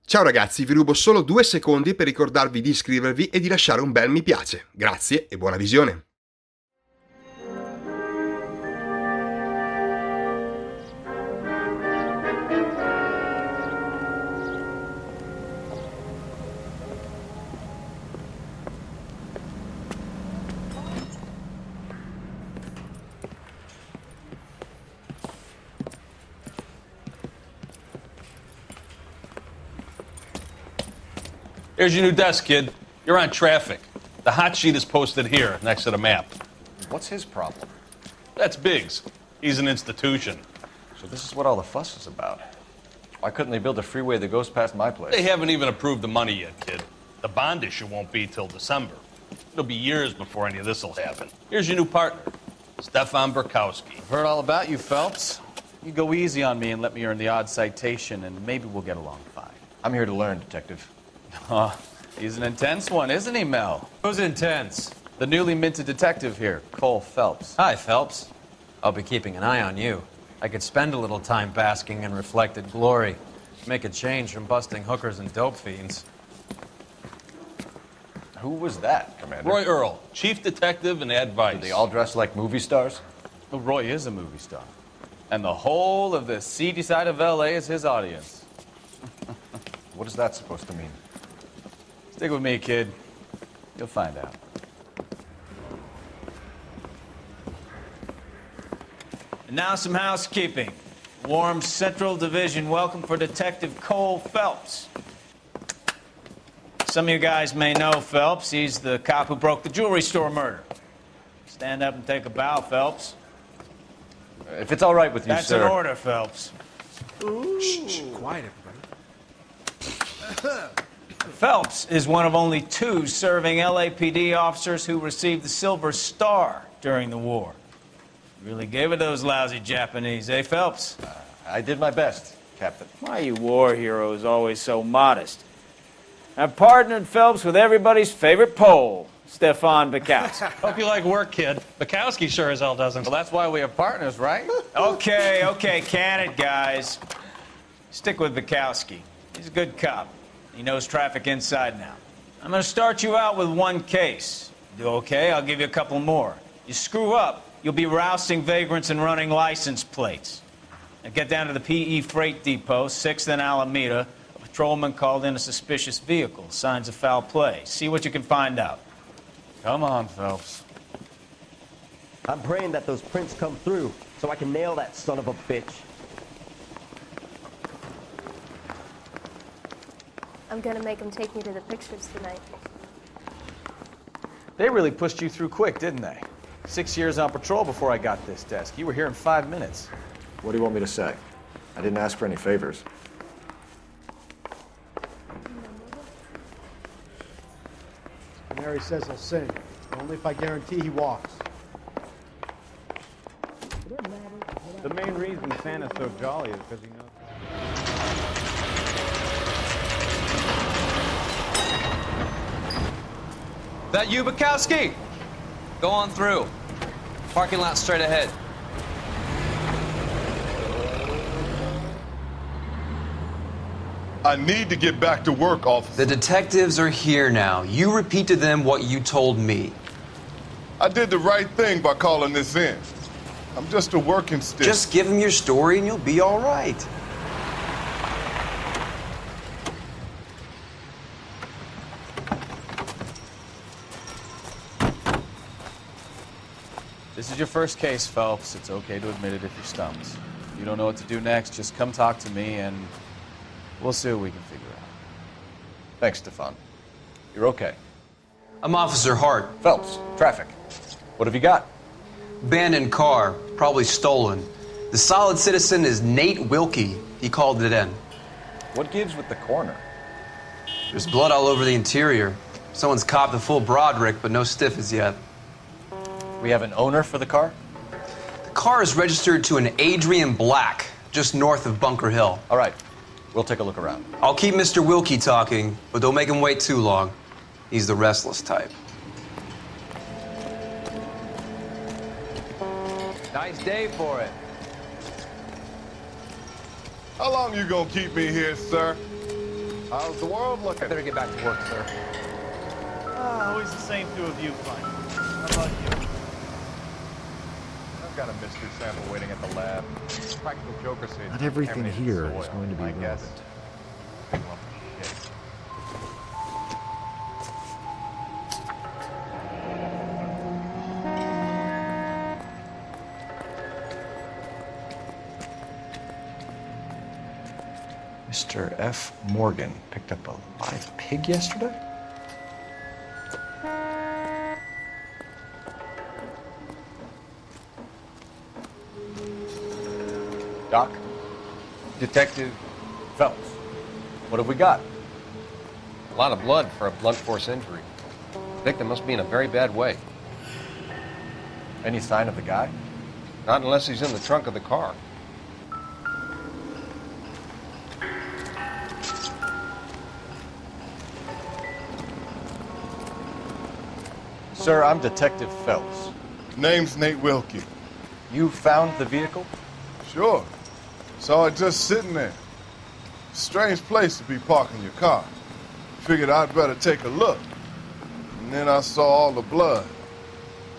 Ciao ragazzi, vi rubo solo 2 secondi per ricordarvi di iscrivervi e di lasciare un bel mi piace. Grazie e buona visione! Here's your new desk, kid. You're on traffic. The hot sheet is posted here, next to the map. What's his problem? That's Biggs. He's an institution. So this is what all the fuss is about. Why couldn't they build a freeway that goes past my place? They haven't even approved the money yet, kid. The bond issue won't be till December. It'll be years before any of this will happen. Here's your new partner, Stefan Burkowski. I've heard all about you, Phelps. You go easy on me and let me earn the odd citation, and maybe we'll get along fine. I'm here to learn, Detective. Oh, he's an intense one, isn't he, Mel? Who's intense? The newly minted detective here, Cole Phelps. Hi, Phelps. I'll be keeping an eye on you. I could spend a little time basking in reflected glory. Make a change from busting hookers and dope fiends. Who was that, Commander? Roy Earl, chief detective and advice. Do they all dress like movie stars? Well, Roy is a movie star. And the whole of the seedy side of L.A. is his audience. What is that supposed to mean? Stick with me, kid. You'll find out. And now some housekeeping. Warm Central Division welcome for Detective Cole Phelps. Some of you guys may know Phelps. He's the cop who broke the jewelry store murder. Stand up and take a bow, Phelps. If it's all right with you, That's sir. an order, Phelps. Shh, quiet everybody. Phelps is one of only 2 serving LAPD officers who received the Silver Star during the war. Really gave it those lousy Japanese, eh, Phelps? I did my best, Captain. Why are you war heroes always so modest? I've partnered Phelps with everybody's favorite Pole, Stefan Burkowski. Hope you like work, kid. Bukowski sure as hell doesn't. Well, that's why we are partners, right? Okay, can it, guys. Stick with Burkowski. He's a good cop. He knows traffic inside and out. I'm going to start you out with 1 case. Do okay, I'll give you a couple more. You screw up, you'll be rousting vagrants and running license plates. Now get down to the PE Freight Depot, 6th and Alameda. A patrolman called in a suspicious vehicle. Signs of foul play. See what you can find out. Come on, Phelps. I'm praying that those prints come through so I can nail that son of a bitch. I'm gonna make them take me to the pictures tonight. They really pushed you through quick, didn't they? 6 years on patrol before I got this desk. You were here in 5 minutes. What do you want me to say? I didn't ask for any favors. Mary says he'll sing. Only if I guarantee he walks. The main reason Santa's so jolly is because he knows. That you, Bukowski? Go on through. Parking lot straight ahead. I need to get back to work, officer. The detectives are here now. You repeat to them what you told me. I did the right thing by calling this in. I'm just a working stick. Just give them your story and you'll be all right. This is your first case, Phelps. It's okay to admit it if you're stumped. If you don't know what to do next, just come talk to me and we'll see what we can figure out. Thanks, Stefan. You're okay. I'm Officer Hart. Phelps, traffic. What have you got? Abandoned car, probably stolen. The solid citizen is Nate Wilkie. He called it in. What gives with the corner? There's blood all over the interior. Someone's copped the full Broderick, but no stiff as yet. We have an owner for the car? The car is registered to an Adrian Black, just north of Bunker Hill. All right, we'll take a look around. I'll keep Mr. Wilkie talking, but don't make him wait too long. He's the restless type. Nice day for it. How long you gonna keep me here, sir? How's the world looking? I better get back to work, sir. Always the same two of you, fine. How about you? I've got a mystery sample waiting at the lab. Practical joker says Not everything contaminated here soil. is going to be My relevant. guess, big lump of shit. Mr. F. Morgan picked up a live pig yesterday? Doc? Detective Phelps. What have we got? A lot of blood for a blunt force injury. The victim must be in a very bad way. Any sign of the guy? Not unless he's in the trunk of the car. Sir, I'm Detective Phelps. Name's Nate Wilkie. You found the vehicle? Sure. Saw it just sitting there. Strange place to be parking your car. Figured I'd better take a look. And then I saw all the blood.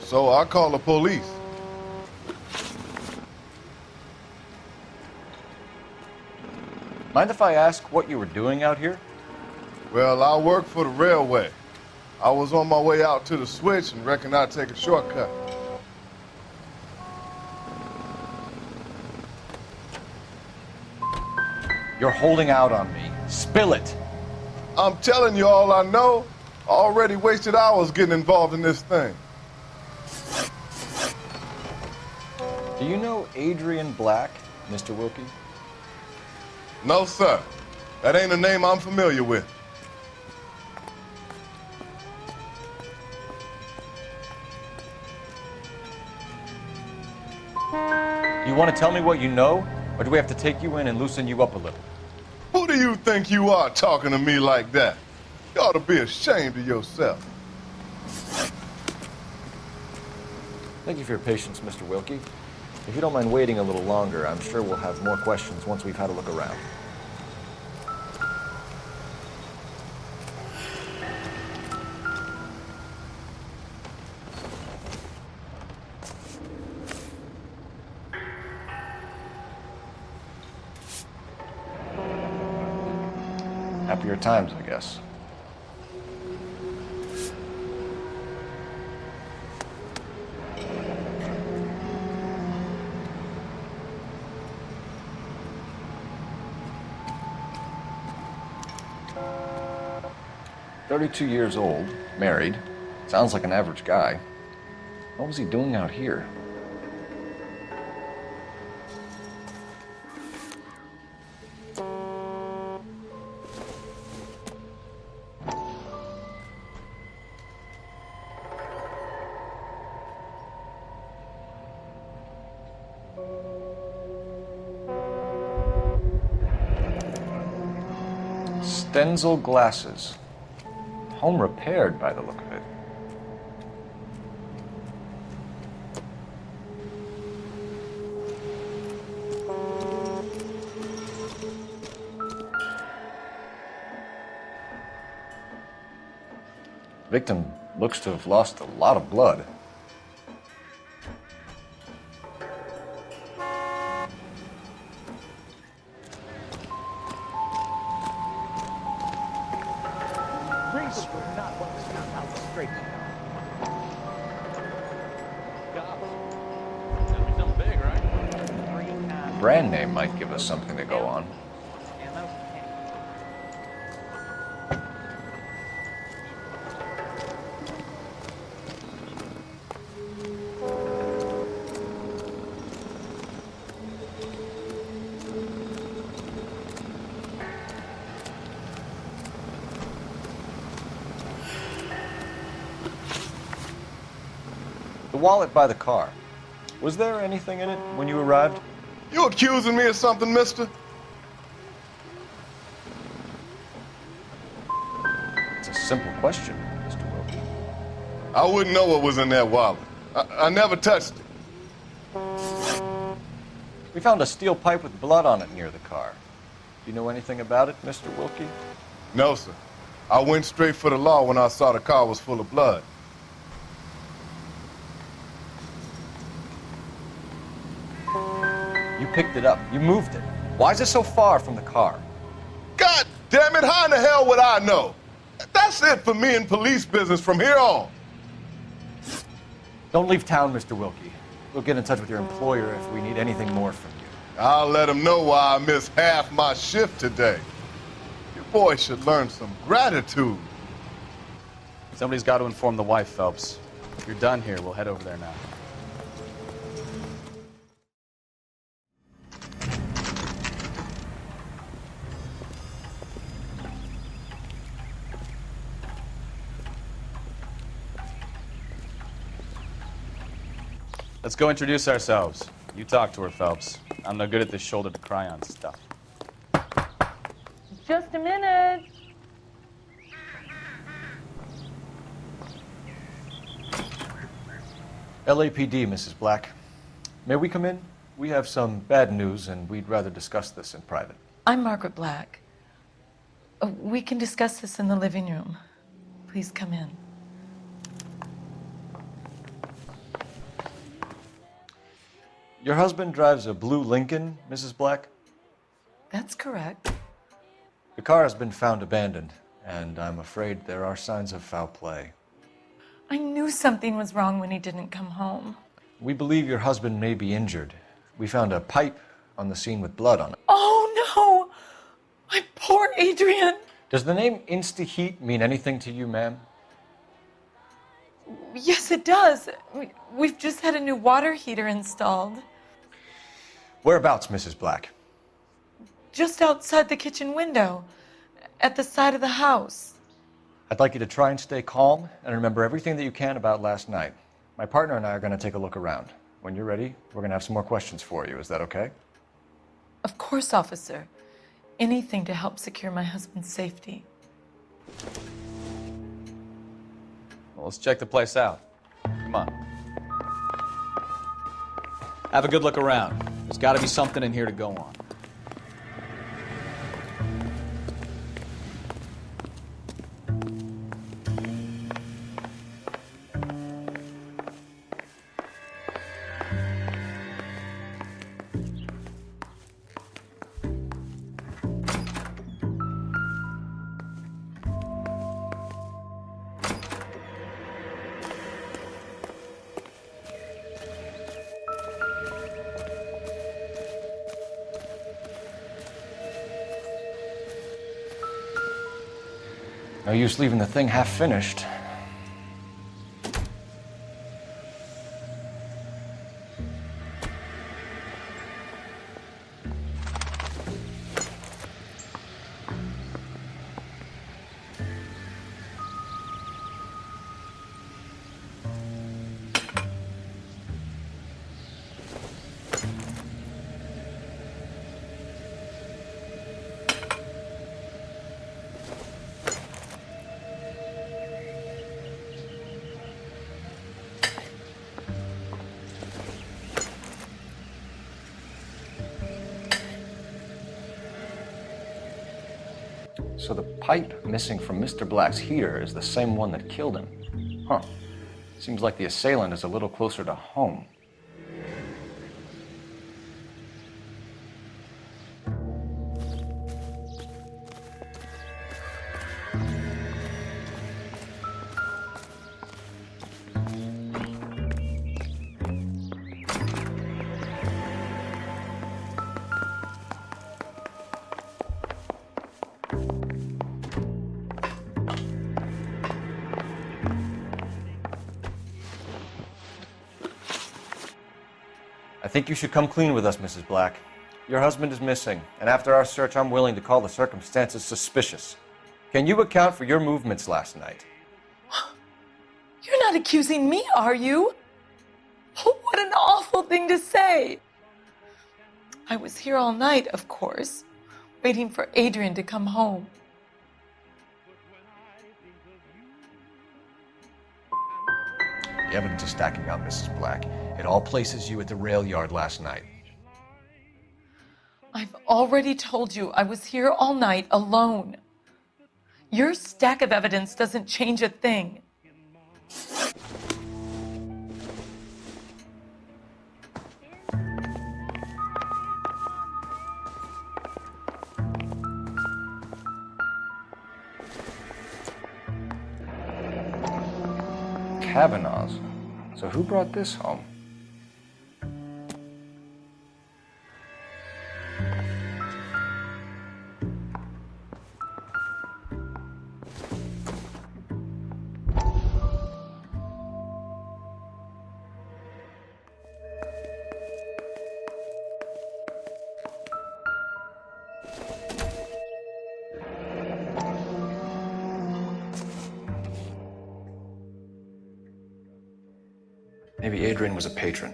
So I called the police. Mind if I ask what you were doing out here? Well, I work for the railway. I was on my way out to the switch and reckoned I'd take a shortcut. You're holding out on me. Spill it. I'm telling you all I know. I already wasted hours getting involved in this thing. Do you know Adrian Black, Mr. Wilkie? No, sir. That ain't a name I'm familiar with. You want to tell me what you know, or do we have to take you in and loosen you up a little? Who do you think you are talking to me like that? You ought to be ashamed of yourself. Thank you for your patience, Mr. Wilkie. If you don't mind waiting a little longer, I'm sure we'll have more questions once we've had a look around. Happier times, I guess. "32 years old, married, sounds like an average guy. What was he doing out here?" Stenzel glasses. Home repaired by the look of it. Victim looks to have lost a lot of blood. Brand name might give us something to go on. The wallet by the car. Was there anything in it when you arrived? You accusing me of something, mister? It's a simple question, Mr. Wilkie. I wouldn't know what was in that wallet. I never touched it. We found a steel pipe with blood on it near the car. Do you know anything about it, Mr. Wilkie? No, sir. I went straight for the law when I saw the car was full of blood. You picked it up. You moved it. Why is it so far from the car? God damn it, how in the hell would I know? That's it for me in police business from here on. Don't leave town, Mr. Wilkie. We'll get in touch with your employer if we need anything more from you. I'll let him know why I missed half my shift today. Your boy should learn some gratitude. Somebody's got to inform the wife, Phelps. If you're done here, we'll head over there now. Let's go introduce ourselves. You talk to her, Phelps. I'm no good at this shoulder to cry on stuff. Just a minute. LAPD, Mrs. Black. May we come in? We have some bad news, and we'd rather discuss this in private. I'm Margaret Black. We can discuss this in the living room. Please come in. Your husband drives a blue Lincoln, Mrs. Black? That's correct. The car has been found abandoned, and I'm afraid there are signs of foul play. I knew something was wrong when he didn't come home. We believe your husband may be injured. We found a pipe on the scene with blood on it. Oh, no! My poor Adrian! Does the name Insta-Heat mean anything to you, ma'am? Yes, it does. We've just had a new water heater installed. Whereabouts, Mrs. Black? Just outside the kitchen window, at the side of the house. I'd like you to try and stay calm and remember everything that you can about last night. My partner and I are going to take a look around. When you're ready, we're going to have some more questions for you. Is that okay? Of course, officer. Anything to help secure my husband's safety. Well, let's check the place out. Come on. Have a good look around. There's got to be something in here to go on. No use leaving the thing half finished. So the pipe missing from Mr. Black's heater is the same one that killed him. Huh. Seems like the assailant is a little closer to home. I think you should come clean with us, Mrs. Black. Your husband is missing, and after our search, I'm willing to call the circumstances suspicious. Can you account for your movements last night? You're not accusing me, are you? Oh, what an awful thing to say. I was here all night, of course, waiting for Adrian to come home. The evidence is stacking up, Mrs. Black. It all places you at the rail yard last night. I've already told you I was here all night alone. Your stack of evidence doesn't change a thing. Kavanaugh's. So who brought this home? Maybe Adrian was a patron.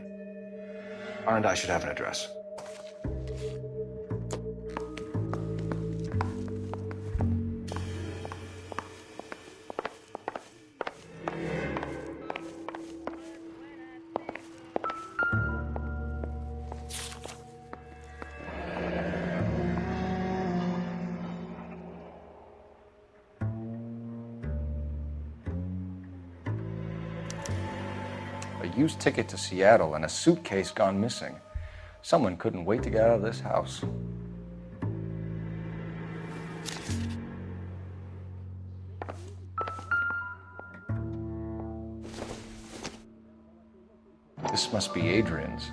R and I should have an address. A used ticket to Seattle and a suitcase gone missing. Someone couldn't wait to get out of this house. This must be Adrian's.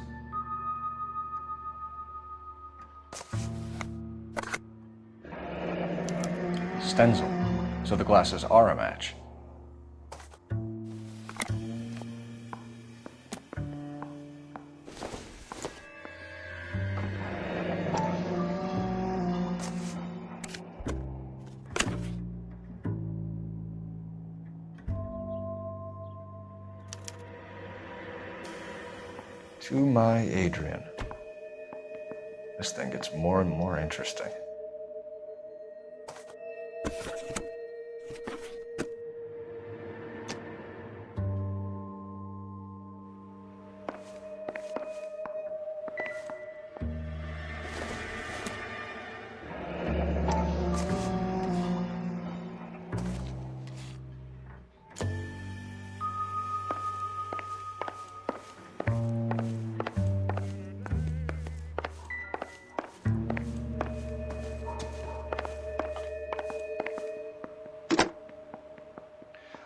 Stencil, so the glasses are a match. To my Adrian. This thing gets more and more interesting.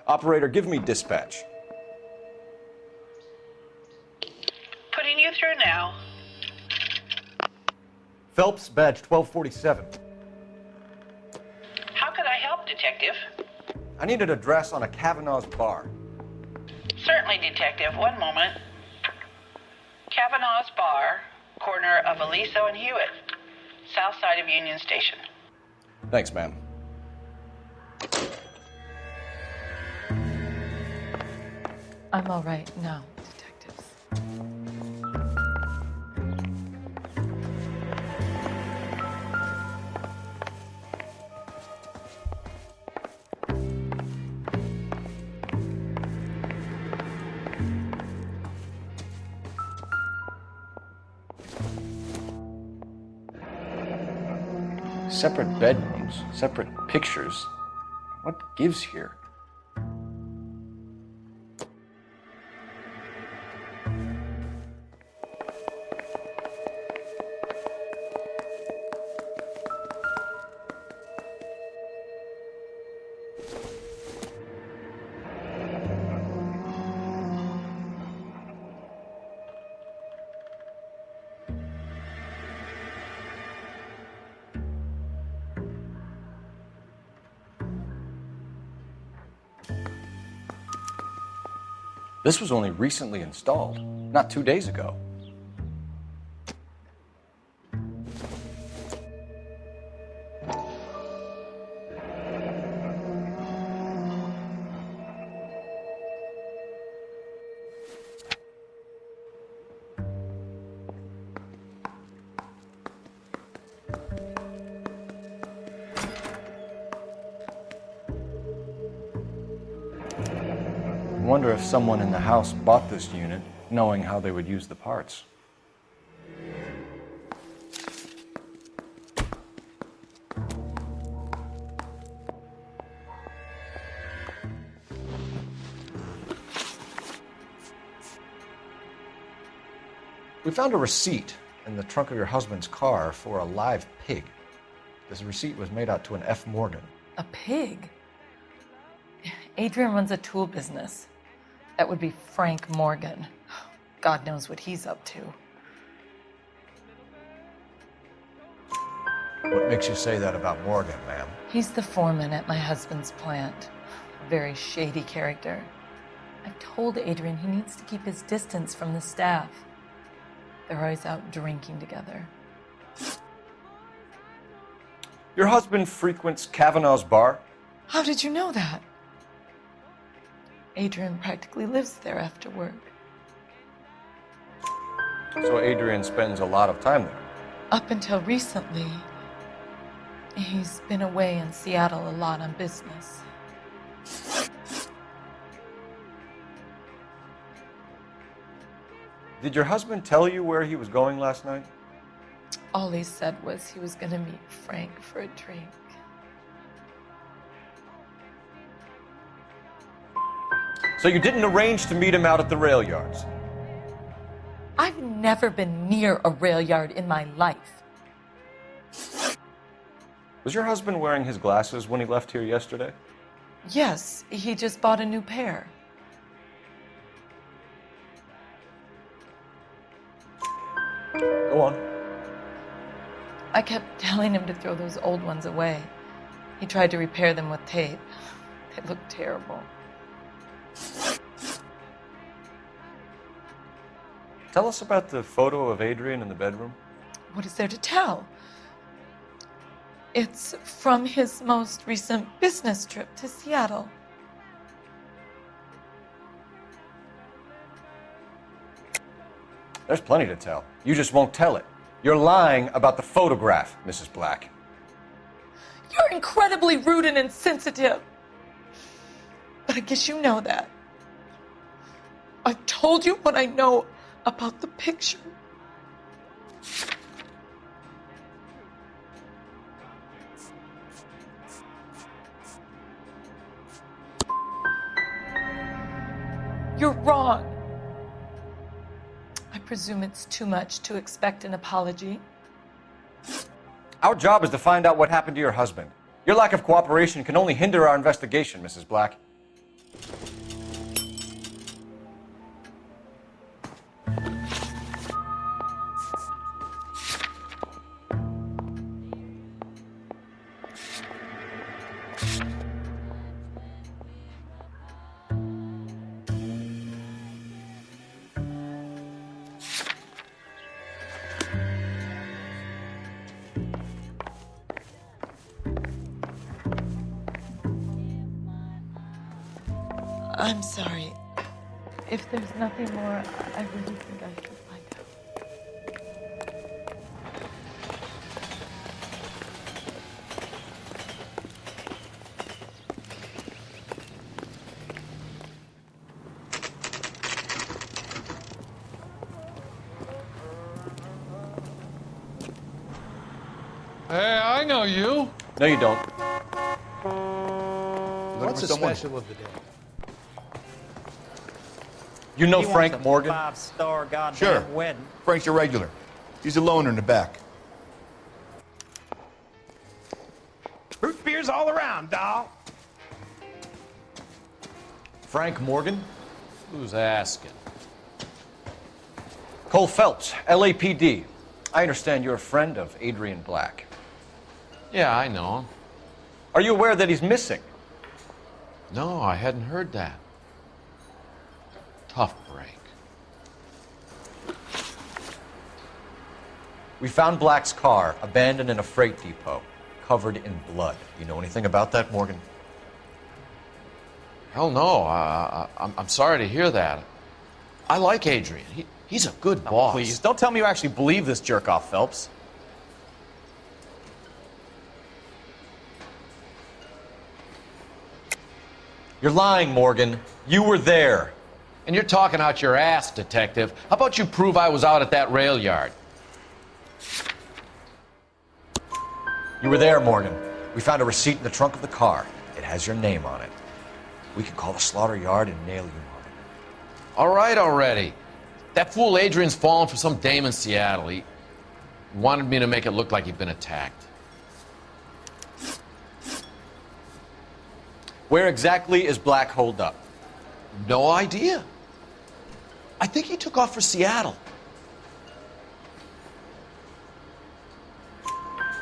Operator, give me dispatch. Putting you through now. Phelps, badge 1247. How could I help, Detective? I need an address on a Kavanaugh's bar. Certainly, Detective. One moment. Kavanaugh's Bar, corner of Aliso and Hewitt, south side of Union Station. Thanks, ma'am. I'm all right now, detectives. Separate bedrooms, separate pictures. What gives here? This was only recently installed, not 2 days ago. I wonder if someone in the house bought this unit knowing how they would use the parts. We found a receipt in the trunk of your husband's car for a live pig. This receipt was made out to an F. Morgan. A pig? Adrian runs a tool business. That would be Frank Morgan. God knows what he's up to. What makes you say that about Morgan, ma'am? He's the foreman at my husband's plant. A very shady character. I've told Adrian he needs to keep his distance from the staff. They're always out drinking together. Your husband frequents Kavanaugh's bar? How did you know that? Adrian practically lives there after work. So Adrian spends a lot of time there? Up until recently, he's been away in Seattle a lot on business. Did your husband tell you where he was going last night? All he said was he was going to meet Frank for a drink. So you didn't arrange to meet him out at the rail yards? I've never been near a rail yard in my life. Was your husband wearing his glasses when he left here yesterday? Yes, he just bought a new pair. Go on. I kept telling him to throw those old ones away. He tried to repair them with tape. They looked terrible. Tell us about the photo of Adrian in the bedroom. What is there to tell? It's from his most recent business trip to Seattle. There's plenty to tell. You just won't tell it. You're lying about the photograph, Mrs. Black. You're incredibly rude and insensitive. But I guess you know that. I've told you what I know about the picture. You're wrong. I presume it's too much to expect an apology. Our job is to find out what happened to your husband. Your lack of cooperation can only hinder our investigation, Mrs. Black. I'm sorry. If there's nothing more, I really think I should find out. Hey, I know you. No, you don't. What's the special of the day? You know He Frank wants a Morgan? 5-star goddamn Sure. wedding. Frank's a regular. He's a loner in the back. Root beers all around, doll. Frank Morgan? Who's asking? Cole Phelps, LAPD. I understand you're a friend of Adrian Black. Yeah, I know him. Are you aware that he's missing? No, I hadn't heard that. Tough break. We found Black's car abandoned in a freight depot, covered in blood. You know anything about that, Morgan? Hell no. I'm sorry to hear that. I like Adrian. He's a good boss. Please, don't tell me you actually believe this jerk-off, Phelps. You're lying, Morgan. You were there. And you're talking out your ass, detective. How about you prove I was out at that rail yard? You were there, Morgan. We found a receipt in the trunk of the car. It has your name on it. We can call the slaughter yard and nail you, Morgan. All right already. That fool Adrian's fallen for some dame in Seattle. He wanted me to make it look like he'd been attacked. Where exactly is Black holed up? No idea. I think he took off for Seattle.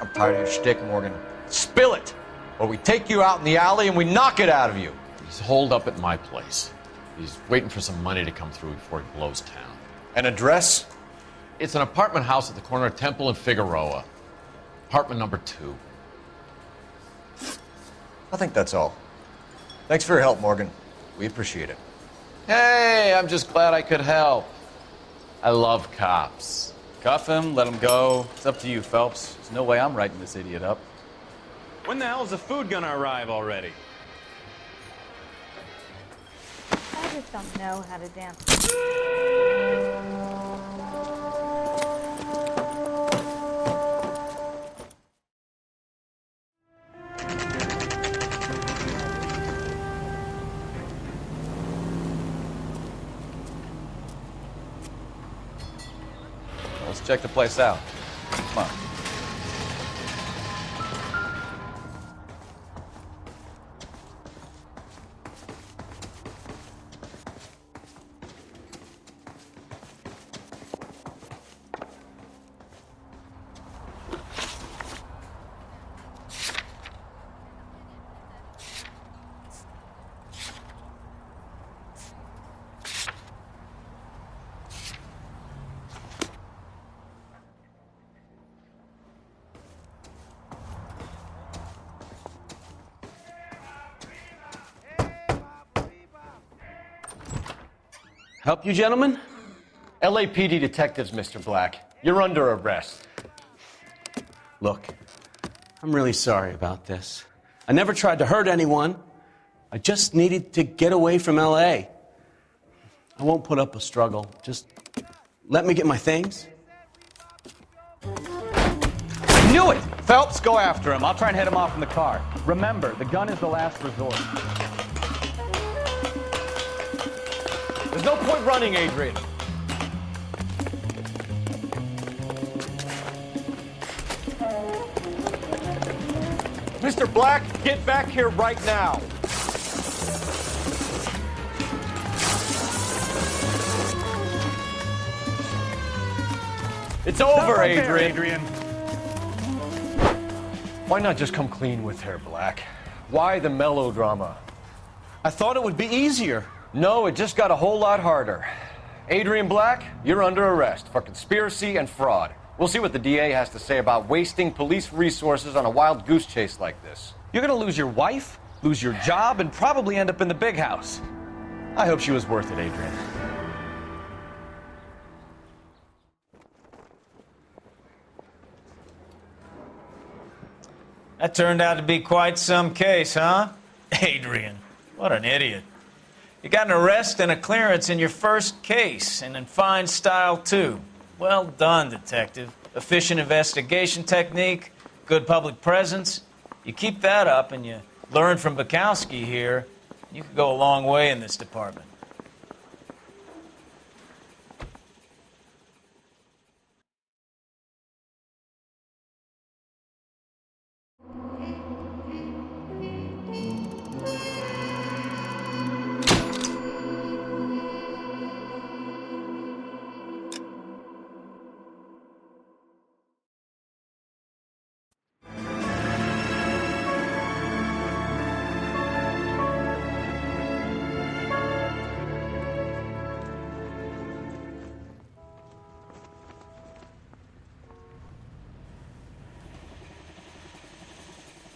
I'm tired of your shtick, Morgan. Spill it, or we take you out in the alley and we knock it out of you. He's holed up at my place. He's waiting for some money to come through before he blows town. An address? It's an apartment house at the corner of Temple and Figueroa. Apartment number 2. I think that's all. Thanks for your help, Morgan. We appreciate it. Hey, I'm just glad I could help. I love cops. Cuff him, let him go. It's up to you, Phelps. There's no way I'm writing this idiot up. When the hell is the food gonna arrive already? I just don't know how to dance. Let's check the place out. Come on. Help you, gentlemen? LAPD detectives, Mr. Black. You're under arrest. Look, I'm really sorry about this. I never tried to hurt anyone. I just needed to get away from LA. I won't put up a struggle. Just let me get my things. I knew it! Phelps, go after him. I'll try and head him off in the car. Remember, the gun is the last resort. There's no point running, Adrian. Mr. Black, get back here right now. It's over, right there, Adrian. Why not just come clean with her, Black? Why the melodrama? I thought it would be easier. No, it just got a whole lot harder. Adrian Black, you're under arrest for conspiracy and fraud. We'll see what the DA has to say about wasting police resources on a wild goose chase like this. You're gonna lose your wife, lose your job, and probably end up in the big house. I hope she was worth it, Adrian. That turned out to be quite some case, huh? Adrian, what an idiot. You got an arrest and a clearance in your first case, and in fine style, too. Well done, detective. Efficient investigation technique, good public presence. You keep that up and you learn from Bukowski here, you could go a long way in this department.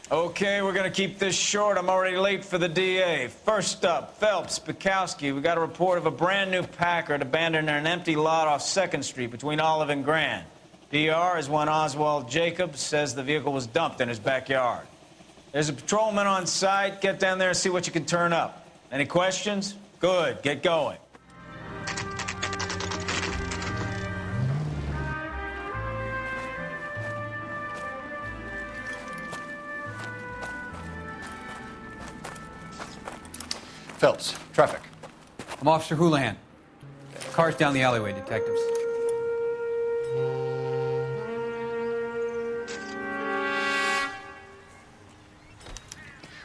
Okay, we're gonna keep this short. I'm already late for the DA. First up, Phelps, Bukowski. We got a report of a brand new Packard abandoned in an empty lot off 2nd Street between Olive and Grand. DR is one Oswald Jacobs says the vehicle was dumped in his backyard. There's a patrolman on site. Get down there and see what you can turn up. Any questions? Good, get going. Phelps, traffic. I'm Officer Houlihan. Car's down the alleyway, detectives.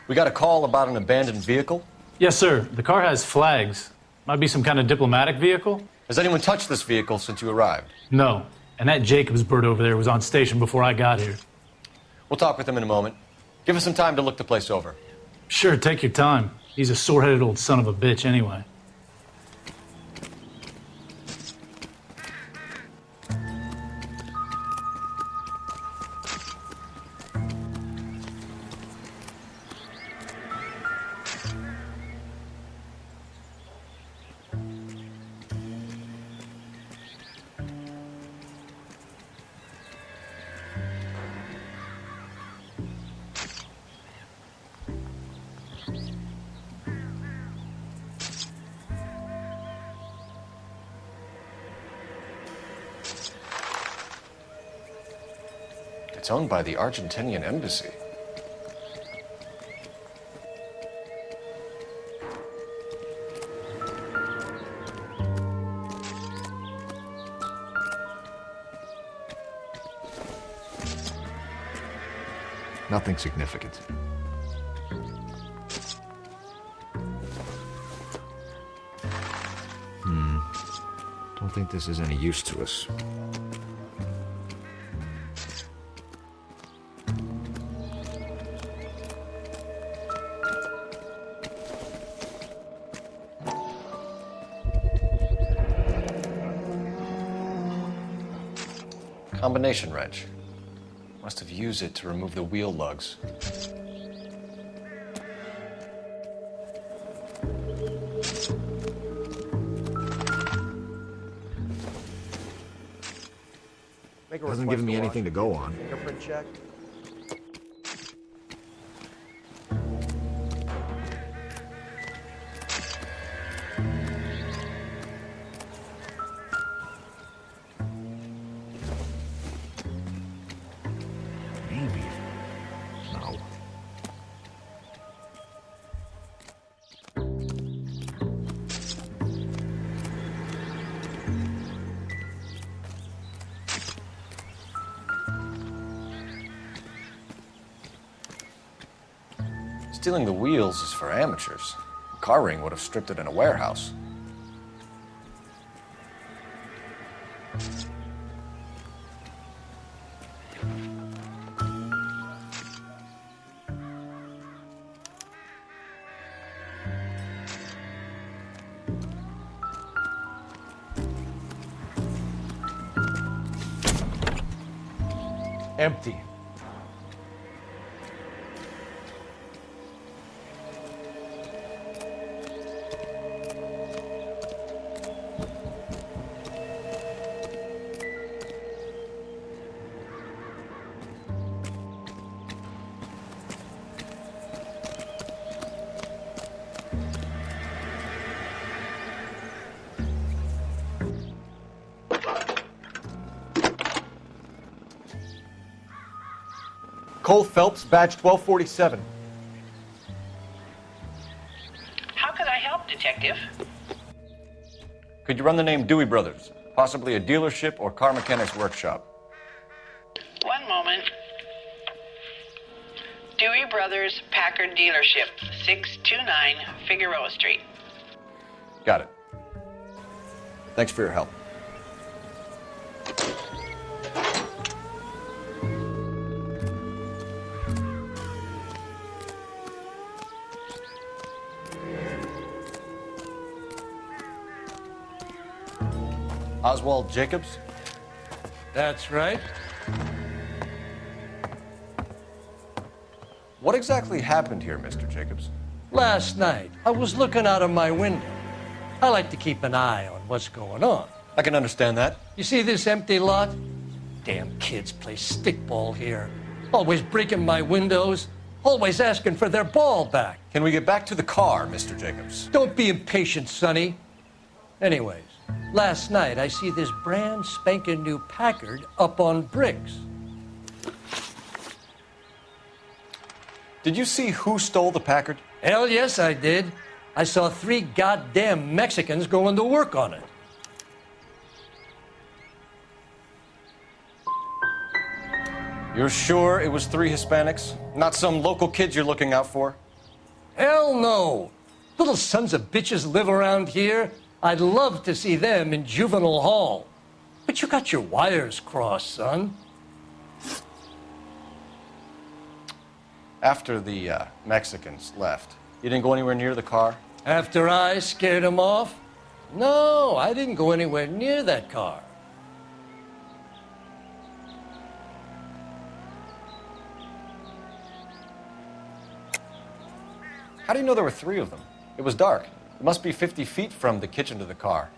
We got a call about an abandoned vehicle. Yes, sir. The car has flags. Might be some kind of diplomatic vehicle. Has anyone touched this vehicle since you arrived? No. And that Jacobs bird over there was on station before I got here. We'll talk with him in a moment. Give us some time to look the place over. Sure, take your time. He's a sore-headed old son of a bitch anyway. It's owned by the Argentinian embassy. Nothing significant. Don't think this is any use to us. Combination wrench. Must have used it to remove the wheel lugs. Doesn't give me anything to go on. Fingerprint check. Maybe. No. Stealing the wheels is for amateurs. A car ring would have stripped it in a warehouse. Empty. Cole Phelps, badge 1247. How can I help, Detective? Could you run the name Dewey Brothers? Possibly a dealership or car mechanic's workshop. One moment. Dewey Brothers Packard Dealership, 629 Figueroa Street. Got it. Thanks for your help. Oswald Jacobs? That's right. What exactly happened here, Mr. Jacobs? Last night, I was looking out of my window. I like to keep an eye on what's going on. I can understand that. You see this empty lot? Damn kids play stickball here. Always breaking my windows. Always asking for their ball back. Can we get back to the car, Mr. Jacobs? Don't be impatient, Sonny. Anyways, last night I see this brand spanking new Packard up on bricks. Did you see who stole the Packard? Hell yes, I did. I saw 3 goddamn Mexicans going to work on it. You're sure it was 3 Hispanics? Not some local kids you're looking out for? Hell no. Little sons of bitches live around here. I'd love to see them in juvenile hall. But you got your wires crossed, son. After the Mexicans left, you didn't go anywhere near the car? After I scared them off? No, I didn't go anywhere near that car. How do you know there were 3 of them? It was dark. It must be 50 feet from the kitchen to the car.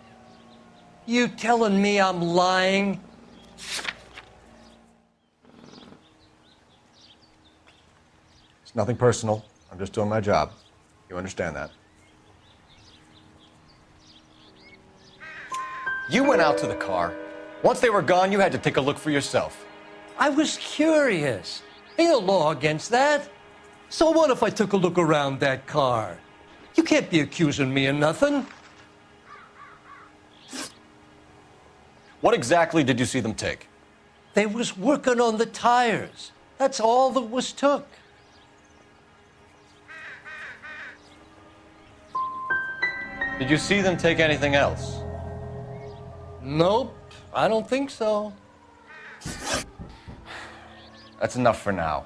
You telling me I'm lying? It's nothing personal. I'm just doing my job. You understand that? You went out to the car. Once they were gone, you had to take a look for yourself. I was curious. Ain't no law against that. So what if I took a look around that car? You can't be accusing me of nothing. What exactly did you see them take? They was working on the tires. That's all that was took. Did you see them take anything else? Nope, I don't think so. That's enough for now.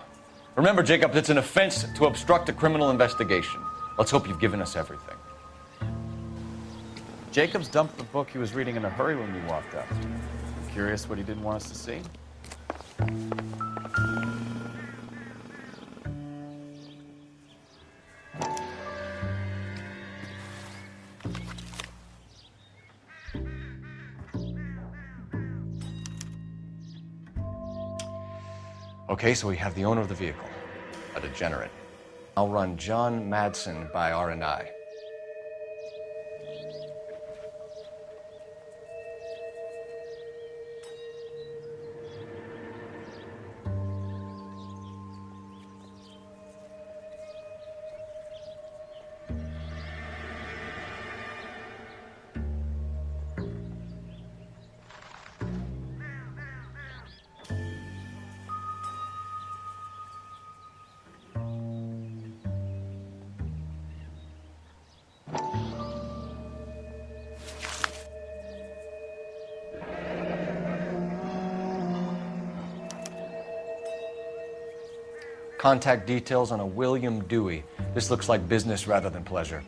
Remember, Jacob, it's an offense to obstruct a criminal investigation. Let's hope you've given us everything. Jacobs dumped the book he was reading in a hurry when we walked up. Curious what he didn't want us to see? Okay, so we have the owner of the vehicle, a degenerate. I'll run John Madsen by R&I. Contact details on a William Dewey. This looks like business rather than pleasure.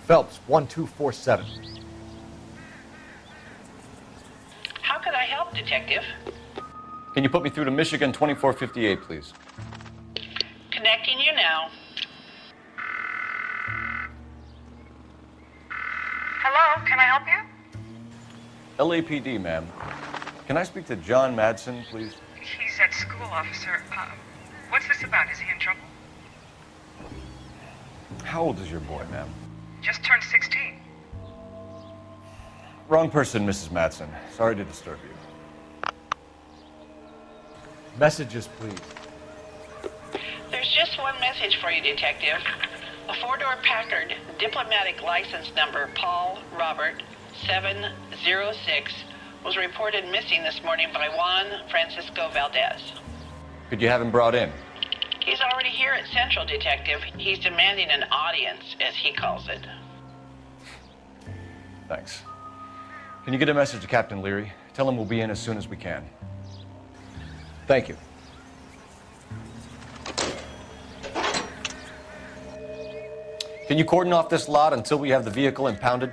Phelps, 1247. How could I help, Detective? Can you put me through to Michigan 2458, please? Connecting you now. Hello, can I help you? LAPD, ma'am. Can I speak to John Madsen, please? He's at school, officer. What's this about? Is he in trouble? How old is your boy, ma'am? Just turned 16. Wrong person, Mrs. Madsen. Sorry to disturb you. Messages, please. There's just one message for you, Detective. A 4-door Packard, diplomatic license number Paul Robert 706, was reported missing this morning by Juan Francisco Valdez. Could you have him brought in? He's already here at Central, Detective. He's demanding an audience, as he calls it. Thanks. Can you get a message to Captain Leary? Tell him we'll be in as soon as we can. Thank you. Can you cordon off this lot until we have the vehicle impounded?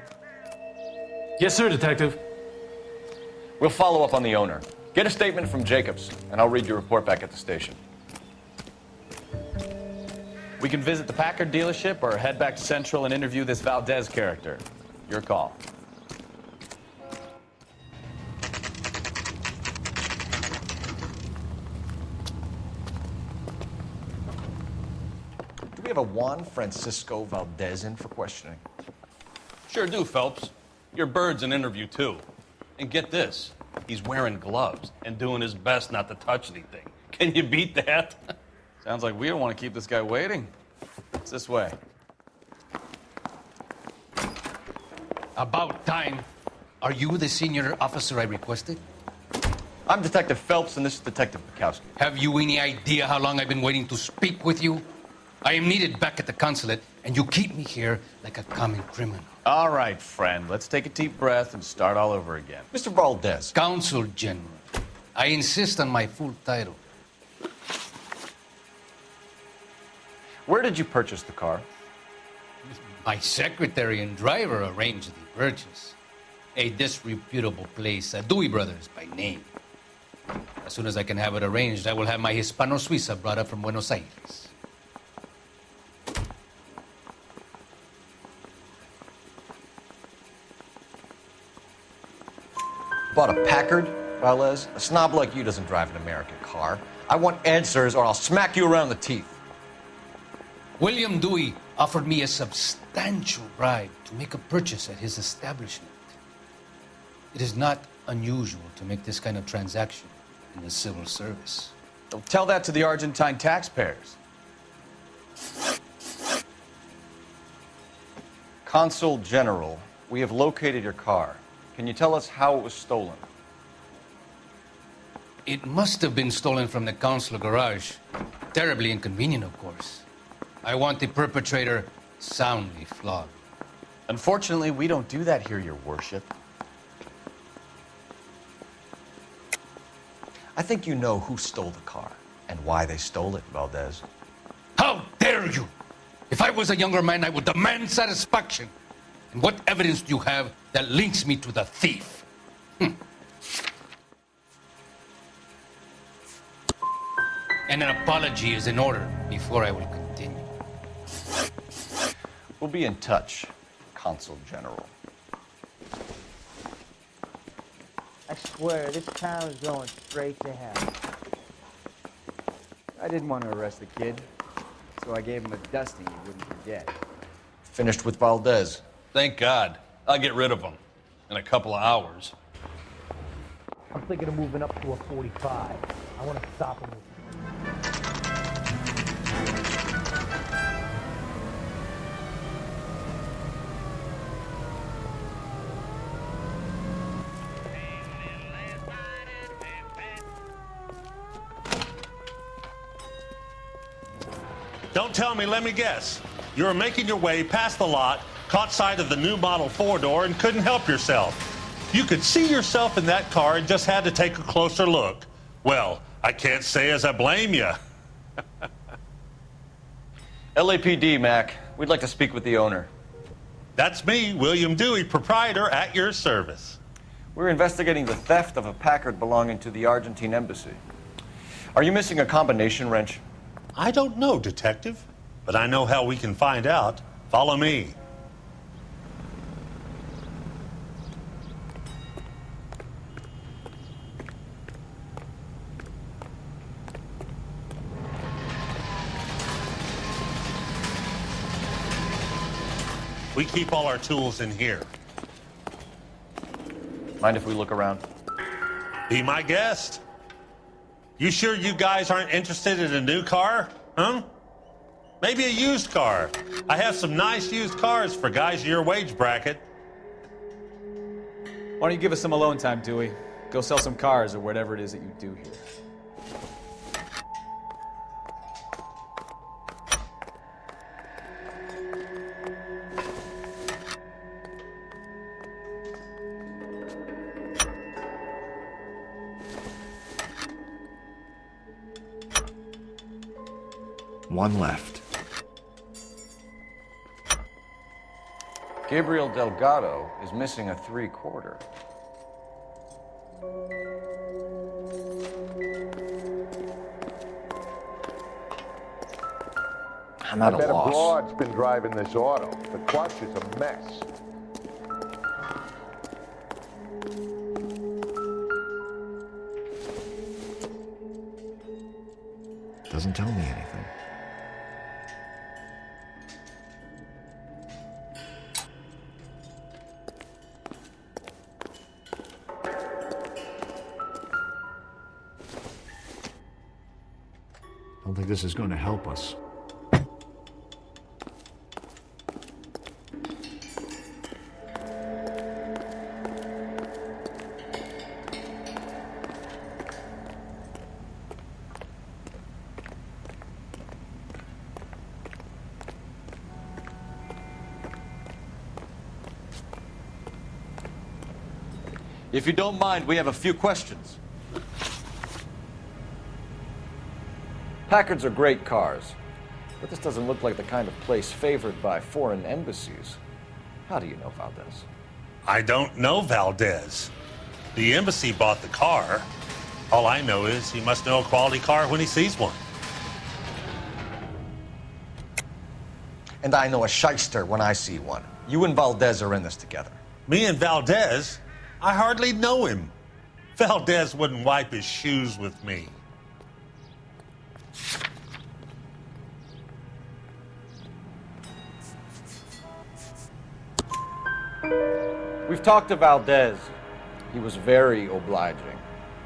Yes, sir, Detective. We'll follow up on the owner. Get a statement from Jacobs, and I'll read your report back at the station. We can visit the Packard dealership or head back to Central and interview this Valdez character. Your call. Do we have a Juan Francisco Valdez in for questioning? Sure do, Phelps. Your bird's an interview, too. And get this, he's wearing gloves and doing his best not to touch anything. Can you beat that? Sounds like we don't want to keep this guy waiting. It's this way. About time. Are you the senior officer I requested? I'm Detective Phelps, and this is Detective Bukowski. Have you any idea how long I've been waiting to speak with you? I am needed back at the consulate, and you keep me here like a common criminal. All right, friend. Let's take a deep breath and start all over again. Mr. Valdez. Consul General. I insist on my full title. Where did you purchase the car? My secretary and driver arranged the purchase. A disreputable place, Dewey Brothers by name. As soon as I can have it arranged, I will have my Hispano Suiza brought up from Buenos Aires. Bought a Packard, Valdez? A snob like you doesn't drive an American car. I want answers or I'll smack you around the teeth. William Dewey offered me a substantial bribe to make a purchase at his establishment. It is not unusual to make this kind of transaction in the civil service. Well, tell that to the Argentine taxpayers. Consul General, we have located your car. Can you tell us how it was stolen? It must have been stolen from the consular garage. Terribly inconvenient, of course. I want the perpetrator soundly flogged. Unfortunately, we don't do that here, Your Worship. I think you know who stole the car and why they stole it, Valdez. How dare you! If I was a younger man, I would demand satisfaction. And what evidence do you have that links me to the thief? And an apology is in order before I will continue. We'll be in touch, Consul General. I swear, this town is going straight to hell. I didn't want to arrest the kid, so I gave him a dusting he wouldn't forget. Finished with Valdez. Thank God. I'll get rid of him in a couple of hours. I'm thinking of moving up to a 45. I want to stop him. Don't tell me, let me guess. You were making your way past the lot, caught sight of the new model four-door, and couldn't help yourself. You could see yourself in that car and just had to take a closer look. Well, I can't say as I blame you. LAPD, Mac. We'd like to speak with the owner. That's me, William Dewey, proprietor, at your service. We're investigating the theft of a Packard belonging to the Argentine embassy. Are you missing a combination wrench? I don't know, Detective, but I know how we can find out. Follow me. We keep all our tools in here. Mind if we look around? Be my guest. You sure you guys aren't interested in a new car? Huh? Maybe a used car. I have some nice used cars for guys in your wage bracket. Why don't you give us some alone time, Dewey? Go sell some cars or whatever it is that you do here. One left. Gabriel Delgado is missing a 3/4. I'm at a I bet loss. a broad's been driving this auto. The clutch is a mess. Doesn't tell me anything. I don't think this is going to help us. If you don't mind, we have a few questions. Packards are great cars, but this doesn't look like the kind of place favored by foreign embassies. How do you know Valdez? I don't know Valdez. The embassy bought the car. All I know is he must know a quality car when he sees one. And I know a shyster when I see one. You and Valdez are in this together. Me and Valdez? I hardly know him. Valdez wouldn't wipe his shoes with me. We've talked to Valdez. He was very obliging.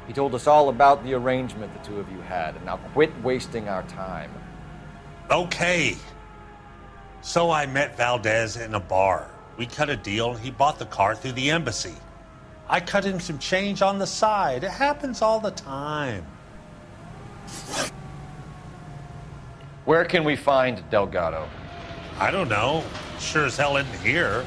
He told us all about the arrangement the two of you had, and now quit wasting our time. Okay. So I met Valdez in a bar. We cut a deal, and he bought the car through the embassy. I cut him some change on the side. It happens all the time. Where can we find Delgado? I don't know. Sure as hell isn't here.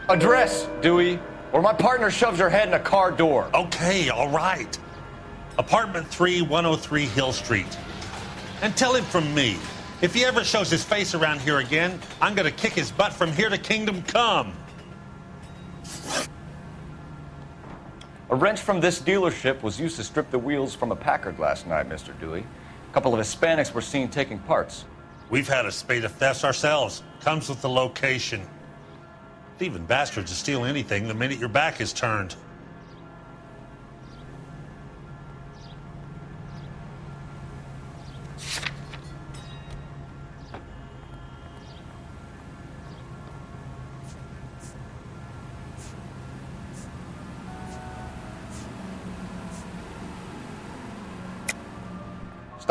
Address, Dewey, or my partner shoves your head in a car door. Okay, all right. Apartment 3, 103 Hill Street. And tell him from me, if he ever shows his face around here again, I'm gonna kick his butt from here to Kingdom Come. A wrench from this dealership was used to strip the wheels from a Packard last night, Mr. Dewey. A couple of Hispanics were seen taking parts. We've had a spate of thefts ourselves. Comes with the location. Thieving bastards will steal anything the minute your back is turned.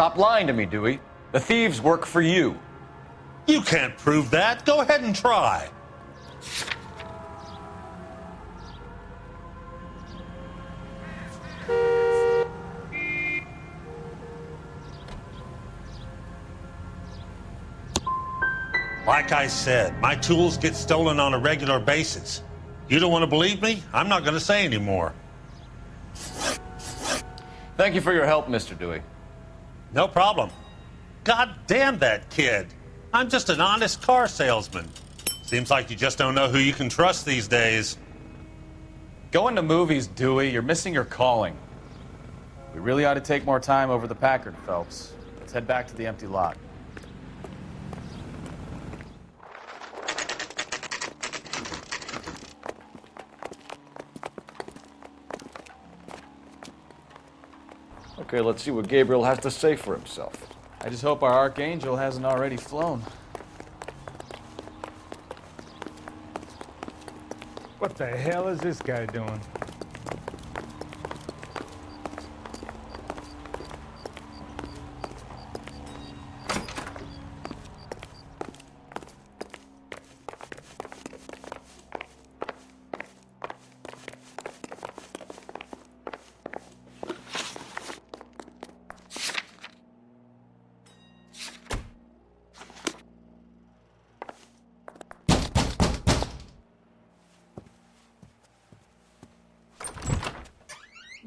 Stop lying to me, Dewey. The thieves work for you. You can't prove that. Go ahead and try. Like I said, my tools get stolen on a regular basis. You don't want to believe me? I'm not going to say anymore. Thank you for your help, Mr. Dewey. No problem. God damn that kid. I'm just an honest car salesman. Seems like you just don't know who you can trust these days. Going to movies, Dewey. You're missing your calling. We really ought to take more time over the Packard, Phelps. Let's head back to the empty lot. Okay, let's see what Gabriel has to say for himself. I just hope our archangel hasn't already flown. What the hell is this guy doing?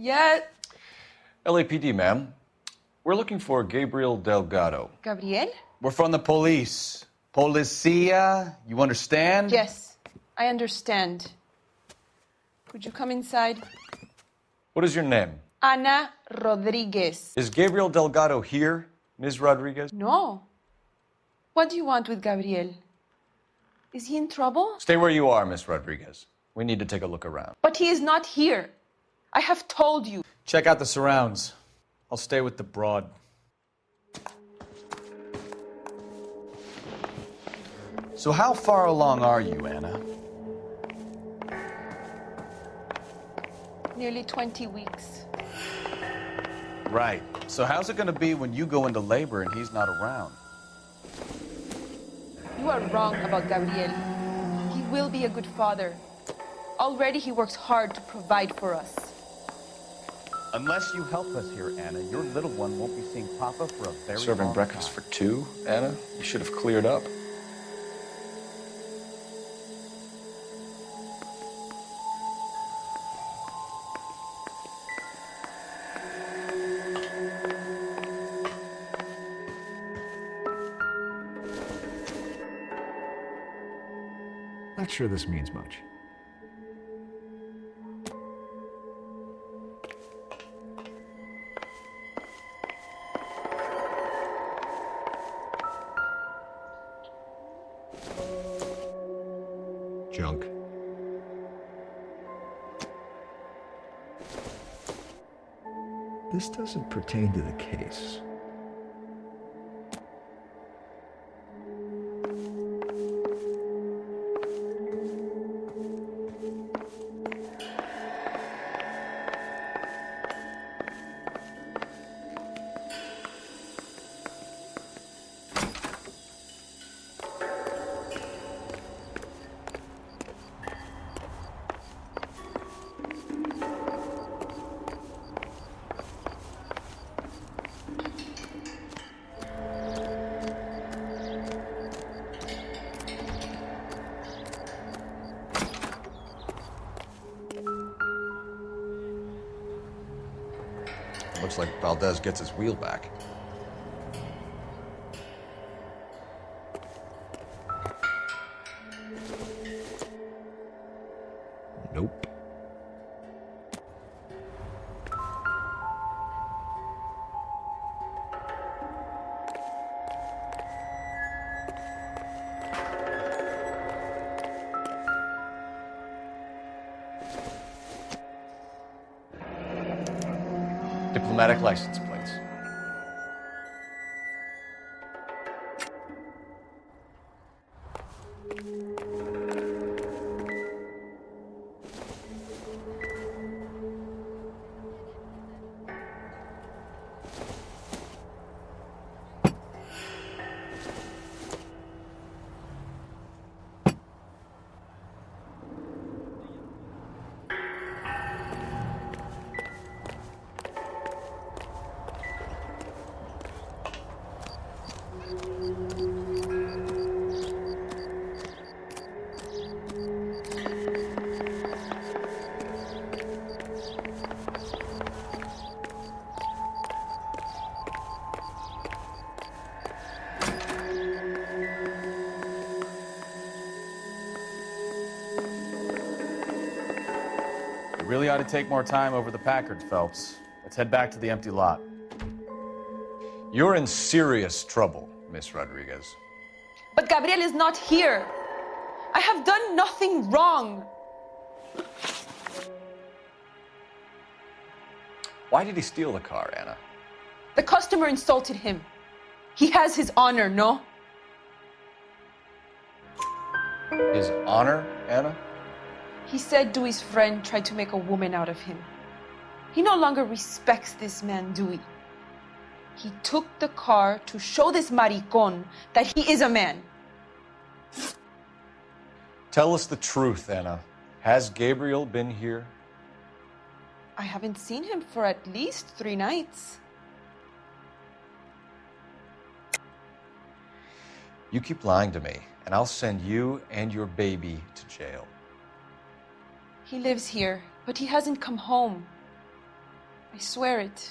Yet. LAPD, ma'am. We're looking for Gabriel Delgado. Gabriel? We're from the police. Policia, you understand? Yes, I understand. Could you come inside? What is your name? Ana Rodriguez. Is Gabriel Delgado here, Ms. Rodriguez? No. What do you want with Gabriel? Is he in trouble? Stay where you are, Ms. Rodriguez. We need to take a look around. But he is not here. I have told you. Check out the surrounds. I'll stay with the broad. So how far along are you, Anna? Nearly 20 weeks. Right. So how's it going to be when you go into labor and he's not around? You are wrong about Gabriel. He will be a good father. Already he works hard to provide for us. Unless you help us here, Anna, your little one won't be seeing Papa for a very Serving long breakfast time. for two, Anna? You should have cleared up. Not sure this means much. Junk. This doesn't pertain to the case. Looks like Valdez gets his wheel back. Nope. Diplomatic license plates. You really ought to take more time over the Packard, Phelps. Let's head back to the empty lot. You're in serious trouble, Miss Rodriguez. But Gabriel is not here. I have done nothing wrong. Why did he steal the car, Anna? The customer insulted him. He has his honor, no? His honor, Anna? He said Dewey's friend tried to make a woman out of him. He no longer respects this man, Dewey. He took the car to show this maricon that he is a man. Tell us the truth, Anna. Has Gabriel been here? I haven't seen him for at least 3 nights. You keep lying to me, and I'll send you and your baby to jail. He lives here, but he hasn't come home. I swear it.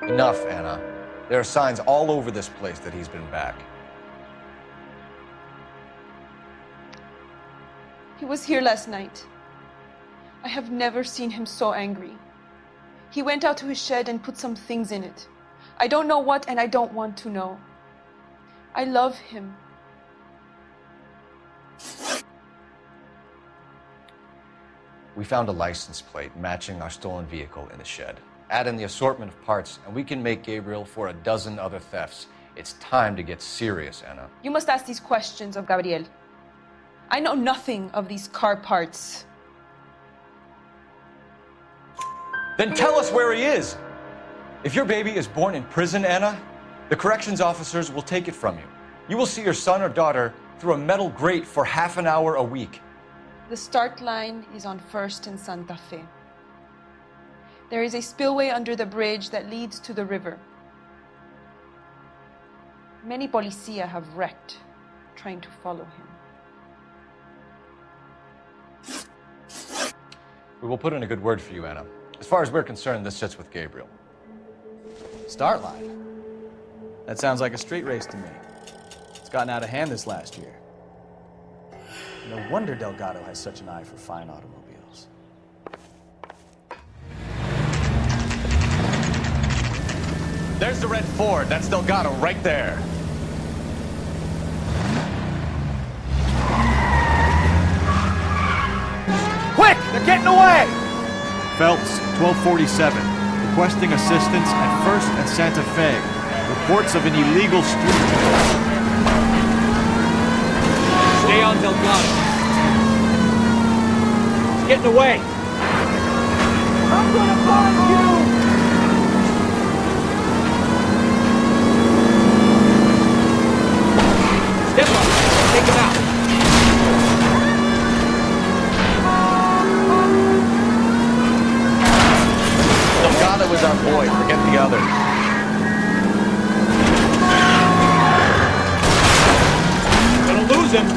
Enough, Anna. There are signs all over this place that he's been back. He was here last night. I have never seen him so angry. He went out to his shed and put some things in it. I don't know what, and I don't want to know. I love him. We found a license plate matching our stolen vehicle in the shed. Add in the assortment of parts, and we can make Gabriel for a dozen other thefts. It's time to get serious, Anna. You must ask these questions of Gabriel. I know nothing of these car parts. Then tell us where he is! If your baby is born in prison, Anna, the corrections officers will take it from you. You will see your son or daughter through a metal grate for half an hour a week. The start line is on 1st and Santa Fe. There is a spillway under the bridge that leads to the river. Many policia have wrecked trying to follow him. We will put in a good word for you, Anna. As far as we're concerned, this sits with Gabriel. Start line? That sounds like a street race to me. It's gotten out of hand this last year. No wonder Delgado has such an eye for fine automobiles. There's the red Ford. That's Delgado right there. Quick! They're getting away! Phelps, 1247. Requesting assistance at 1st and Santa Fe. Reports of an illegal street. Stay on Delgado. He's getting away. I'm gonna find you! Step up. Take him out. Delgado is our boy. Forget the others. Gonna lose him.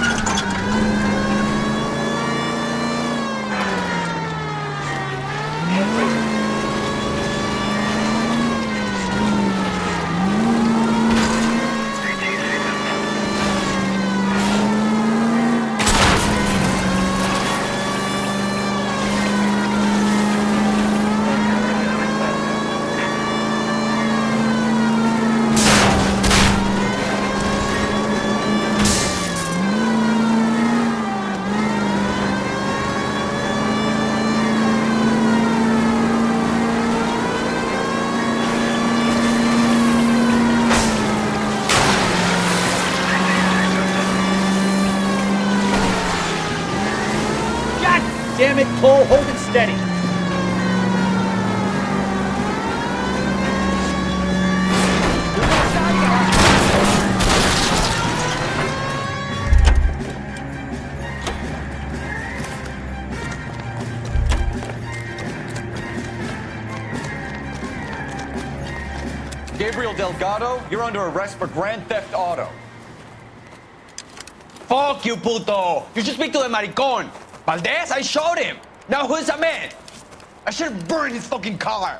Damn it, Cole, hold it steady. Gabriel Delgado, you're under arrest for grand theft auto. Fuck you, puto. You should speak to the maricón. Valdez, I showed him. Now who's the man? I should have burned his fucking car.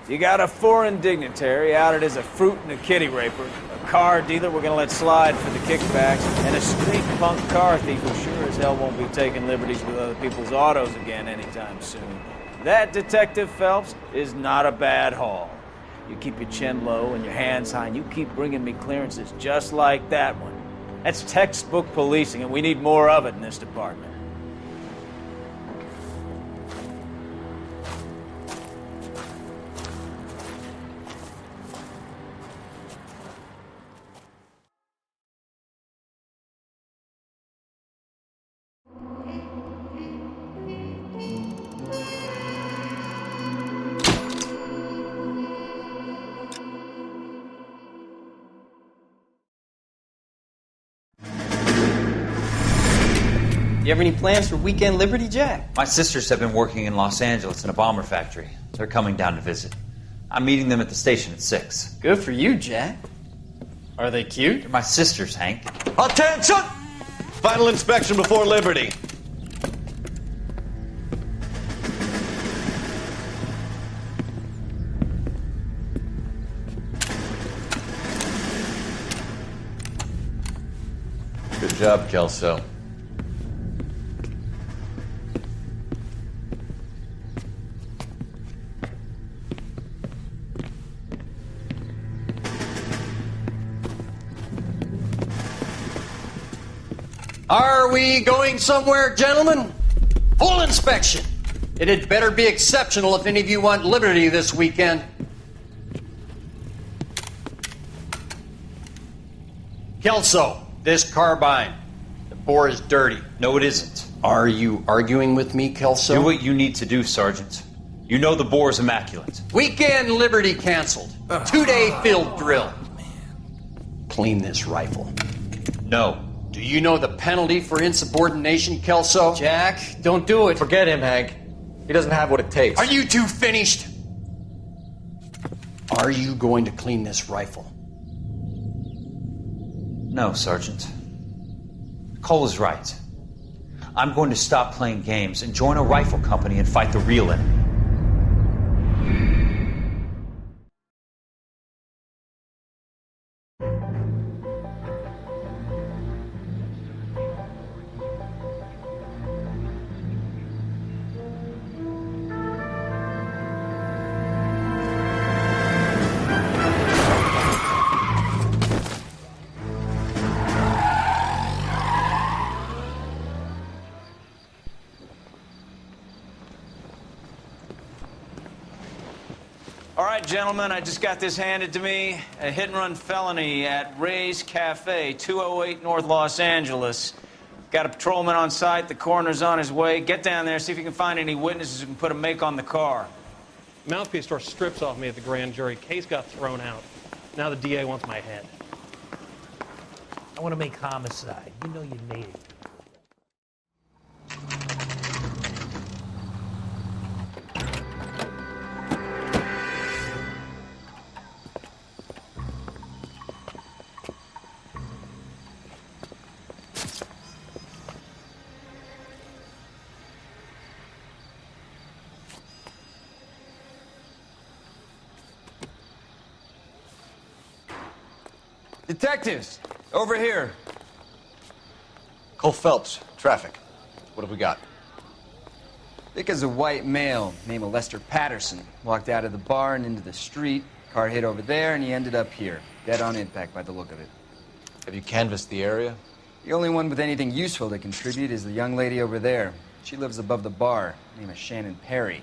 You got a foreign dignitary outed as a fruit and a kitty raper, a car dealer we're gonna let slide for the kickbacks, and a street punk car thief who sure as hell won't be taking liberties with other people's autos again anytime soon. That, Detective Phelps, is not a bad haul. You keep your chin low and your hands high, and you keep bringing me clearances just like that one. That's textbook policing, and we need more of it in this department. You have any plans for weekend Liberty, Jack? My sisters have been working in Los Angeles in a bomber factory. They're coming down to visit. I'm meeting them at the station at 6. Good for you, Jack. Are they cute? They're my sisters, Hank. Attention! Final inspection before Liberty. job, Kelso. Are we going somewhere, gentlemen? Full inspection. It had better be exceptional if any of you want liberty this weekend. Kelso, this carbine. The bore is dirty. No, it isn't. Are you arguing with me, Kelso? Do what you need to do, Sergeant. You know the bore is immaculate. Weekend liberty canceled. 2-day field drill. Clean this rifle. No. Do you know the penalty for insubordination, Kelso? Jack, don't do it. Forget him, Hank. He doesn't have what it takes. Are you two finished? Are you going to clean this rifle? No, Sergeant. Cole is right. I'm going to stop playing games and join a rifle company and fight the real enemy. All right, gentlemen, I just got this handed to me. A hit-and-run felony at Ray's Cafe, 208 North Los Angeles. Got a patrolman on site. The coroner's on his way. Get down there, see if you can find any witnesses who can put a make on the car. Mouthpiece tore strips off me at the grand jury. Case got thrown out. Now the DA wants my head. I want to make homicide. You know you made it. Detectives, over here. Cole Phelps, traffic. What have we got? Thick as a white male, name of Lester Patterson. Walked out of the bar and into the street. Car hit over there, and he ended up here. Dead on impact by the look of it. Have you canvassed the area? The only one with anything useful to contribute is the young lady over there. She lives above the bar. Name is Shannon Perry.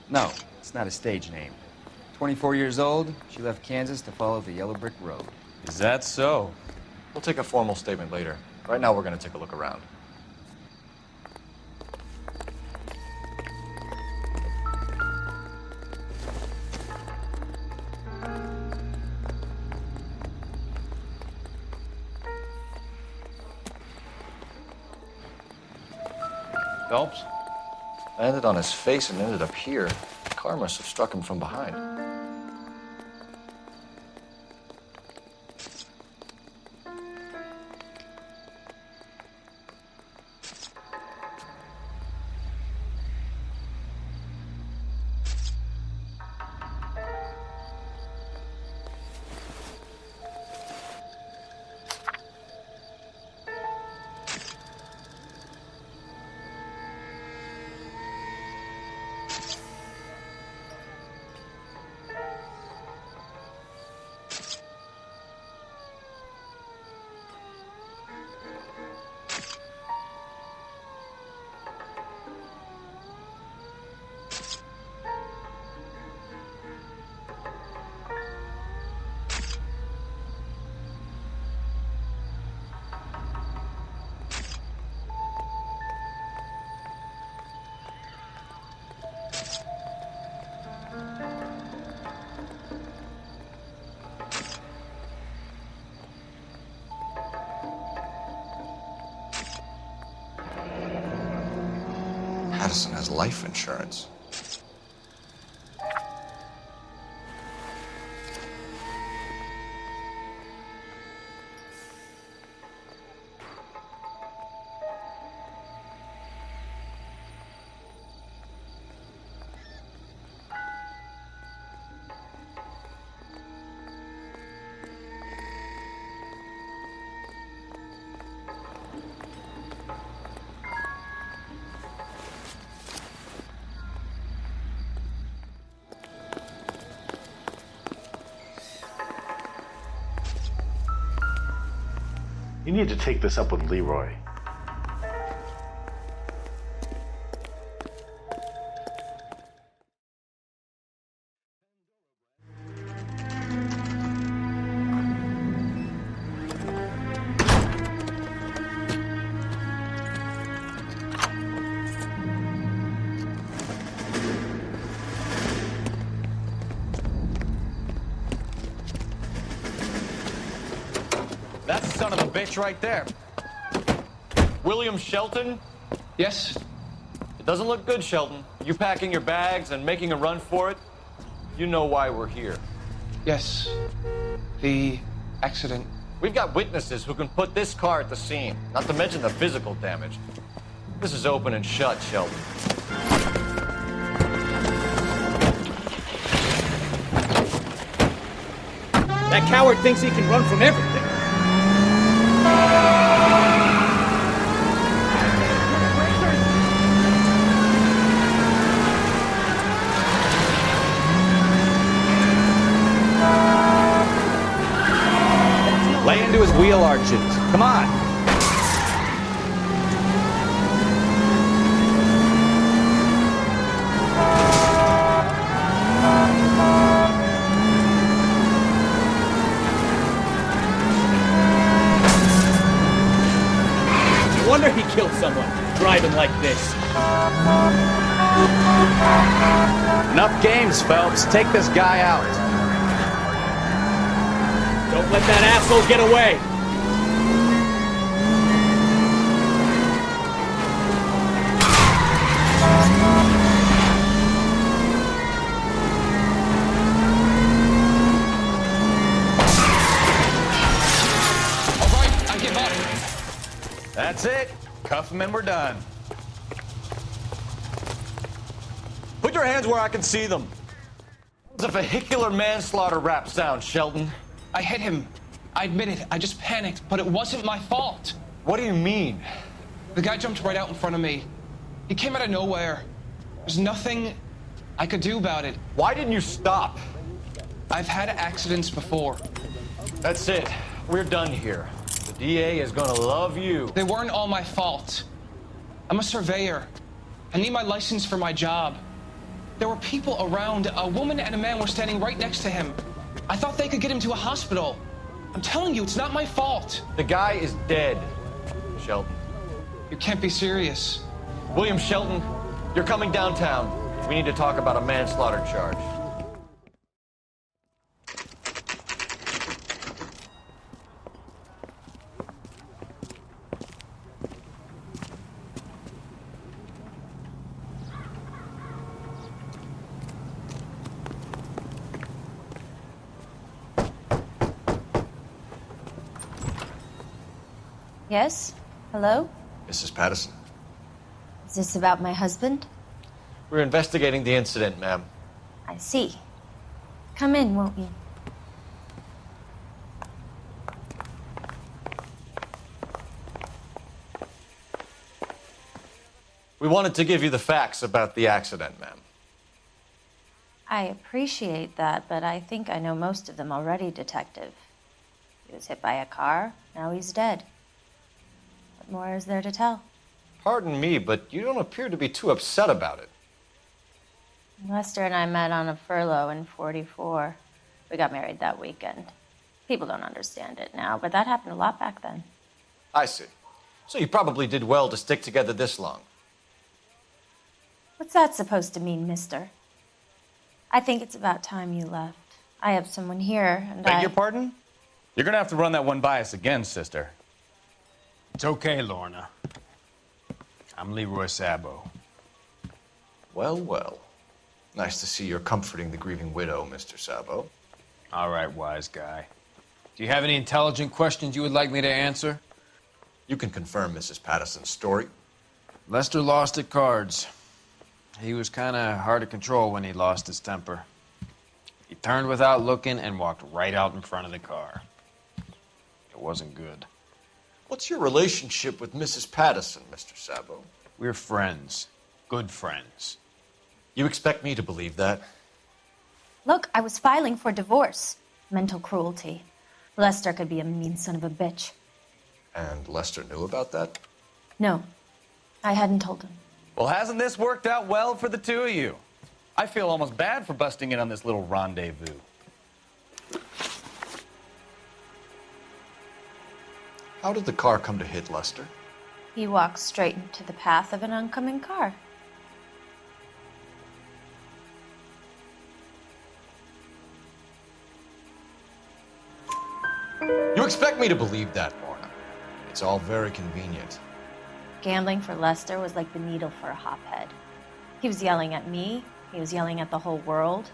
No, it's not a stage name. 24 years old, she left Kansas to follow the yellow brick road. Is that so? We'll take a formal statement later. Right now, we're going to take a look around. Phelps? Landed on his face and ended up here. The car must have struck him from behind. Patterson has life insurance. You need to take this up with Leroy. That's the son of a bitch right there. William Shelton? Yes? It doesn't look good, Shelton. You packing your bags and making a run for it? You know why we're here. Yes. The accident. We've got witnesses who can put this car at the scene, not to mention the physical damage. This is open and shut, Shelton. That coward thinks he can run from everything. Lay into his wheel arches. Come on. No wonder he killed someone driving like this. Enough games, Phelps. Take this guy out. Don't let that asshole get away! All right, I give up. That's it. Cuff him and we're done. Put your hands where I can see them. It's a vehicular manslaughter rap sound, Shelton. I hit him. I admit it. I just panicked, but it wasn't my fault. What do you mean? The guy jumped right out in front of me. He came out of nowhere. There's nothing I could do about it. Why didn't you stop? I've had accidents before. That's it. We're done here. The DA is gonna love you. They weren't all my fault. I'm a surveyor. I need my license for my job. There were people around. A woman and a man were standing right next to him. I thought they could get him to a hospital. I'm telling you, it's not my fault. The guy is dead, Shelton. You can't be serious. William Shelton, you're coming downtown. We need to talk about a manslaughter charge. Yes? Hello? Mrs. Patterson. Is this about my husband? We're investigating the incident, ma'am. I see. Come in, won't you? We wanted to give you the facts about the accident, ma'am. I appreciate that, but I think I know most of them already, Detective. He was hit by a car, now he's dead. What more is there to tell? Pardon me, but you don't appear to be too upset about it. Lester and I met on a furlough in '44. We got married that weekend. People don't understand it now, but that happened a lot back then. I see. So you probably did well to stick together this long. What's that supposed to mean, mister? I think it's about time you left. I have someone here, and Beg your pardon? You're gonna have to run that one by us again, sister. It's okay, Lorna. I'm Leroy Sabo. Well, well. Nice to see you're comforting the grieving widow, Mr. Sabo. All right, wise guy. Do you have any intelligent questions you would like me to answer? You can confirm Mrs. Patterson's story. Lester lost at cards. He was kind of hard to control when he lost his temper. He turned without looking and walked right out in front of the car. It wasn't good. What's your relationship with Mrs. Patterson, Mr. Sabo? We're friends. Good friends. You expect me to believe that? Look, I was filing for divorce. Mental cruelty. Lester could be a mean son of a bitch. And Lester knew about that? No, I hadn't told him. Well, hasn't this worked out well for the two of you? I feel almost bad for busting in on this little rendezvous. How did the car come to hit Lester? He walked straight into the path of an oncoming car. You expect me to believe that, Lorna? It's all very convenient. Gambling for Lester was like the needle for a hophead. He was yelling at me. He was yelling at the whole world.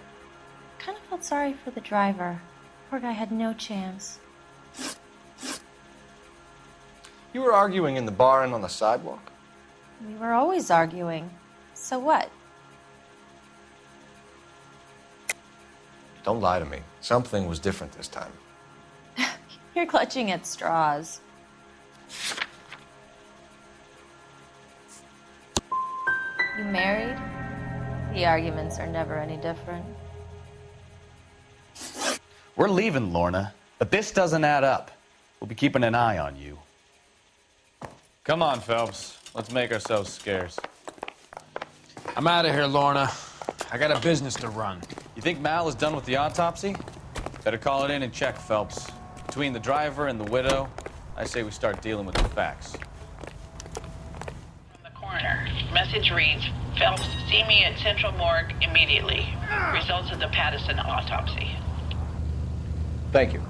I kind of felt sorry for the driver. Poor guy had no chance. You were arguing in the bar and on the sidewalk? We were always arguing. So what? Don't lie to me. Something was different this time. You're clutching at straws. You married? The arguments are never any different. We're leaving, Lorna, but this doesn't add up. We'll be keeping an eye on you. Come on, Phelps. Let's make ourselves scarce. I'm out of here, Lorna. I got a business to run. You think Mal is done with the autopsy? Better call it in and check, Phelps. Between the driver and the widow, I say we start dealing with the facts. From the coroner. Message reads, Phelps, see me at Central Morgue immediately. Results of the Patterson autopsy. Thank you.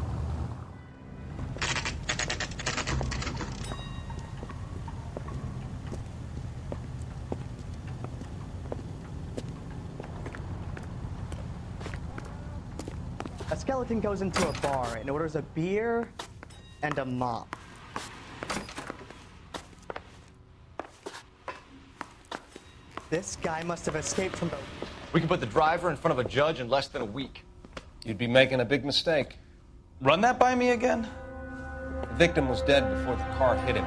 A skeleton goes into a bar and orders a beer and a mop. This guy must have escaped from the... We can put the driver in front of a judge in less than a week. You'd be making a big mistake. Run that by me again? The victim was dead before the car hit him.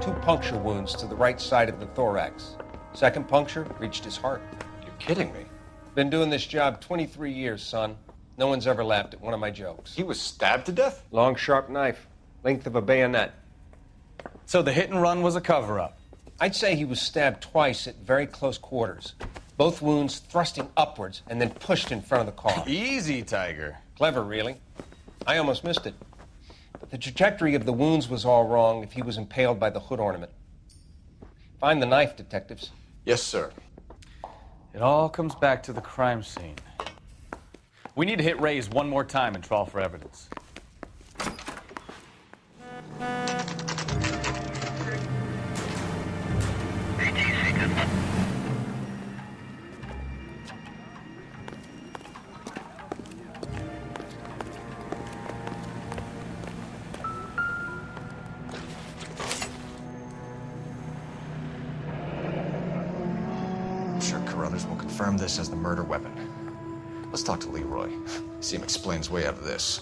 2 puncture wounds to the right side of the thorax. Second puncture reached his heart. You're kidding me. Been doing this job 23 years, son. No one's ever laughed at one of my jokes. He was stabbed to death? Long, sharp knife. Length of a bayonet. So the hit and run was a cover-up? I'd say he was stabbed twice at very close quarters. Both wounds thrusting upwards and then pushed in front of the car. Easy, Tiger. Clever, really. I almost missed it. But the trajectory of the wounds was all wrong if he was impaled by the hood ornament. Find the knife, detectives. Yes, sir. It all comes back to the crime scene. We need to hit Ray's one more time and trawl for evidence. I'm sure Carruthers will confirm this as the murder weapon. Let's talk to Leroy. See him explain his way out of this.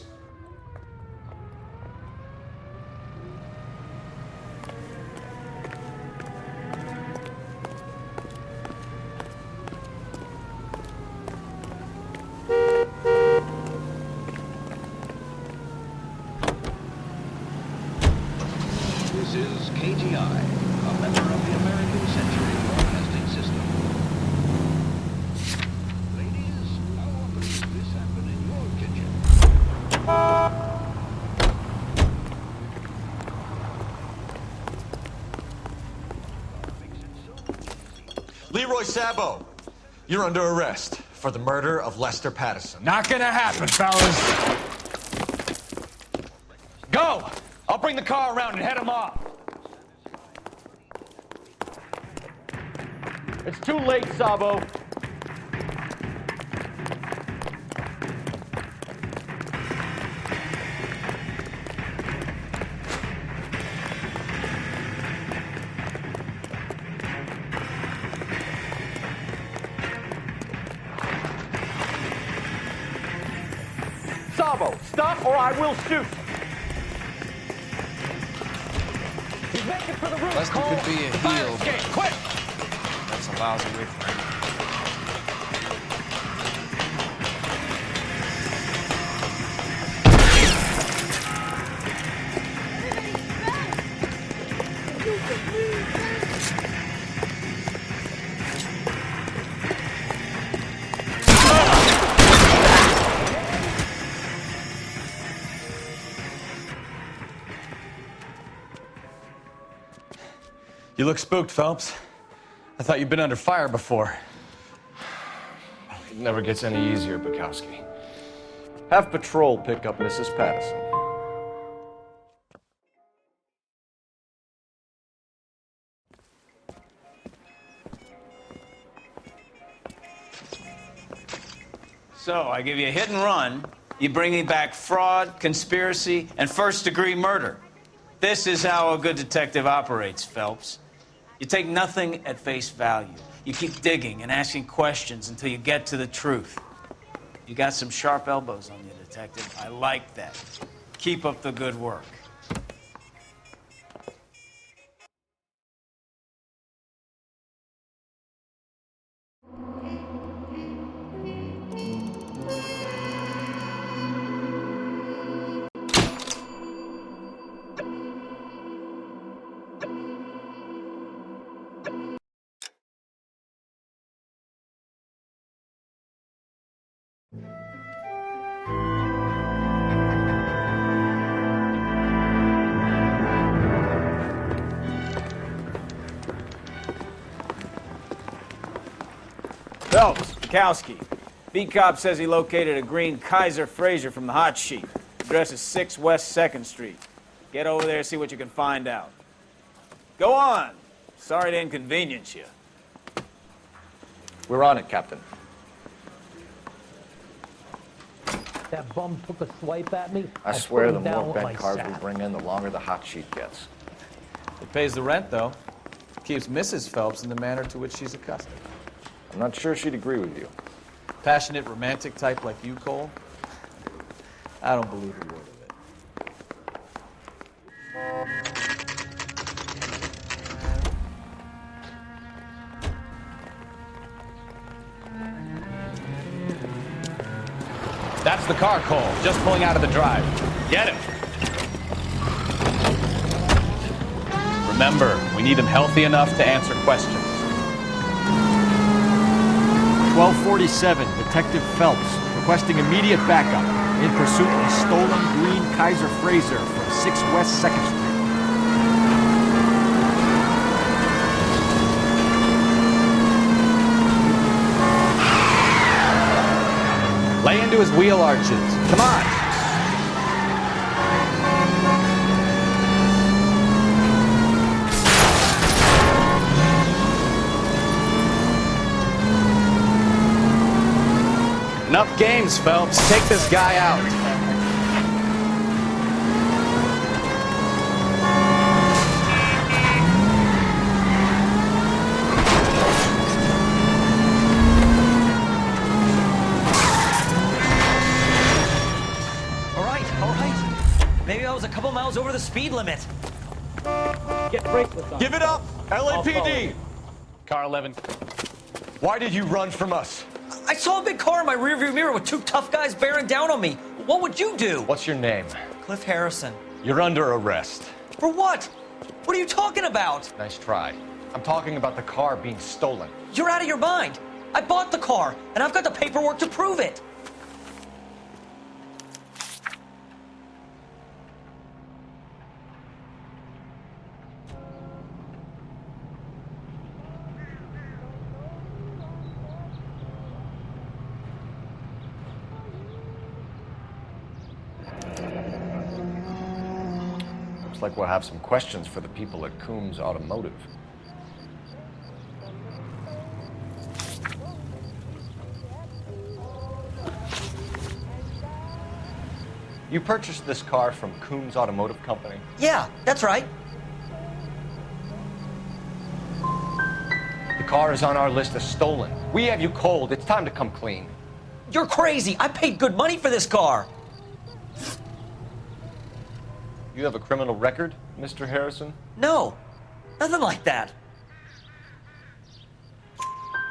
This is KGI, a member of the American Century Broadcasting System. Ladies, how often does this happen in your kitchen? Leroy Sabo, you're under arrest for the murder of Lester Patterson. Not gonna happen, fellas. Go! I'll bring the car around and head him off. It's too late, Sabo. Sabo, stop or I will shoot. He's making for the roof. Lester could be a heel, but quick! that's a lousy way for him. You look spooked, Phelps. I thought you'd been under fire before. It never gets any easier, Bukowski. Have patrol pick up Mrs. Patterson. So, I give you a hit and run. You bring me back fraud, conspiracy, and first-degree murder. This is how a good detective operates, Phelps. You take nothing at face value. You keep digging and asking questions until you get to the truth. You got some sharp elbows on you, detective. I like that. Keep up the good work. Phelps, Bukowski. B-Cop says he located a green Kaiser Fraser from the hot sheet. Address is 6 West 2nd Street. Get over there and see what you can find out. Go on. Sorry to inconvenience you. We're on it, Captain. That bum took a swipe at me. I swear, the put him down more with my bent cars we sack. bring in, the longer the hot sheet gets. It pays the rent, though. Keeps Mrs. Phelps in the manner to which she's accustomed. I'm not sure she'd agree with you. Passionate, romantic type like you, Cole? I don't believe a word of it. That's the car, Cole. Just pulling out of the drive. Get him. Remember, we need him healthy enough to answer questions. 1247, Detective Phelps, requesting immediate backup in pursuit of a stolen green Kaiser Fraser from 6 West 2nd Street. Lay into his wheel arches. Come on. Enough games, Phelps. Take this guy out. All right. Maybe I was a couple miles over the speed limit. Get bracelets on. Give it up, LAPD. Car 11. Why did you run from us? I saw a big car in my rearview mirror with 2 tough guys bearing down on me. What would you do? What's your name? Cliff Harrison. You're under arrest. For what? What are you talking about? Nice try. I'm talking about the car being stolen. You're out of your mind. I bought the car, and I've got the paperwork to prove it. Looks like we'll have some questions for the people at Coombs Automotive. You purchased this car from Coombs Automotive Company? Yeah, that's right. The car is on our list as stolen. We have you cold. It's time to come clean. You're crazy. I paid good money for this car. You have a criminal record, Mr. Harrison? No, nothing like that.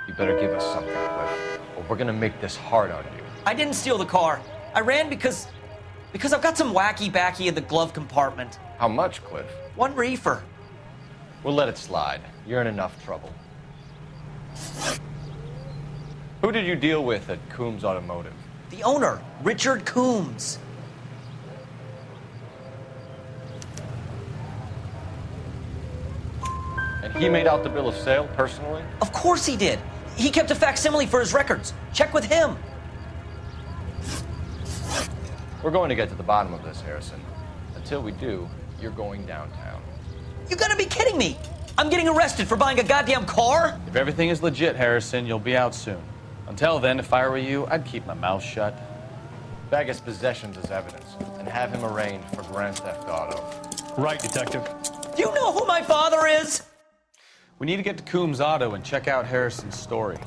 You better give us something, Cliff, or we're gonna make this hard on you. I didn't steal the car. I ran because I've got some wacky backy in the glove compartment. How much, Cliff? 1 reefer. We'll let it slide. You're in enough trouble. Who did you deal with at Coombs Automotive? The owner, Richard Coombs. And He made out the bill of sale personally? Of course he did. He kept a facsimile for his records. Check with him. We're going to get to the bottom of this, Harrison. Until we do, you're going downtown. You gotta be kidding me! I'm getting arrested for buying a goddamn car? If everything is legit, Harrison, you'll be out soon. Until then, if I were you, I'd keep my mouth shut. Bag his possessions as evidence, and have him arraigned for Grand Theft Auto. Right, Detective. Do you know who my father is? We need to get to Coombs Auto and check out Harrison's story.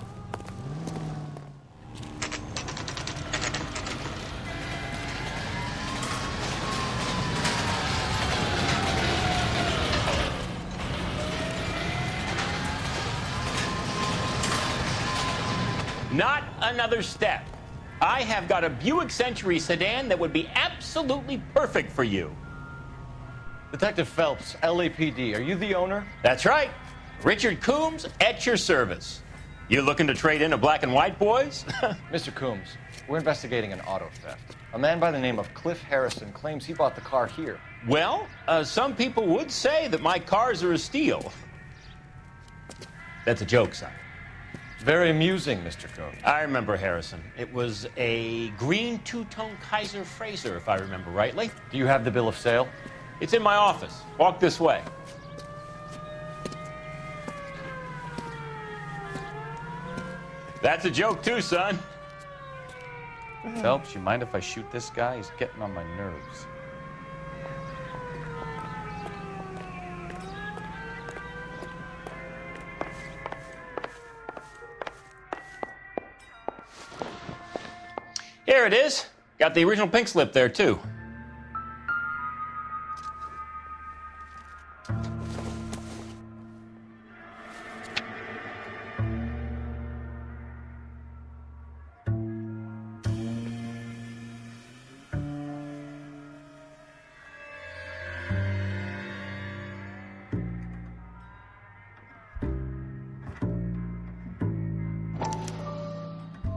Not another step. I have got a Buick Century sedan that would be absolutely perfect for you. Detective Phelps, LAPD, are you the owner? That's right. Richard Coombs at your service. You looking to trade in a black and white, boys? Mr. Coombs, we're investigating an auto theft. A man by the name of Cliff Harrison claims he bought the car here. Well, some people would say that my cars are a steal. That's a joke, son. Very amusing, Mr. Coombs. I remember Harrison. It was a green two-tone Kaiser Frazer, if I remember rightly. Do you have the bill of sale? It's in my office. Walk this way. That's a joke too, son. Phelps, you mind if I shoot this guy? He's getting on my nerves. Here it is. Got the original pink slip there, too.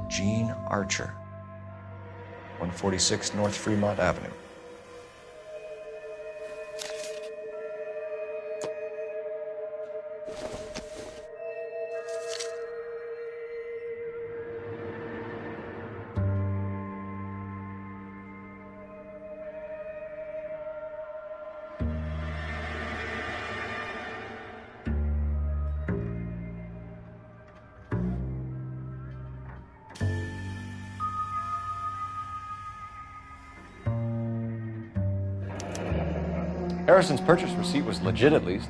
Gene Archer, 146 North Fremont Avenue. Harrison's purchase receipt was legit, at least.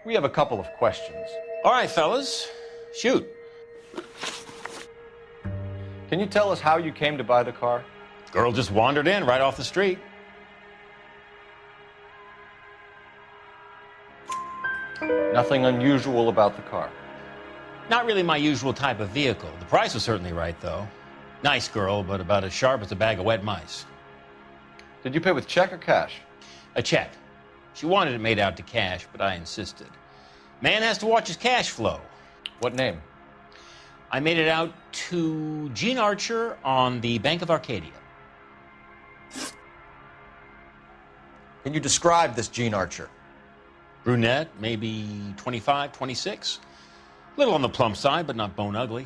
We have a couple of questions. All right, fellas. Shoot. Can you tell us how you came to buy the car? Girl just wandered in right off the street. Nothing unusual about the car. Not really my usual type of vehicle. The price was certainly right, though. Nice girl, but about as sharp as a bag of wet mice. Did you pay with check or cash? A check. She wanted it made out to cash, but I insisted. Man has to watch his cash flow. What name? I made it out to Gene Archer on the Bank of Arcadia. Can you describe this Gene Archer? Brunette, maybe 25, 26. Little on the plump side, but not bone ugly.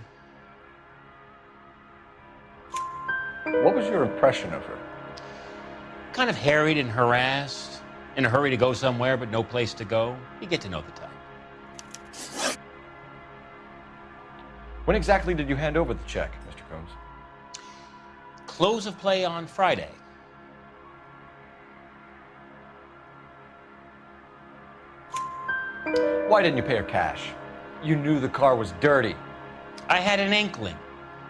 What was your impression of her? Kind of harried and harassed, in a hurry to go somewhere, but no place to go. You get to know the type. When exactly did you hand over the check, Mr. Coombs? Close of play on Friday. Why didn't you pay her cash? You knew the car was dirty. I had an inkling.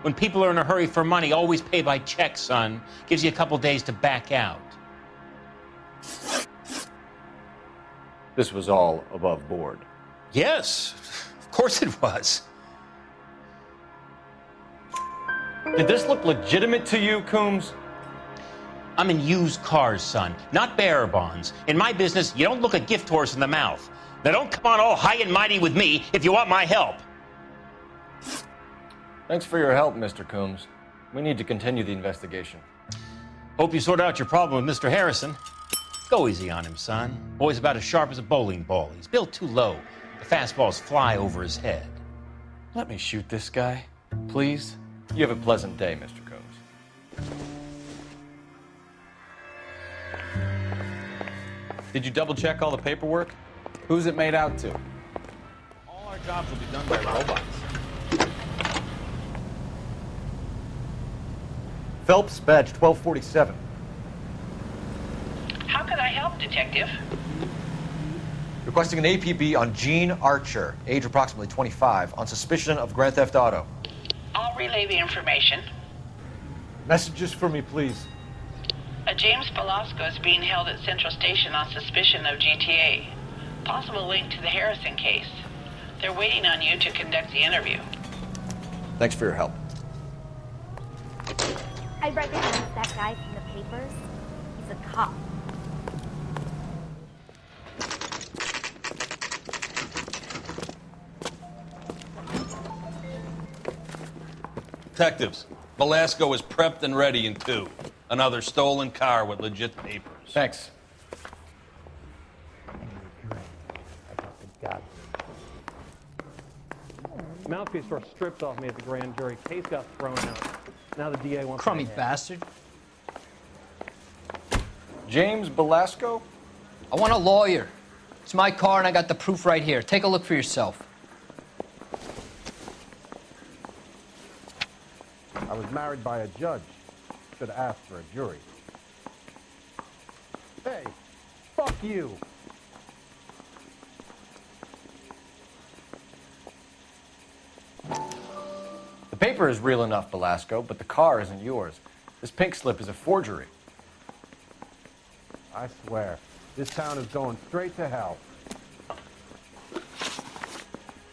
When people are in a hurry for money, always pay by check, son. Gives you a couple days to back out. This was all above board. Yes, of course it was. Did this look legitimate to you, Coombs? I'm in used cars, son, not bearer bonds. In my business, you don't look a gift horse in the mouth. Now don't come on all high and mighty with me if you want my help. Thanks for your help, Mr. Coombs. We need to continue the investigation. Hope you sorted out your problem with Mr. Harrison. Go easy on him, son. Boy's about as sharp as a bowling ball. He's built too low. The fastballs fly over his head. Let me shoot this guy, please. You have a pleasant day, Mr. Coase. Did you double check all the paperwork? Who's it made out to? All our jobs will be done by robots. Phelps, badge 1247. How can I help, Detective? Requesting an APB on Gene Archer, age approximately 25, on suspicion of Grand Theft Auto. I'll relay the information. Messages for me, please. A James Velasco is being held at Central Station on suspicion of GTA. Possible link to the Harrison case. They're waiting on you to conduct the interview. Thanks for your help. I recognize that guy from the papers. He's a cop. Detectives, Velasco is prepped and ready in 2. Another stolen car with legit papers. Thanks. Mouthpiece was stripped off me at the grand jury. Case got thrown out. Now the DA wants Crummy my head. bastard. James Velasco? I want a lawyer. It's my car and I got the proof right here. Take a look for yourself. I was married by a judge. Should have asked for a jury. Hey, fuck you. The paper is real enough, Velasco, but the car isn't yours. This pink slip is a forgery. I swear, this town is going straight to hell.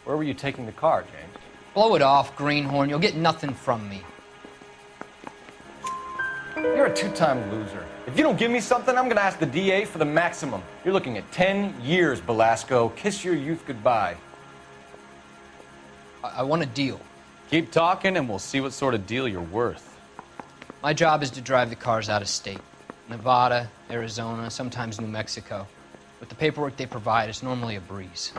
Where were you taking the car, James? Blow it off, greenhorn. You'll get nothing from me. You're a two-time loser. If you don't give me something, I'm gonna ask the DA for the maximum. You're looking at 10 years, Velasco. Kiss your youth goodbye. I want a deal. Keep talking and we'll see what sort of deal you're worth. My job is to drive the cars out of state. Nevada, Arizona, sometimes New Mexico. With the paperwork they provide, it's normally a breeze.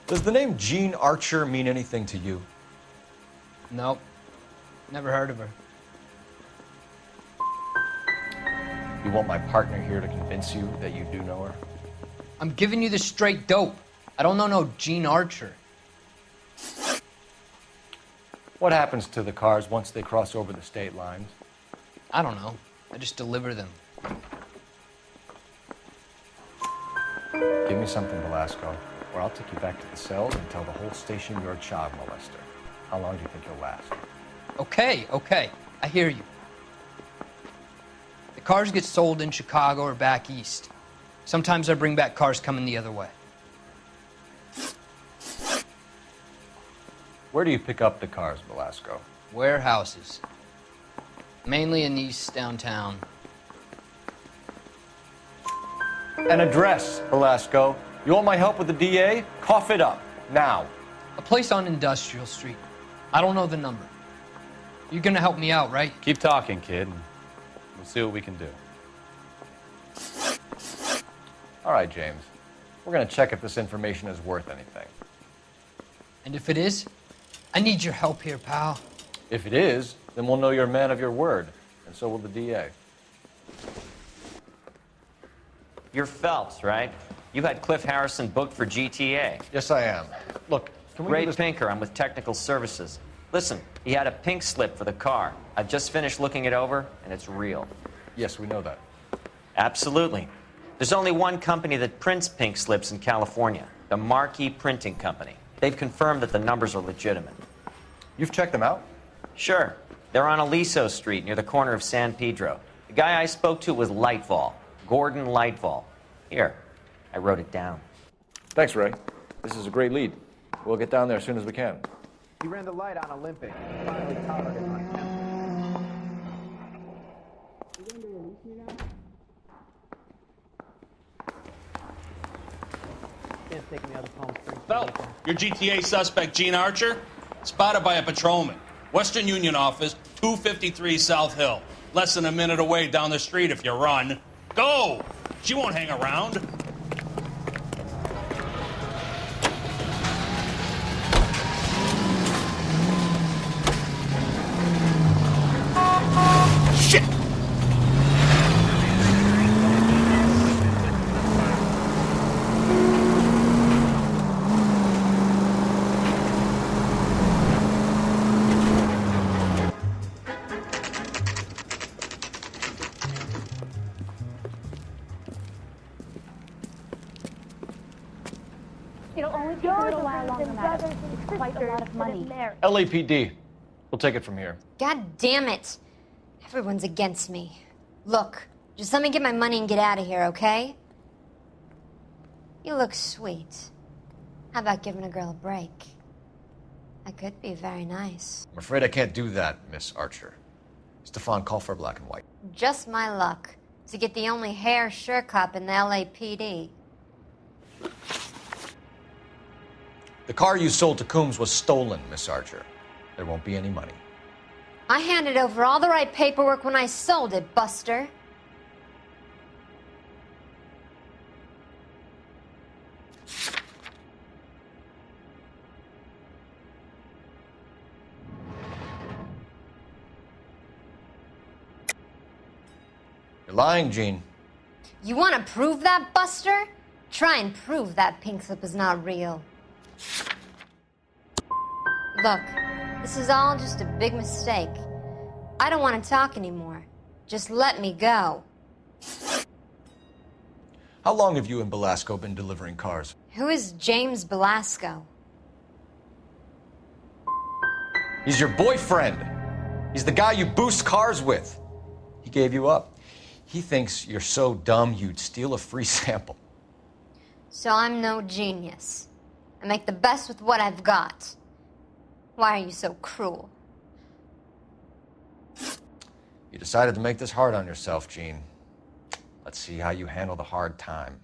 Does the name Gene Archer mean anything to you? Nope. Never heard of her. You want my partner here to convince you that you do know her? I'm giving you the straight dope. I don't know no Gene Archer. What happens to the cars once they cross over the state lines? I don't know. I just deliver them. Give me something, Velasco, or I'll take you back to the cells and tell the whole station you're a child molester. How long do you think you'll last? Okay. I hear you. The cars get sold in Chicago or back east. Sometimes I bring back cars coming the other way. Where do you pick up the cars, Velasco? Warehouses. Mainly in East downtown. An address, Velasco. You want my help with the DA? Cough it up, now. A place on Industrial Street. I don't know the number. You're gonna help me out, right? Keep talking, kid, and we'll see what we can do. All right, James. We're gonna check if this information is worth anything. And if it is, I need your help here, pal. If it is, then we'll know you're a man of your word, and so will the DA. You're Phelps, right? You had Cliff Harrison booked for GTA. Yes, I am. Look, can we Ray do this? Pinker, I'm with Technical Services. Listen, he had a pink slip for the car. I've just finished looking it over, and it's real. Yes, we know that. Absolutely. There's only one company that prints pink slips in California, the Marquee Printing Company. They've confirmed that the numbers are legitimate. You've checked them out? Sure. They're on Aliso Street near the corner of San Pedro. The guy I spoke to was Lightfall, Gordon Lightfall. Here, I wrote it down. Thanks, Ray. This is a great lead. We'll get down there as soon as we can. He ran the light on Olympic. Finally collared him on camera. Can't take me out of Palm Springs. Phelps, your GTA suspect, Gene Archer? Spotted by a patrolman. Western Union office, 253 South Hill. Less than a minute away down the street if you run. Go! She won't hang around. Shit! It'll only take a little while longer, madam. It's quite a lot of money. LAPD. We'll take it from here. God damn it. Everyone's against me. Look, just let me get my money and get out of here, okay? You look sweet. How about giving a girl a break? That could be very nice. I'm afraid I can't do that, Miss Archer. Stefan, call for black and white. Just my luck to get the only hair sure cop in the LAPD. The car you sold to Coombs was stolen, Miss Archer. There won't be any money. I handed over all the right paperwork when I sold it, Buster. You're lying, Gene. You want to prove that, Buster? Try and prove that pink slip is not real. Look, this is all just a big mistake. I don't want to talk anymore. Just let me go. How long have you and Belasco been delivering cars? Who is James Belasco? He's your boyfriend. He's the guy you boost cars with. He gave you up. He thinks you're so dumb you'd steal a free sample. So I'm no genius. I make the best with what I've got. Why are you so cruel? You decided to make this hard on yourself, Gene. Let's see how you handle the hard time.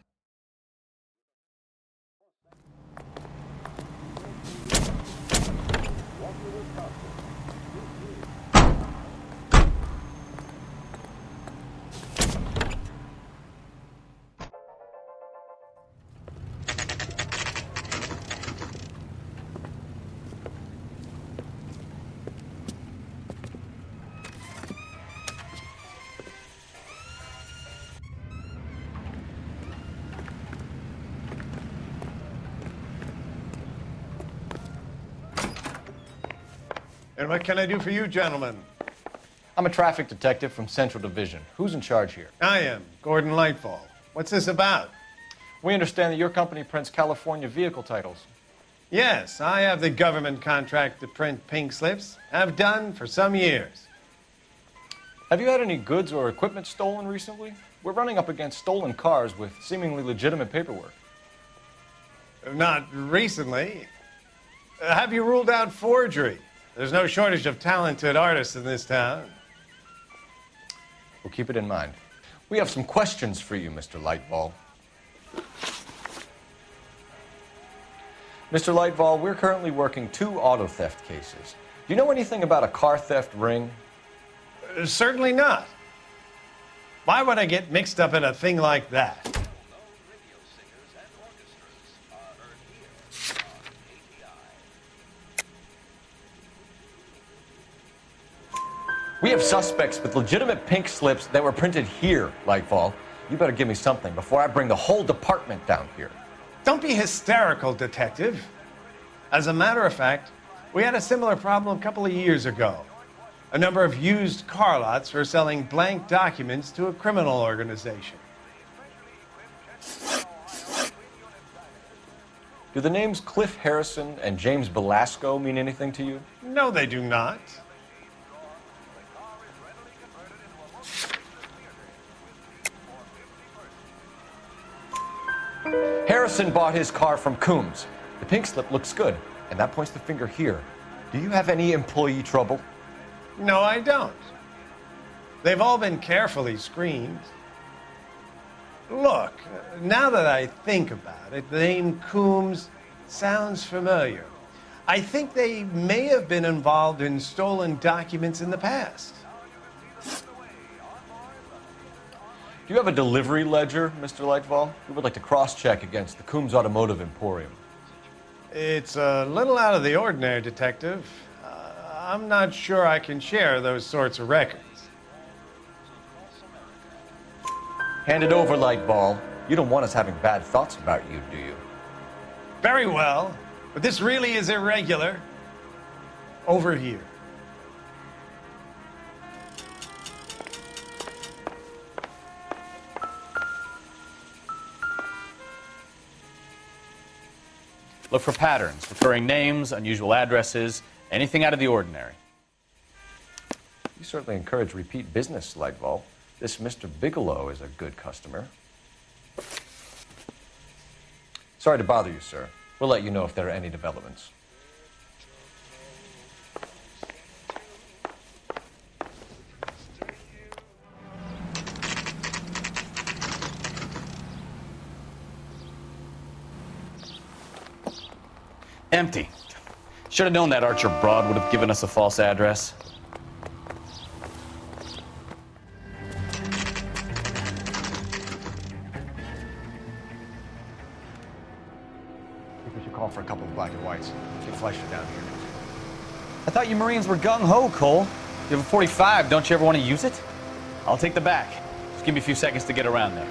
And what can I do for you, gentlemen? I'm a traffic detective from Central Division. Who's in charge here? I am, Gordon Lightfall. What's this about? We understand that your company prints California vehicle titles. Yes, I have the government contract to print pink slips. I've done for some years. Have you had any goods or equipment stolen recently? We're running up against stolen cars with seemingly legitimate paperwork. Not recently. Have you ruled out forgery? There's no shortage of talented artists in this town. We'll keep it in mind. We have some questions for you, Mr. Lightfall. Mr. Lightfall, we're currently working 2 auto theft cases. Do you know anything about a car theft ring? Certainly not. Why would I get mixed up in a thing like that? We have suspects with legitimate pink slips that were printed here, Lightfall. You better give me something before I bring the whole department down here. Don't be hysterical, Detective. As a matter of fact, we had a similar problem a couple of years ago. A number of used car lots were selling blank documents to a criminal organization. Do the names Cliff Harrison and James Belasco mean anything to you? No, they do not. Harrison bought his car from Coombs. The pink slip looks good, and that points the finger here. Do you have any employee trouble? No, I don't. They've all been carefully screened. Look, now that I think about it, the name Coombs sounds familiar. I think they may have been involved in stolen documents in the past. Do you have a delivery ledger, Mr. Lightfall? We would like to cross-check against the Coombs Automotive Emporium. It's a little out of the ordinary, Detective. I'm not sure I can share those sorts of records. Hand it over, Lightball. You don't want us having bad thoughts about you, do you? Very well, but this really is irregular. Over here. Look for patterns, recurring names, unusual addresses, anything out of the ordinary. You certainly encourage repeat business, Lightball. This Mr. Bigelow is a good customer. Sorry to bother you, sir. We'll let you know if there are any developments. Empty. Should have known that Archer Broad would have given us a false address. We should call for a couple of black and whites. See if Lascia down here. I thought you Marines were gung-ho, Cole. You have a 45, don't you ever want to use it? I'll take the back. Just give me a few seconds to get around there.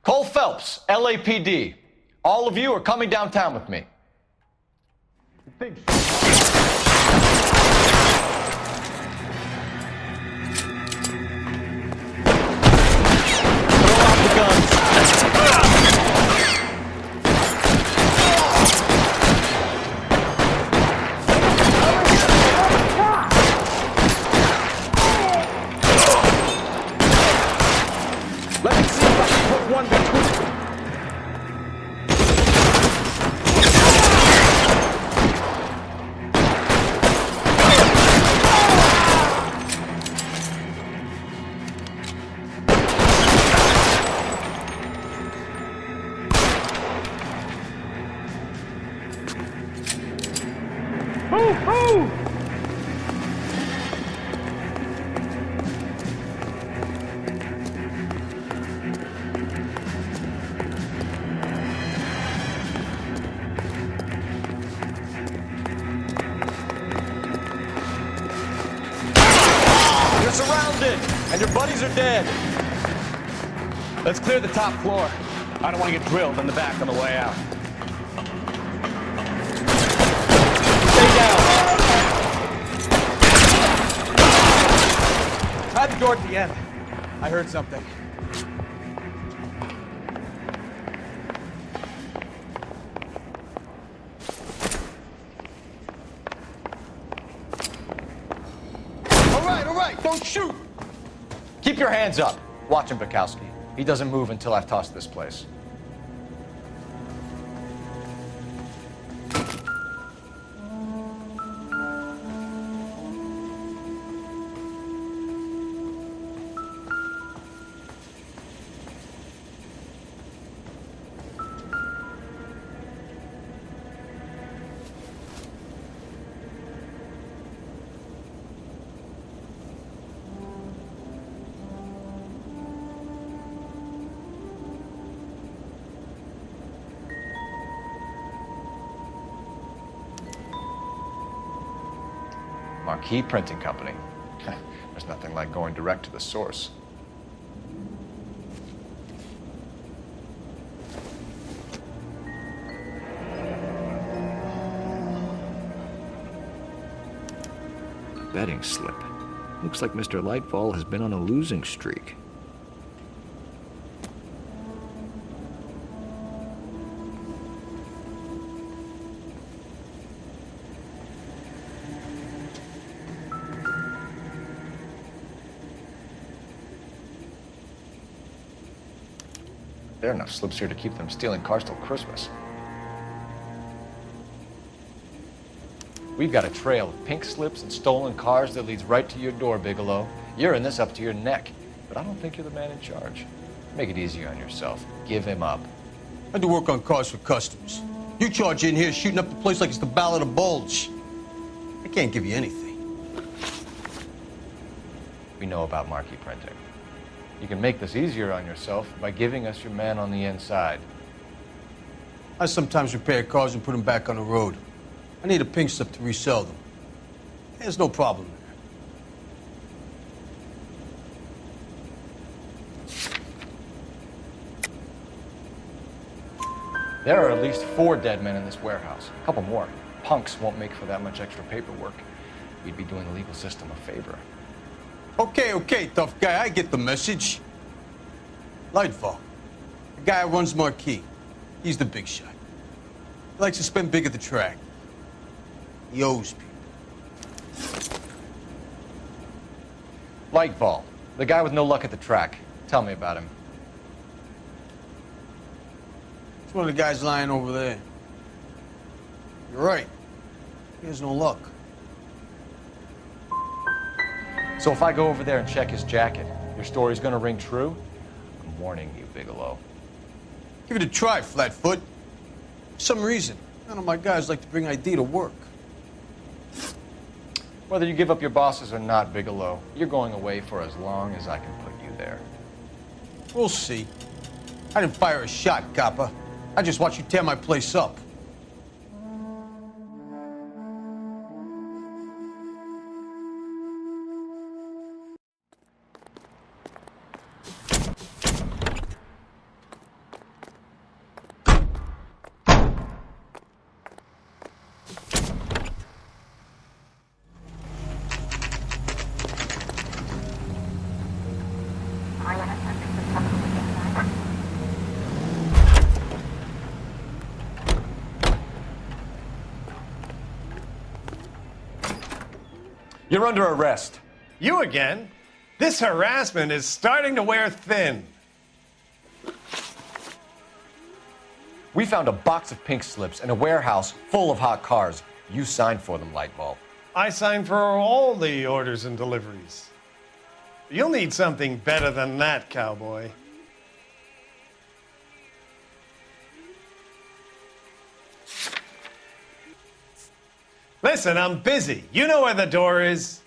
Cole Phelps, LAPD. All of you are coming downtown with me. Let me see if I can put one between. Move, move! You're surrounded, and your buddies are dead. Let's clear the top floor. I don't want to get drilled in the back on the way out. Stay down. Try the door at the end. I heard something. All right, don't shoot! Keep your hands up. Watch him, Bukowski. He doesn't move until I've tossed this place. Marquee Printing Company. There's nothing like going direct to the source. Betting slip. Looks like Mr. Lightfall has been on a losing streak. There are enough slips here to keep them stealing cars till Christmas. We've got a trail of pink slips and stolen cars that leads right to your door, Bigelow. You're in this up to your neck, but I don't think you're the man in charge. Make it easier on yourself. Give him up. I do work on cars for customers. You charge in here shooting up the place like it's the Ballad of Bulge. I can't give you anything. We know about marquee printing. You can make this easier on yourself by giving us your man on the inside. I sometimes repair cars and put them back on the road. I need a pink slip to resell them. There's no problem there. There are at least 4 dead men in this warehouse. A couple more. Punks won't make for that much extra paperwork. We'd be doing the legal system a favor. Okay, tough guy, I get the message. Lightfall, the guy who runs Marquee. He's the big shot. He likes to spend big at the track. He owes people. Lightfall, the guy with no luck at the track. Tell me about him. It's one of the guys lying over there. You're right. He has no luck. So if I go over there and check his jacket, your story's gonna ring true? I'm warning you, Bigelow. Give it a try, Flatfoot. For some reason, none of my guys like to bring ID to work. Whether you give up your bosses or not, Bigelow, you're going away for as long as I can put you there. We'll see. I didn't fire a shot, copper. I just watched you tear my place up. You're under arrest. You again? This harassment is starting to wear thin. We found a box of pink slips in a warehouse full of hot cars. You signed for them, Lightbulb. I signed for all the orders and deliveries. You'll need something better than that, cowboy. Listen, I'm busy. You know where the door is.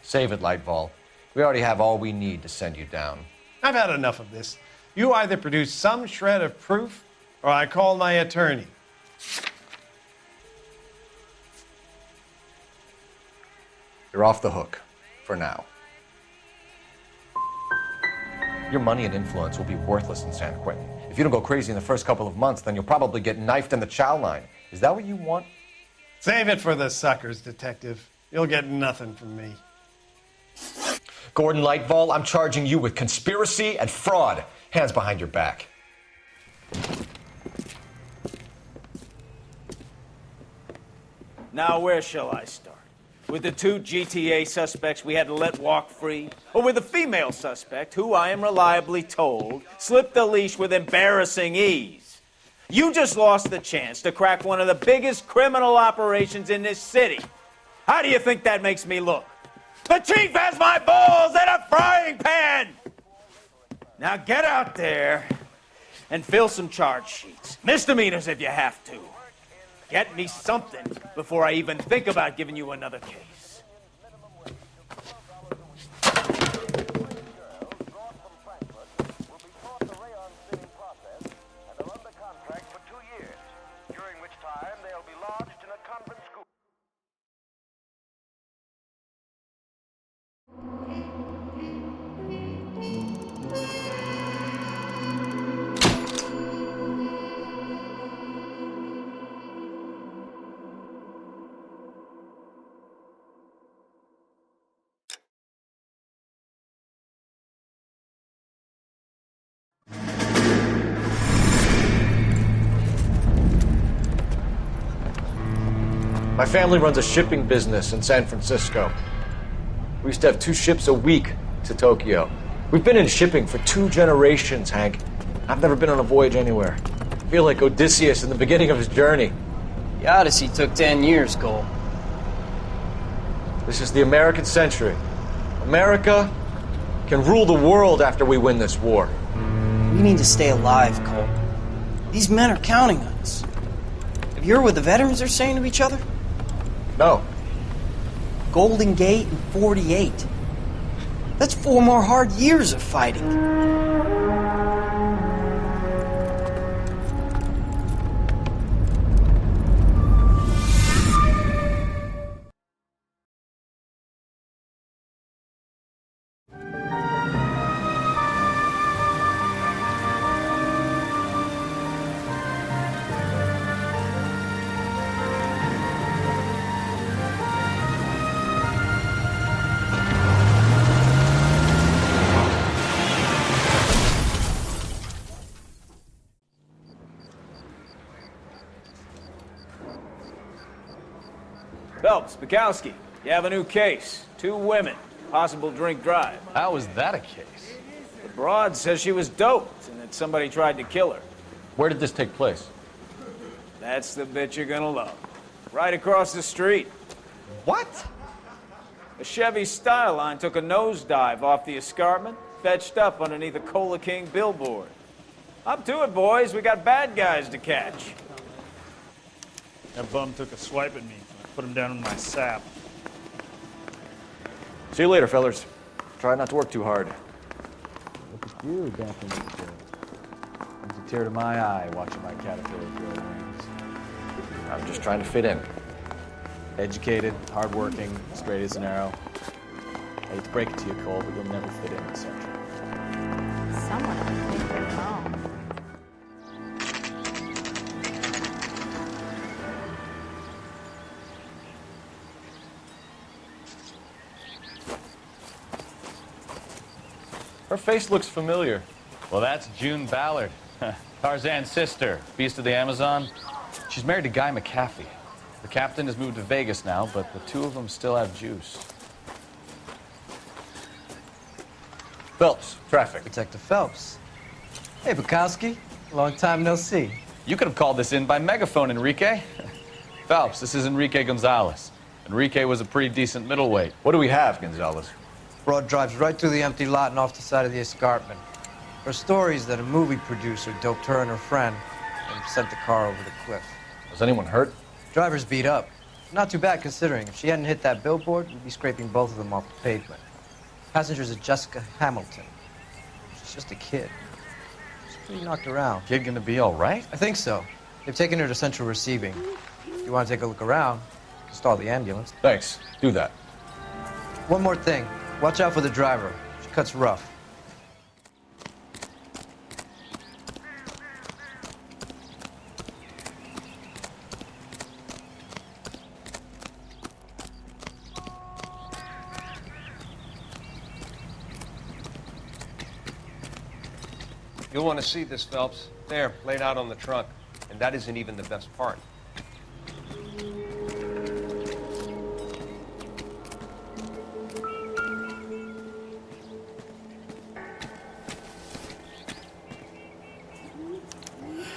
Save it, Lightball. We already have all we need to send you down. I've had enough of this. You either produce some shred of proof, or I call my attorney. You're off the hook, for now. Your money and influence will be worthless in San Quentin. If you don't go crazy in the first couple of months, then you'll probably get knifed in the chow line. Is that what you want? Save it for the suckers, Detective. You'll get nothing from me. Gordon Lightball, I'm charging you with conspiracy and fraud. Hands behind your back. Now, where shall I start? With the 2 GTA suspects we had to let walk free? Or with the female suspect, who I am reliably told slipped the leash with embarrassing ease? You just lost the chance to crack one of the biggest criminal operations in this city. How do you think that makes me look? The chief has my balls in a frying pan! Now get out there and fill some charge sheets. Misdemeanors if you have to. Get me something before I even think about giving you another case. My family runs a shipping business in San Francisco. We used to have 2 ships a week to Tokyo. We've been in shipping for 2 generations, Hank. I've never been on a voyage anywhere. I feel like Odysseus in the beginning of his journey. The Odyssey took 10 years, Cole. This is the American century. America can rule the world after we win this war. We need to stay alive, Cole. These men are counting on us. Have you heard what the veterans are saying to each other? No. Golden Gate and 48. That's 4 more hard years of fighting. Phelps, Bukowski, you have a new case. 2 women, possible drink drive. How is that a case? The broad says she was doped and that somebody tried to kill her. Where did this take place? That's the bit you're gonna love. Right across the street. What? A Chevy Styline took a nosedive off the escarpment, fetched up underneath a Cola King billboard. Up to it, boys. We got bad guys to catch. That bum took a swipe at me. I put him down in my sap. See you later, fellers. Try not to work too hard. Look at you dancing with the girl. Brings a tear to my eye watching my caterpillar grow wings. I'm just trying to fit in. Educated, hardworking, straight as an arrow. I hate to break it to you, Cole, but you'll never fit in this century. Someone will take their phone. Her face looks familiar. Well, that's June Ballard, Tarzan's sister, beast of the Amazon. She's married to Guy McAfee. The captain has moved to Vegas now, but the 2 of them still have juice. Phelps, traffic. Detective Phelps. Hey, Bukowski. Long time no see. You could have called this in by megaphone, Enrique. Phelps, this is Enrique Gonzalez. Enrique was a pretty decent middleweight. What do we have, Gonzalez? Broad drives right through the empty lot and off the side of the escarpment. Her stories that a movie producer doped her and her friend and sent the car over the cliff. Was anyone hurt? Driver's beat up. Not too bad considering. If she hadn't hit that billboard, we'd be scraping both of them off the pavement. Passenger's a Jessica Hamilton. She's just a kid. She's pretty knocked around. Kid gonna be all right? I think so. They've taken her to central receiving. If you want to take a look around, you can stall the ambulance. Thanks. Do that. One more thing. Watch out for the driver. She cuts rough. You'll want to see this, Phelps. There, laid out on the trunk. And that isn't even the best part.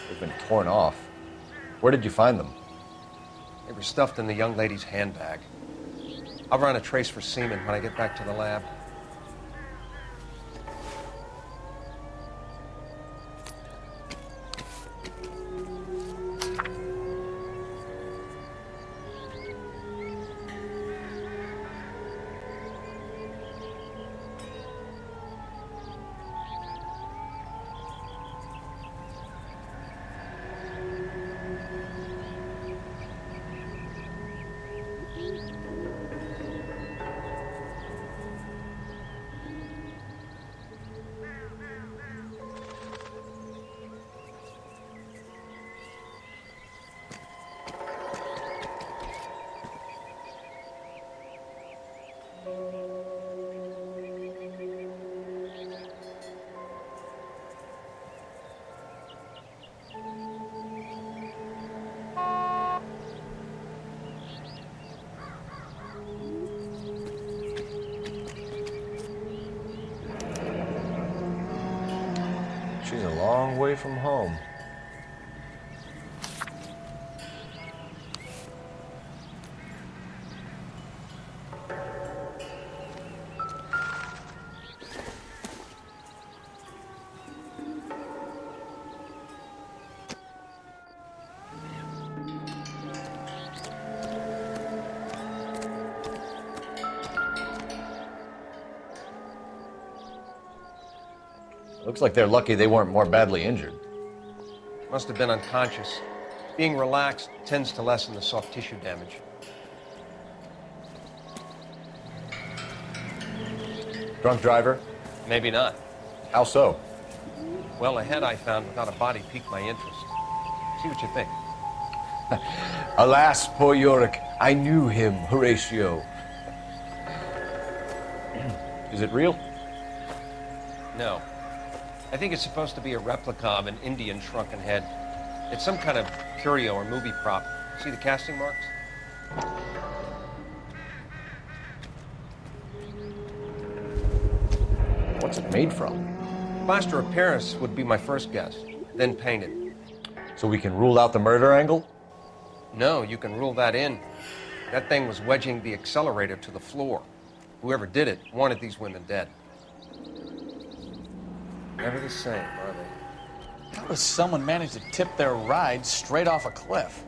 They've been torn off. Where did you find them? They were stuffed in the young lady's handbag. I'll run a trace for semen when I get back to the lab. long way from home. Looks like they're lucky they weren't more badly injured. Must have been unconscious. Being relaxed tends to lessen the soft tissue damage. Drunk driver? Maybe not. How so? Well, a head I found without a body piqued my interest. See what you think. Alas, poor Yorick, I knew him, Horatio. Is it real? No. I think it's supposed to be a replica of an Indian shrunken head. It's some kind of curio or movie prop. See the casting marks? What's it made from? Plaster of Paris would be my first guess, then painted. So we can rule out the murder angle? No, you can rule that in. That thing was wedging the accelerator to the floor. Whoever did it wanted these women dead. Never the same, are they? How does someone manage to tip their ride straight off a cliff?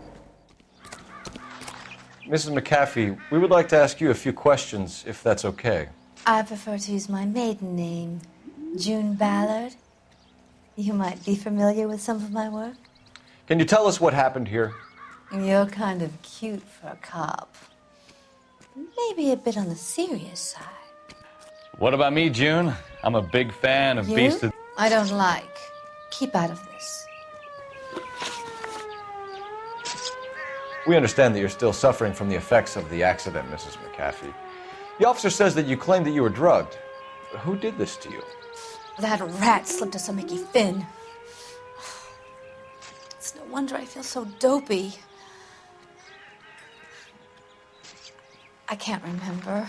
Mrs. McAfee, we would like to ask you a few questions, if that's okay. I prefer to use my maiden name, June Ballard. You might be familiar with some of my work. Can you tell us what happened here? You're kind of cute for a cop. Maybe a bit on the serious side. What about me, June? I'm a big fan of You? Beast of... I don't like. Keep out of this. We understand that you're still suffering from the effects of the accident, Mrs. McAfee. The officer says that you claimed that you were drugged. Who did this to you? That rat slipped a stomachy fin. It's no wonder I feel so dopey. I can't remember.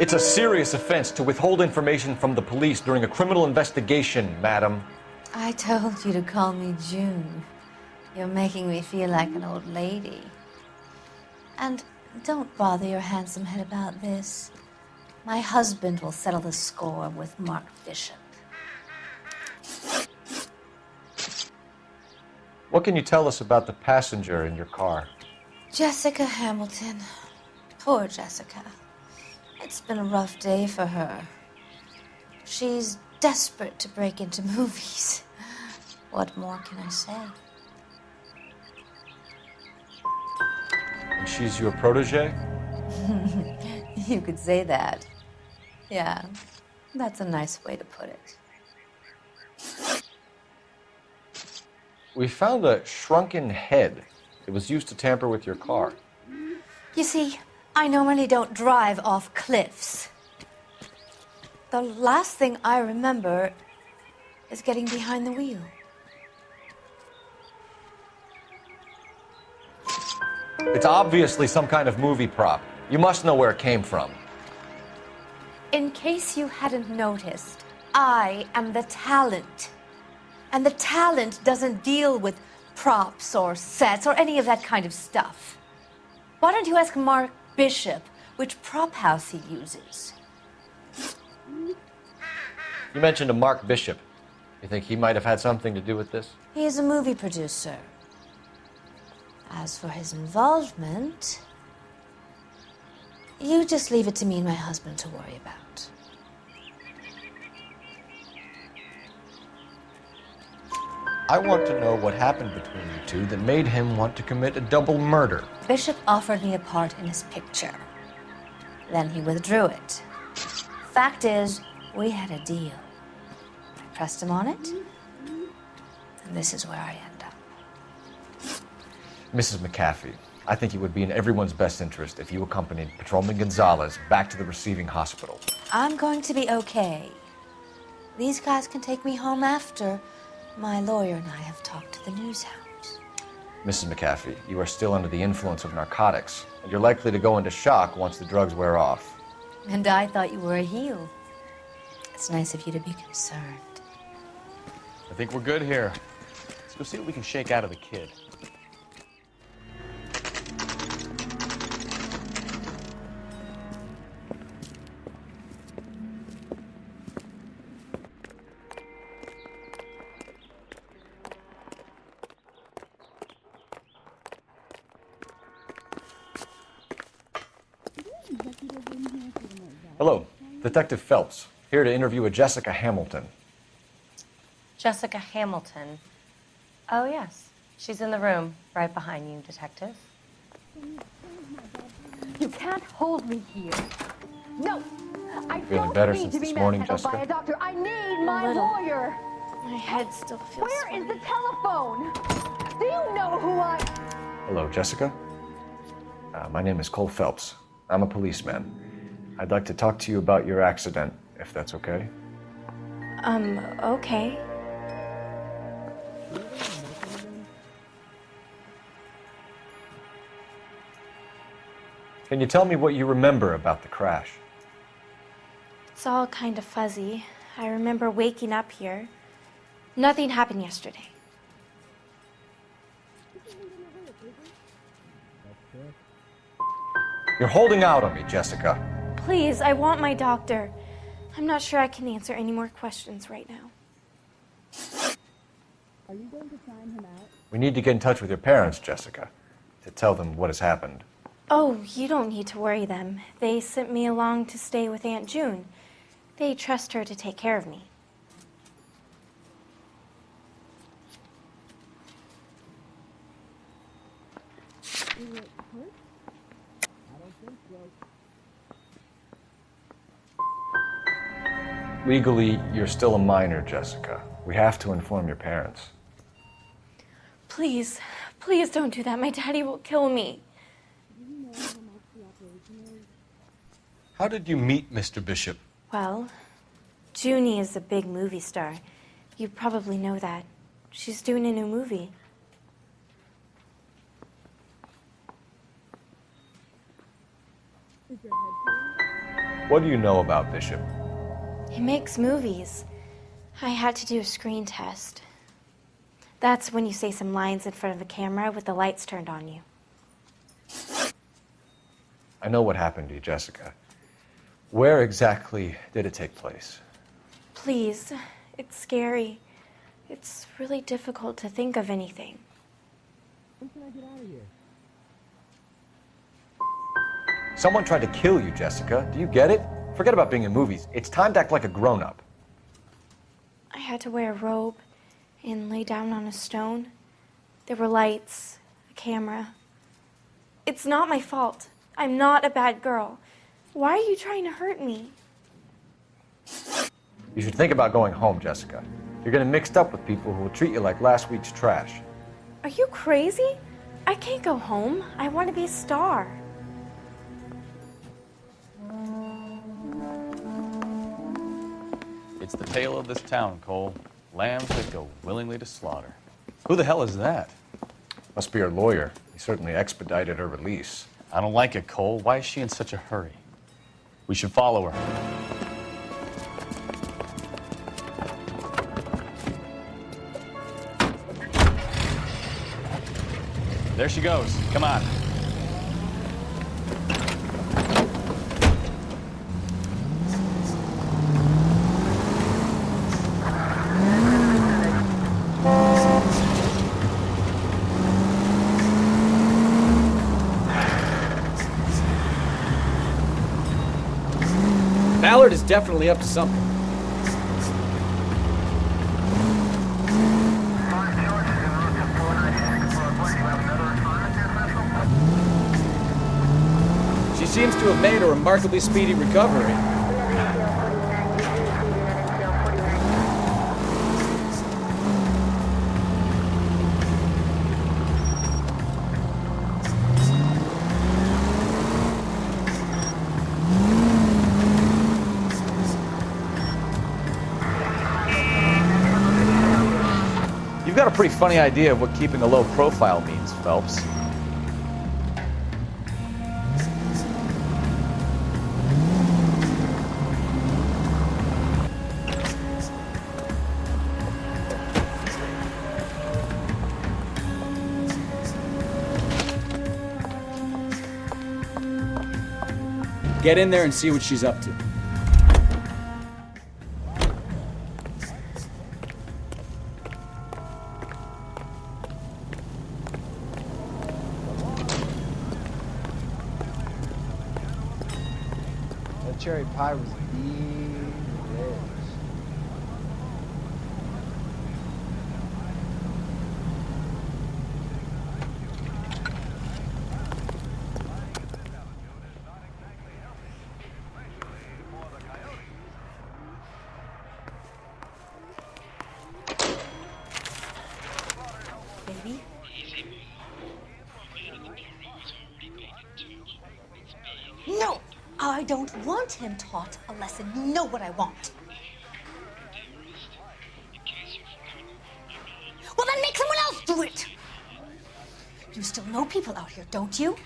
It's a serious offense to withhold information from the police during a criminal investigation, madam. I told you to call me June. You're making me feel like an old lady. And don't bother your handsome head about this. My husband will settle the score with Mark Bishop. What can you tell us about the passenger in your car? Jessica Hamilton. Poor Jessica. It's been a rough day for her. She's desperate to break into movies. What more can I say? And she's your protege? You could say that. Yeah, that's a nice way to put it. We found a shrunken head. It was used to tamper with your car. You see, I normally don't drive off cliffs. The last thing I remember is getting behind the wheel. It's obviously some kind of movie prop. You must know where it came from. In case you hadn't noticed, I am the talent. And the talent doesn't deal with props or sets or any of that kind of stuff. Why don't you ask Mark Bishop which prop house he uses? You mentioned a Mark Bishop. You think he might have had something to do with this? He is a movie producer. As for his involvement, you just leave it to me and my husband to worry about. I want to know what happened between you two that made him want to commit a double murder. Bishop offered me a part in his picture. Then he withdrew it. Fact is, we had a deal. I pressed him on it, and this is where I end up. Mrs. McAfee, I think it would be in everyone's best interest if you accompanied Patrolman Gonzalez back to the receiving hospital. I'm going to be okay. These guys can take me home after my lawyer and I have talked to the news hounds. Mrs. McAfee, you are still under the influence of narcotics, and you're likely to go into shock once the drugs wear off. And I thought you were a heel. It's nice of you to be concerned. I think we're good here. Let's go see what we can shake out of the kid. Hello, Detective Phelps, here to interview a Jessica Hamilton. Jessica Hamilton. Oh, yes. She's in the room, right behind you, Detective. You can't hold me here. No, I Feeling don't better need since to be this morning, manhandled by Jessica? a doctor. I need my little. lawyer. My head still feels Where is sweaty. the telephone? Do you know who I... Hello, Jessica. My name is Cole Phelps. I'm a policeman. I'd like to talk to you about your accident, if that's okay. Okay. Can you tell me what you remember about the crash? It's all kind of fuzzy. I remember waking up here. Nothing happened yesterday. You're holding out on me, Jessica. Please, I want my doctor. I'm not sure I can answer any more questions right now. Are you going to sign him out? We need to get in touch with your parents, Jessica, to tell them what has happened. Oh, you don't need to worry them. They sent me along to stay with Aunt June. They trust her to take care of me. Is it hurt? I don't think so. Legally, you're still a minor, Jessica. We have to inform your parents. Please, please don't do that. My daddy will kill me. Do you know how much the operation is? How did you meet Mr. Bishop? Well, Junie is a big movie star. You probably know that. She's doing a new movie. Is your head pain? What do you know about Bishop? He makes movies. I had to do a screen test. That's when you say some lines in front of the camera with the lights turned on you. I know what happened to you, Jessica. Where exactly did it take place? Please, it's scary. It's really difficult to think of anything. When can I get out of here? Someone tried to kill you, Jessica. Do you get it? Forget about being in movies. It's time to act like a grown-up. I had to wear a robe and lay down on a stone. There were lights, a camera. It's not my fault. I'm not a bad girl. Why are you trying to hurt me? You should think about going home, Jessica. You're getting mixed up with people who will treat you like last week's trash. Are you crazy? I can't go home. I want to be a star. It's the tale of this town, Cole. Lambs that go willingly to slaughter. Who the hell is that? Must be her lawyer. He certainly expedited her release. I don't like it, Cole. Why is she in such a hurry? We should follow her. There she goes. Come on. Ballard is definitely up to something. She seems to have made a remarkably speedy recovery. You've got a a pretty funny idea of what keeping a low profile means, Phelps. Get in there and see what she's up to. That cherry pie was delicious. Baby? No! I don't want him taught a lesson. You know what I want. Well, then make someone else do it! You still know people out here, don't you?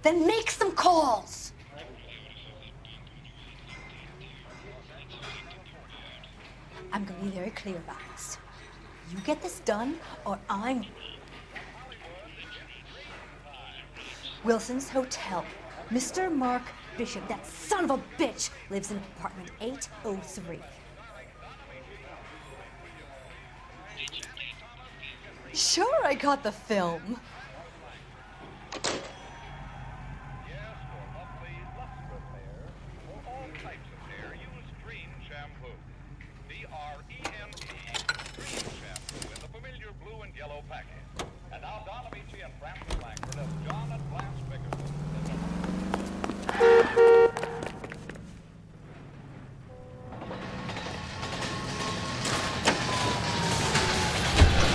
Then make some calls! I'm gonna be very clear about this. You get this done, or I'm... Wilson's Hotel. Mr. Mark Bishop, that son of a bitch, lives in apartment 803. Sure, I got the film.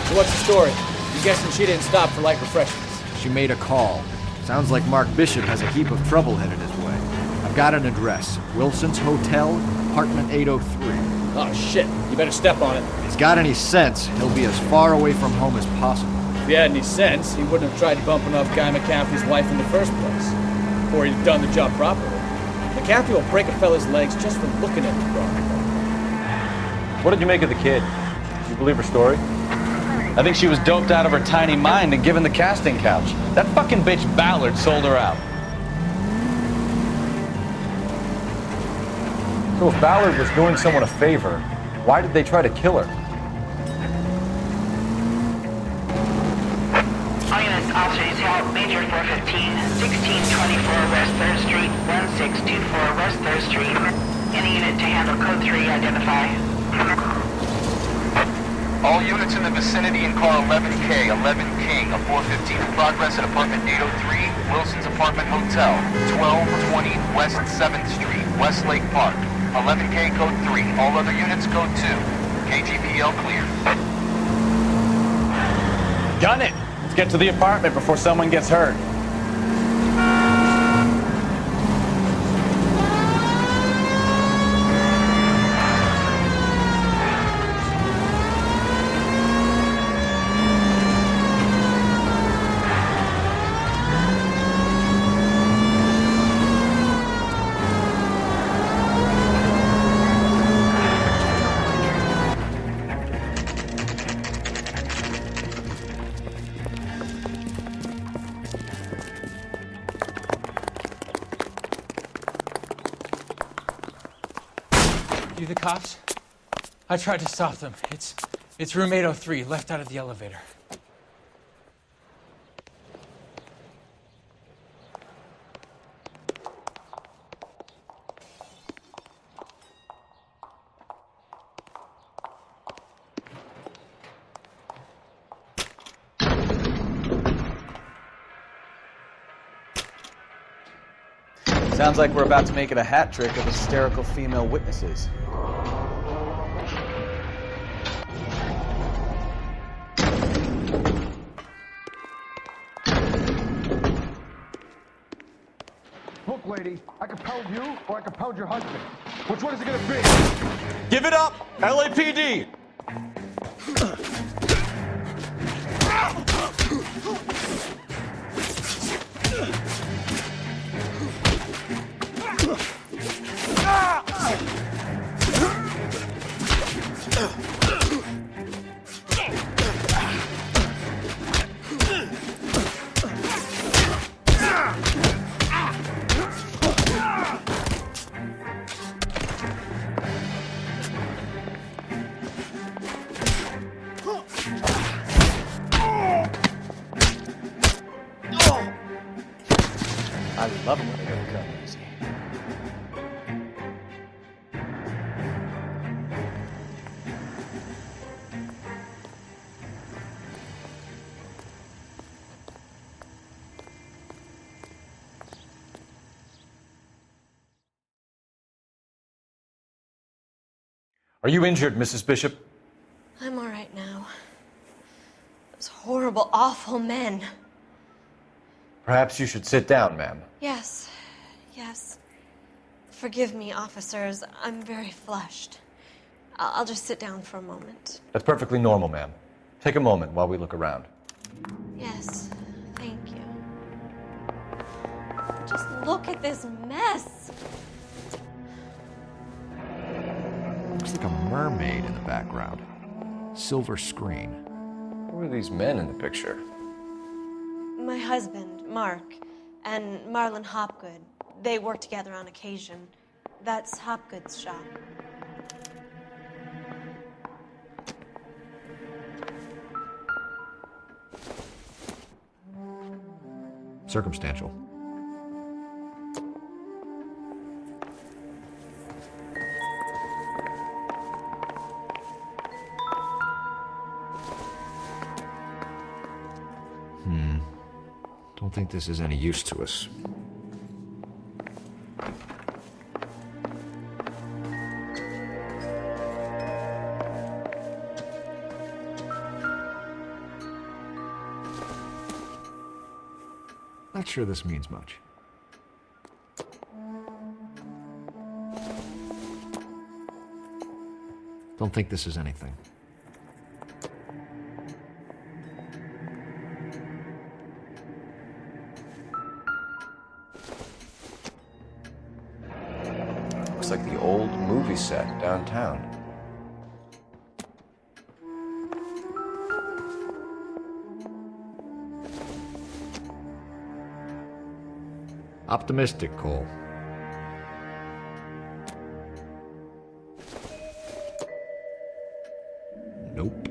So what's the story? You guessing she didn't stop for light refreshments? She made a call. Sounds like Mark Bishop has a heap of trouble headed his way. I've got an address. Wilson's Hotel, apartment 803. Oh shit, you better step on it. If he's got any sense, he'll be as far away from home as possible. If he had any sense, he wouldn't have tried bumping off Guy McCaffrey's wife in the first place. Or he'd have done the job properly. McCaffrey will break a fella's legs just for looking at the broad. What did you make of the kid? You believe her story? I think she was doped out of her tiny mind and given the casting couch. That fucking bitch Ballard sold her out. So if Ballard was doing someone a favor, why did they try to kill her? All units, officers help. Major 415, 1624 West 3rd Street, 1624 West 3rd Street. Any unit to handle code 3, identify. All units in the vicinity in car 11K, 11 King, a 415 in progress at apartment 803, Wilson's Apartment Hotel, 1220 West 7th Street, Westlake Park. 11K code 3, all other units code 2. KGPL clear. Gun it! Let's get to the apartment before someone gets hurt. You the cops? I tried to stop them. It's room 803, left out of the elevator. Sounds like we're about to make it a hat trick of hysterical female witnesses. Look, lady, I can pound you or I can pound your husband. Which one is it gonna be? Give it up! LAPD! love it when they don't come easy. Are you injured, Mrs. Bishop? I'm all right now. Those horrible, awful men. Perhaps you should sit down, ma'am. Yes, yes. Forgive me, officers. I'm very flushed. I'll just sit down for a moment. That's perfectly normal, ma'am. Take a moment while we look around. Yes, thank you. Just look at this mess. Looks like a mermaid in the background. Silver screen. Who are these men in the picture? My husband, Mark, and Marlon Hopgood. They work together on occasion. That's Hopgood's shop. Circumstantial. Don't think this is any use to us. Not sure this means much. Don't think this is anything. Looks like the old movie set downtown. Optimistic, Cole. Nope.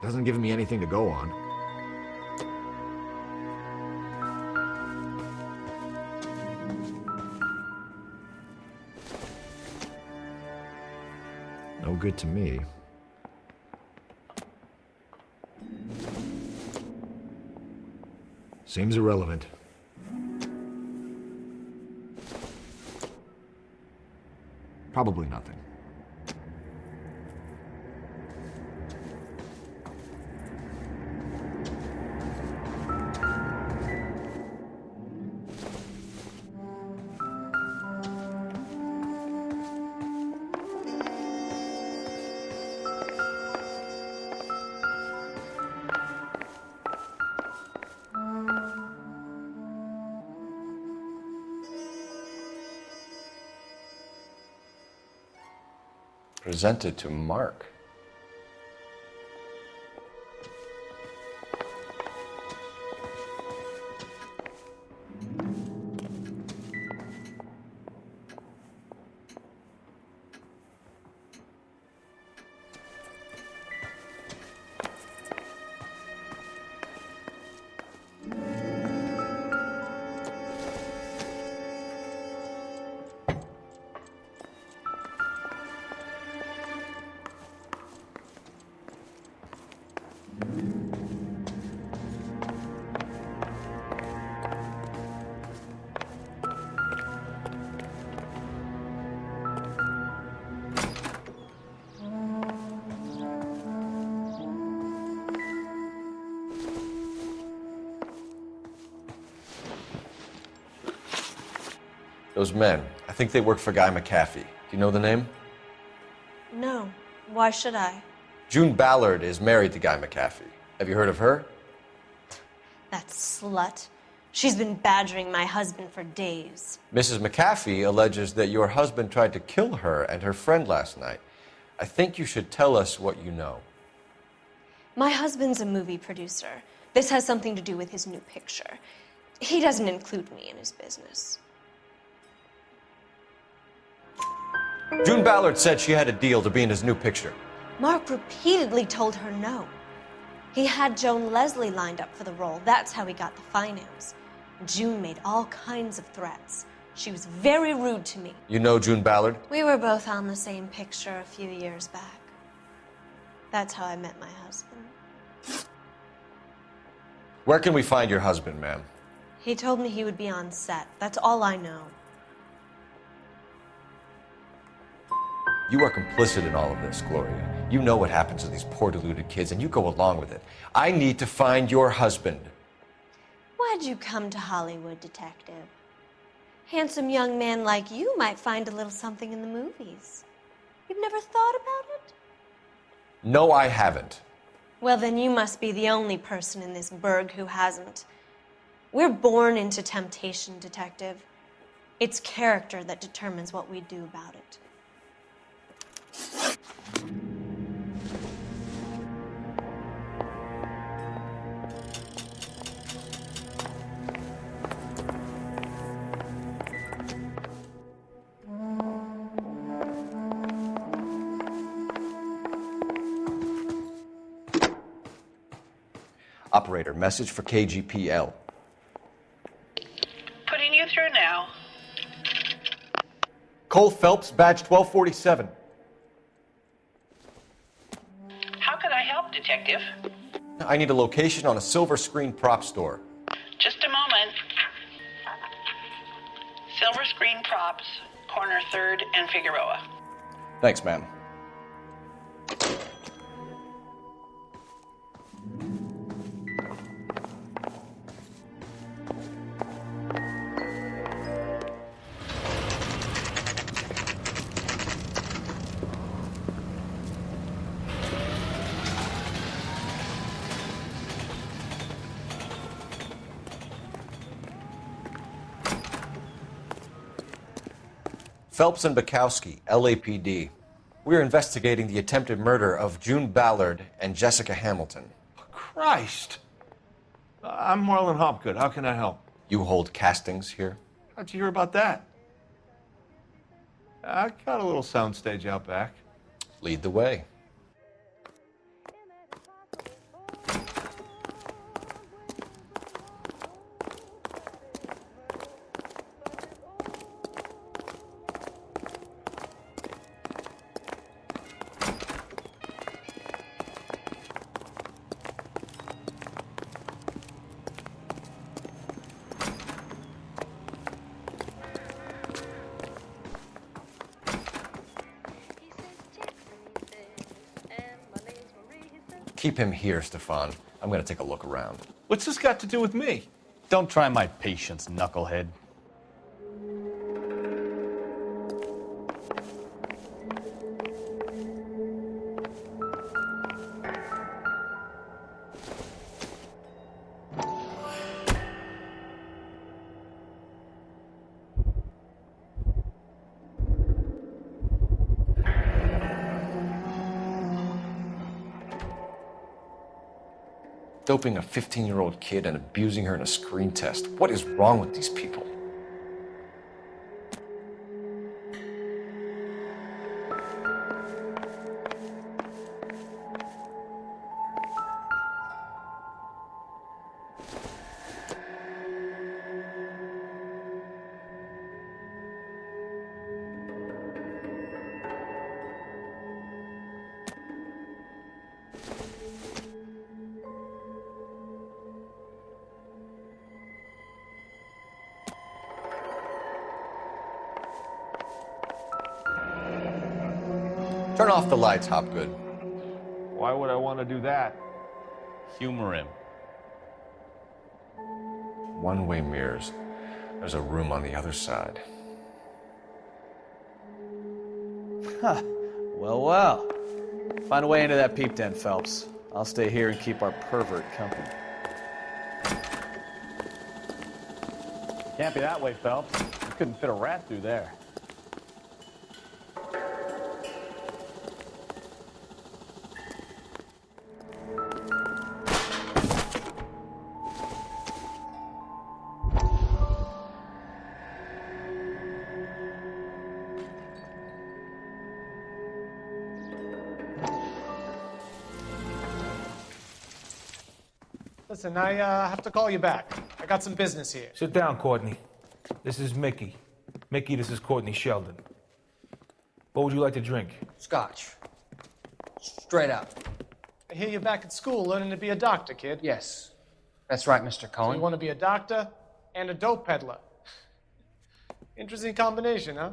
Doesn't give me anything to go on. No good to me. Seems irrelevant. Probably nothing. Presented to Mark. Those men, I think they work for Guy McAfee. Do you know the name? No. Why should I? June Ballard is married to Guy McAfee. Have you heard of her? That slut. She's been badgering my husband for days. Mrs. McAfee alleges that your husband tried to kill her and her friend last night. I think you should tell us what you know. My husband's a movie producer. This has something to do with his new picture. He doesn't include me in his business. June Ballard said she had a deal to be in his new picture. Mark repeatedly told her no. He had Joan Leslie lined up for the role. That's how he got the finance. June made all kinds of threats. She was very rude to me. You know June Ballard? We were both on the same picture a few years back. That's how I met my husband. Where can we find your husband, ma'am? He told me he would be on set. That's all I know. You are complicit in all of this, Gloria. You know what happens to these poor deluded kids, and you go along with it. I need to find your husband. Why'd you come to Hollywood, detective? Handsome young man like you might find a little something in the movies. You've never thought about it? No, I haven't. Well, then you must be the only person in this burg who hasn't. We're born into temptation, detective. It's character that determines what we do about it. Operator, message for KGPL. Putting you through now. Cole Phelps, badge 1247. How can I help, detective? I need a location on a silver screen prop store. Just a moment. Silver screen props, corner 3rd and Figueroa. Thanks, ma'am. Phelps and Bukowski, LAPD. We're investigating the attempted murder of June Ballard and Jessica Hamilton. Christ! I'm Marlon Hopgood. How can I help? You hold castings here? How'd you hear about that? I got a little soundstage out back. Lead the way. Keep him here, Stefan. I'm going to take a look around. What's this got to do with me? Don't try my patience, knucklehead. Doping a 15-year-old kid and abusing her in a screen test. What is wrong with these people? Turn off the lights, Hopgood. Why would I want to do that? Humor him. One-way mirrors. There's a room on the other side. Huh. Well, well. Find a way into that peep den, Phelps. I'll stay here and keep our pervert company. Can't be that way, Phelps. You couldn't fit a rat through there. Listen, I have to call you back. I got some business here. Sit down, Courtney. This is Mickey. Mickey, this is Courtney Sheldon. What would you like to drink? Scotch. Straight out. I hear you're back at school learning to be a doctor, kid. Yes. That's right, Mr. Cohen. So you want to be a doctor and a dope peddler. Interesting combination, huh?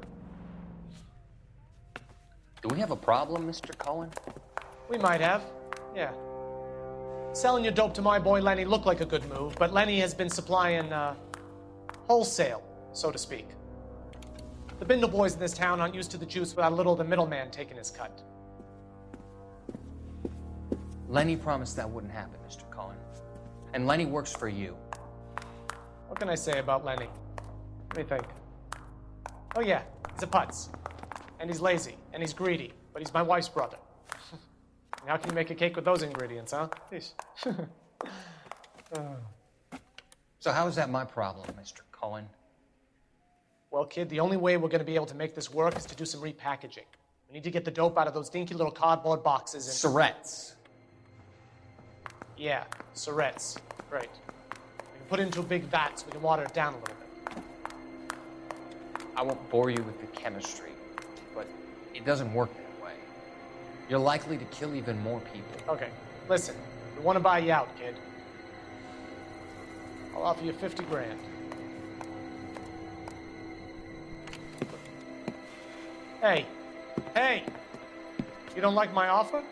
Do we have a problem, Mr. Cohen? We might have, yeah. Selling your dope to my boy Lenny looked like a good move, but Lenny has been supplying, wholesale, so to speak. The Bindle boys in this town aren't used to the juice without a little of the middleman taking his cut. Lenny promised that wouldn't happen, Mr. Cohen. And Lenny works for you. What can I say about Lenny? Let me think. Oh yeah, he's a putz. And he's lazy, and he's greedy, but he's my wife's brother. And how can you make a cake with those ingredients, huh? Please. So how is that my problem, Mr. Cohen? Well, kid, the only way we're going to be able to make this work is to do some repackaging. We need to get the dope out of those dinky little cardboard boxes and... Surrettes. Yeah, surrettes. Right. We can put it into a big vat so we can water it down a little bit. I won't bore you with the chemistry, but it doesn't work that way. You're likely to kill even more people. Okay, listen. We want to buy you out, kid. I'll offer you 50 grand. Hey. Hey! You don't like my offer?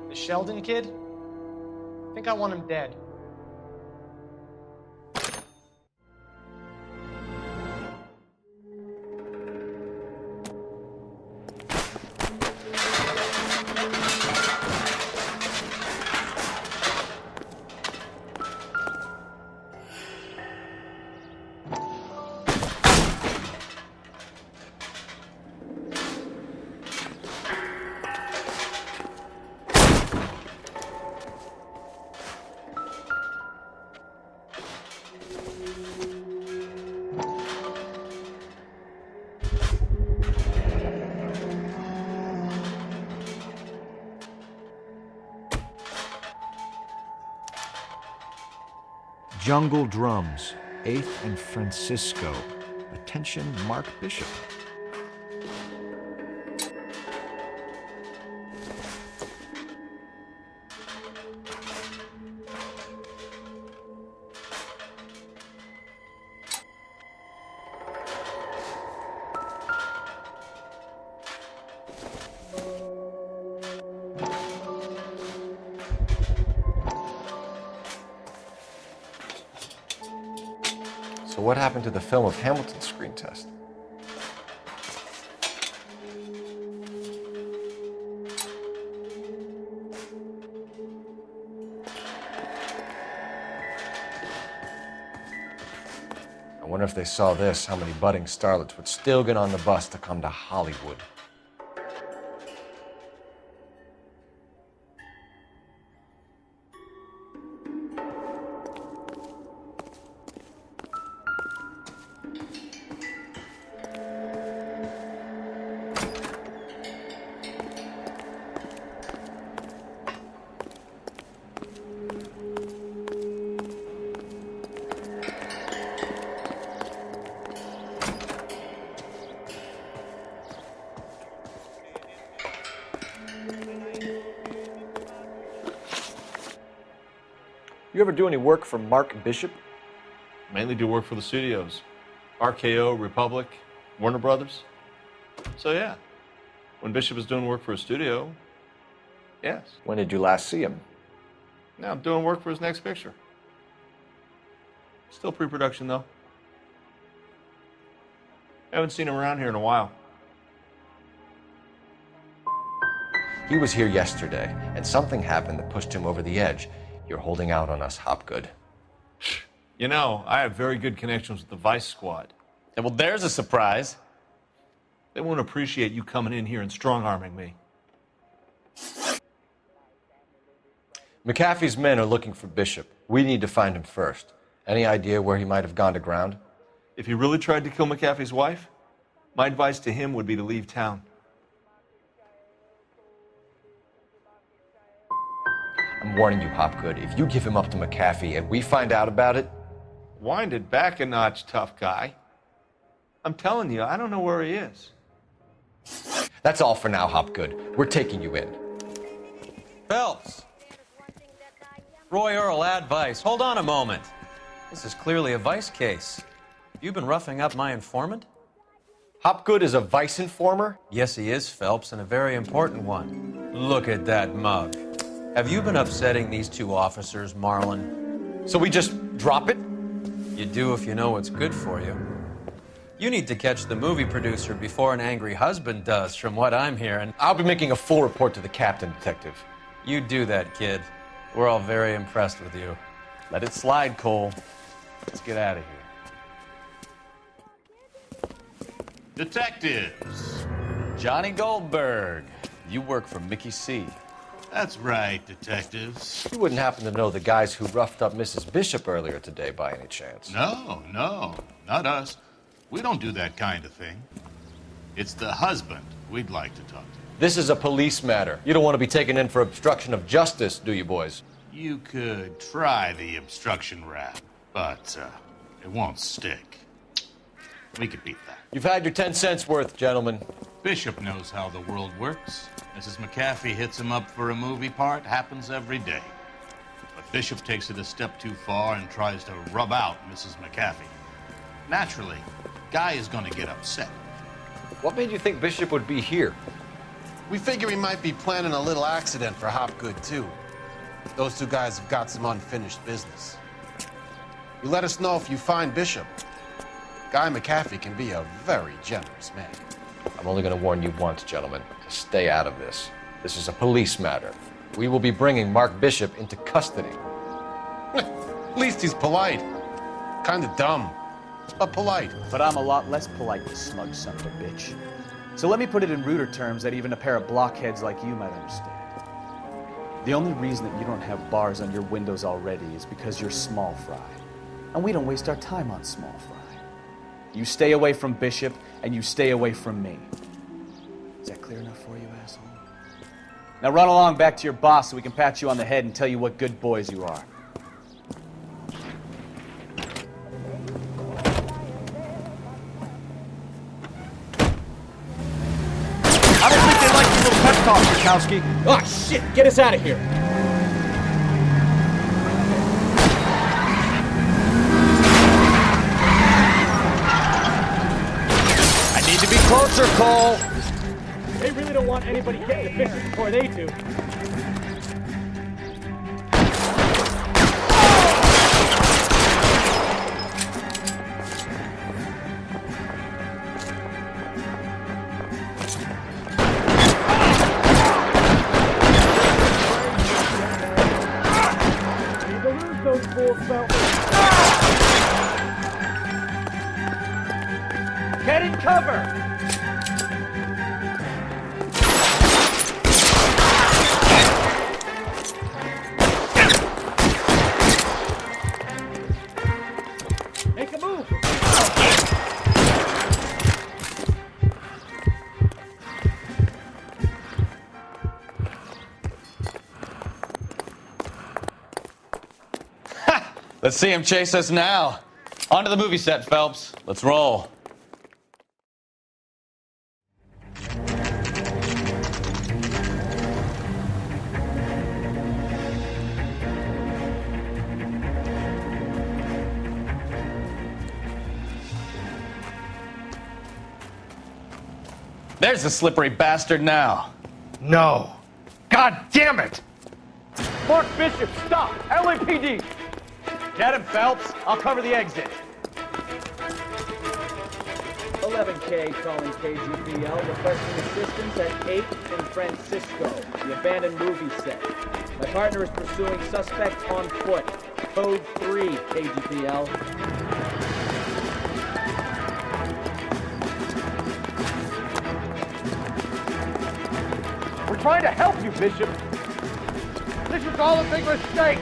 The Sheldon kid? I think I want him dead. Jungle Drums, 8th and Francisco. Attention, Mark Bishop. So what happened to the film of Hamilton's screen test? I wonder if they saw this, how many budding starlets would still get on the bus to come to Hollywood. You ever do any work for Mark Bishop? Mainly do work for the studios. RKO, Republic, Warner Brothers. So yeah, when Bishop was doing work for a studio, yes. When did you last see him? Now I'm doing work for his next picture. Still pre-production though. Haven't seen him around here in a while. He was here yesterday, and something happened that pushed him over the edge. You're holding out on us, Hopgood. You know, I have very good connections with the Vice Squad. Yeah, well, there's a surprise. They won't appreciate you coming in here and strong-arming me. McAfee's men are looking for Bishop. We need to find him first. Any idea where he might have gone to ground? If he really tried to kill McAfee's wife, My advice to him would be to leave town. I'm warning you, Hopgood. If you give him up to McAfee and we find out about it... Wind it back a notch, tough guy. I'm telling you, I don't know where he is. That's all for now, Hopgood. We're taking you in. Phelps! Roy Earl, ad vice. Hold on a moment. This is clearly a vice case. You've been roughing up my informant? Hopgood is a vice informer? Yes, he is, Phelps, and a very important one. Look at that mug. Have you been upsetting these two officers, Marlin? So we just drop it? You do if you know what's good for you. You need to catch the movie producer before an angry husband does, from what I'm hearing. I'll be making a full report to the captain, Detective. You do that, kid. We're all very impressed with you. Let it slide, Cole. Let's get out of here. Detectives. Johnny Goldberg. You work for Mickey C. That's right, detectives. You wouldn't happen to know the guys who roughed up Mrs. Bishop earlier today by any chance? No, not us. We don't do that kind of thing. It's the husband we'd like to talk to. This is a police matter. You don't want to be taken in for obstruction of justice, do you, boys? You could try the obstruction rap, but it won't stick. We could beat that. You've had your 10 cents worth, gentlemen. Bishop knows how the world works. Mrs. McAfee hits him up for a movie part. Happens every day. But Bishop takes it a step too far and tries to rub out Mrs. McAfee. Naturally, Guy is going to get upset. What made you think Bishop would be here? We figure he might be planning a little accident for Hopgood, too. Those two guys have got some unfinished business. You let us know if you find Bishop. Guy McAfee can be a very generous man. I'm only going to warn you once, gentlemen, to stay out of this. This is a police matter. We will be bringing Mark Bishop into custody. At least he's polite. Kind of dumb, but polite. But I'm a lot less polite, you smug son of a bitch. So let me put it in ruder terms that even a pair of blockheads like you might understand. The only reason that you don't have bars on your windows already is because you're small fry. And we don't waste our time on small fry. You stay away from Bishop, and you stay away from me. Is that clear enough for you, asshole? Now run along back to your boss so we can pat you on the head and tell you what good boys you are. I don't think they like your little pep talk, Bukowski. Oh, shit! Get us out of here! I need to be closer, Cole! They really don't want anybody getting the Bishop before they do. Get in cover! Make a move! Let's see him chase us now. On to the movie set, Phelps. Let's roll. There's the slippery bastard now. No. God damn it! Mark Bishop, stop! LAPD! Get him, Phelps. I'll cover the exit. 11K calling KGPL, requesting assistance at 8 in Francisco, the abandoned movie set. My partner is pursuing suspect on foot. Code 3, KGPL. We're trying to help you, Bishop. This is all a big mistake.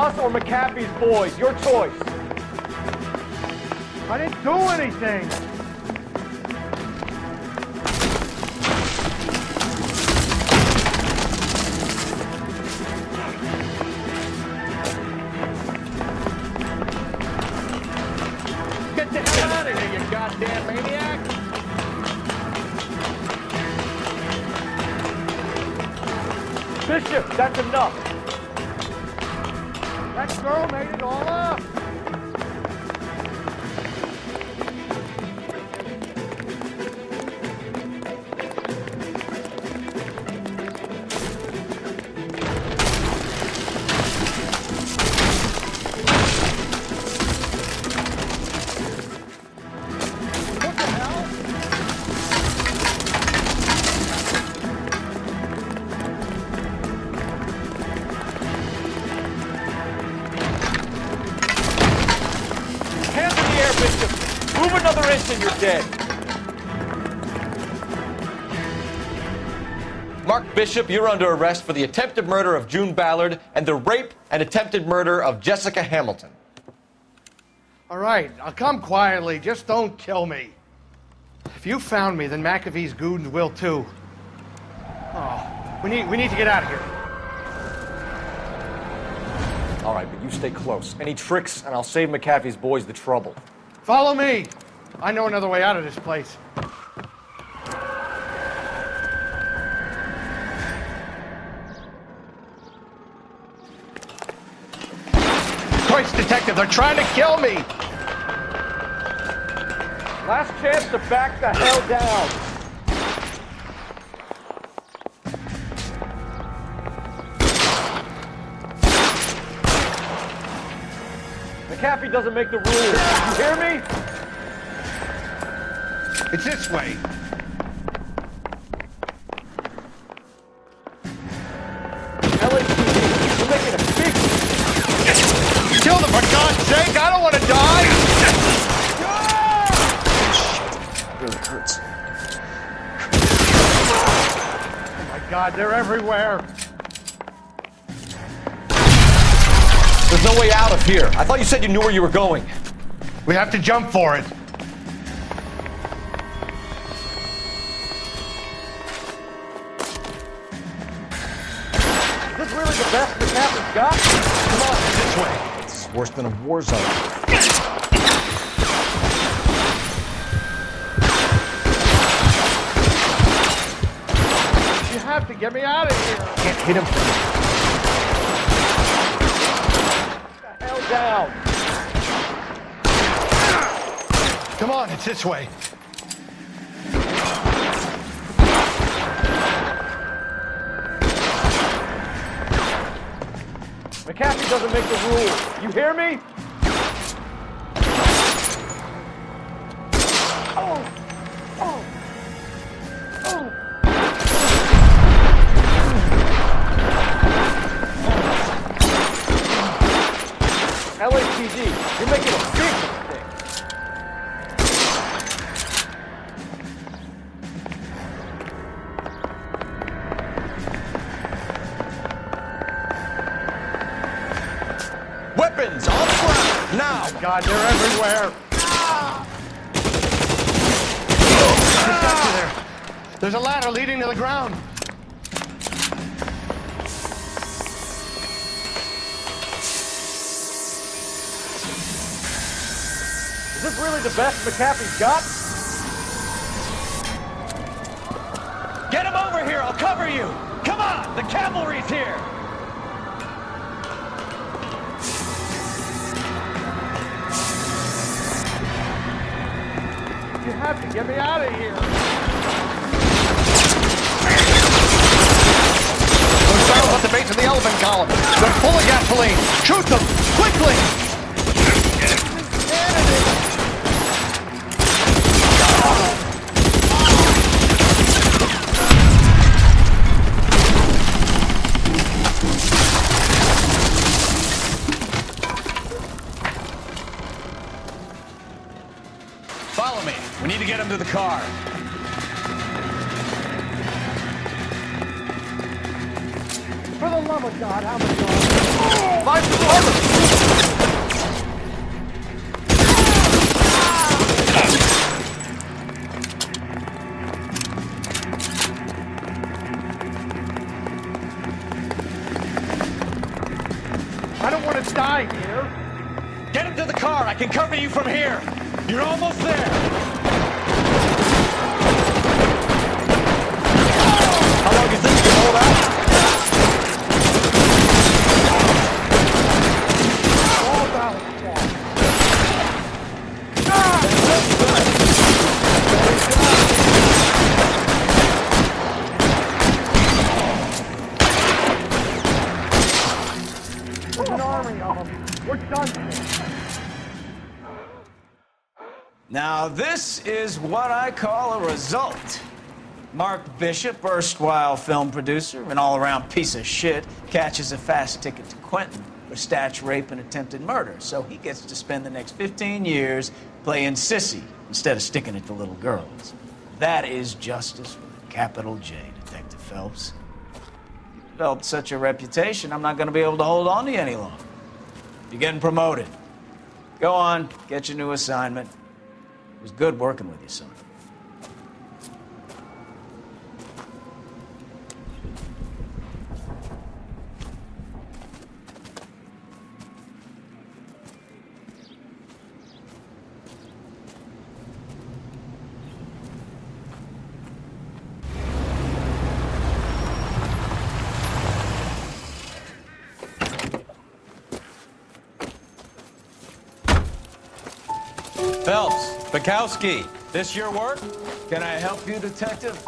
Us or McAfee's boys, your choice. I didn't do anything. Get the hell out of here, you goddamn maniac! Bishop, that's enough. That girl made it all up. Move another inch and you're dead. Mark Bishop, you're under arrest for the attempted murder of June Ballard and the rape and attempted murder of Jessica Hamilton. All right, I'll come quietly. Just don't kill me. If you found me, then McAfee's goons will too. Oh, we need to get out of here. All right, but you stay close. Any tricks, and I'll save McAfee's boys the trouble. Follow me. I know another way out of this place. Christ, detective, they're trying to kill me. Last chance to back the hell down. McAfee doesn't make the rules. You hear me? It's this way. LAPD, you're making a big... Kill them, for God's sake! I don't want to die! It really hurts. Oh my God, they're everywhere. There's no way out of here. I thought you said you knew where you were going. We have to jump for it. Is this really the best McAfee's got? Come on, this way. This is worse than a war zone. You have to get me out of here. Can't hit him from here. Get the hell down. Come on, it's this way. McAfee doesn't make the rules. You hear me? Oh! Oh! Oh! LAPD, you're making a big mistake. Weapons on the ground now! Oh God, they're everywhere. Just got you there. There's a ladder leading to the ground. Is this really the best McAfee's got? Get him over here! I'll cover you! Come on! The cavalry's here! You have to get me out of here. Those barrels at the base of the elephant column. They're full of gasoline. Shoot them! Quickly! Follow me. We need to get him to the car. For the love of God, how much longer? Find the cover! I don't want to die here. Get him to the car. I can cover you from here. You're almost there. How long do you think you can hold out? There's an army of them. We're done. Now, this is what I call a result. Mark Bishop, erstwhile film producer and all-around piece of shit, catches a fast ticket to Quentin for snatch, rape, and attempted murder. So he gets to spend the next 15 years playing sissy instead of sticking it to little girls. That is justice with a capital J, Detective Phelps. You developed such a reputation, I'm not going to be able to hold on to you any longer. You're getting promoted. Go on, get your new assignment. It was good working with you, son. Phelps, Bukowski, this your work? Can I help you, Detective?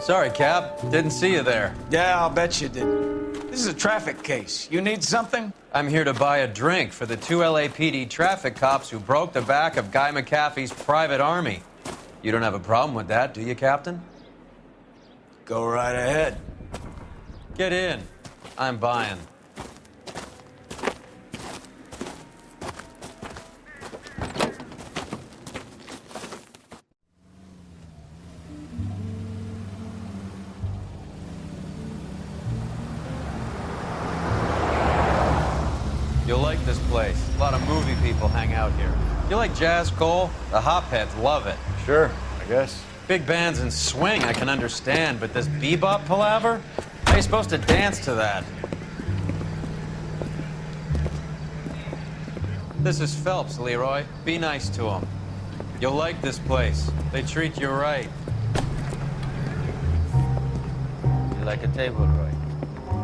Sorry, Cap. Didn't see you there. Yeah, I'll bet you didn't. This is a traffic case. You need something? I'm here to buy a drink for the 2 LAPD traffic cops who broke the back of Guy McAfee's private army. You don't have a problem with that, do you, Captain? Go right ahead. Get in. I'm buying. You'll like this place. A lot of movie people hang out here. You like jazz, Cole? The hopheads love it. Sure, I guess. Big bands and swing I can understand, but this bebop palaver? How are you supposed to dance to that? This is Phelps, Leroy. Be nice to him. You'll like this place. They treat you right. You like a table, Roy?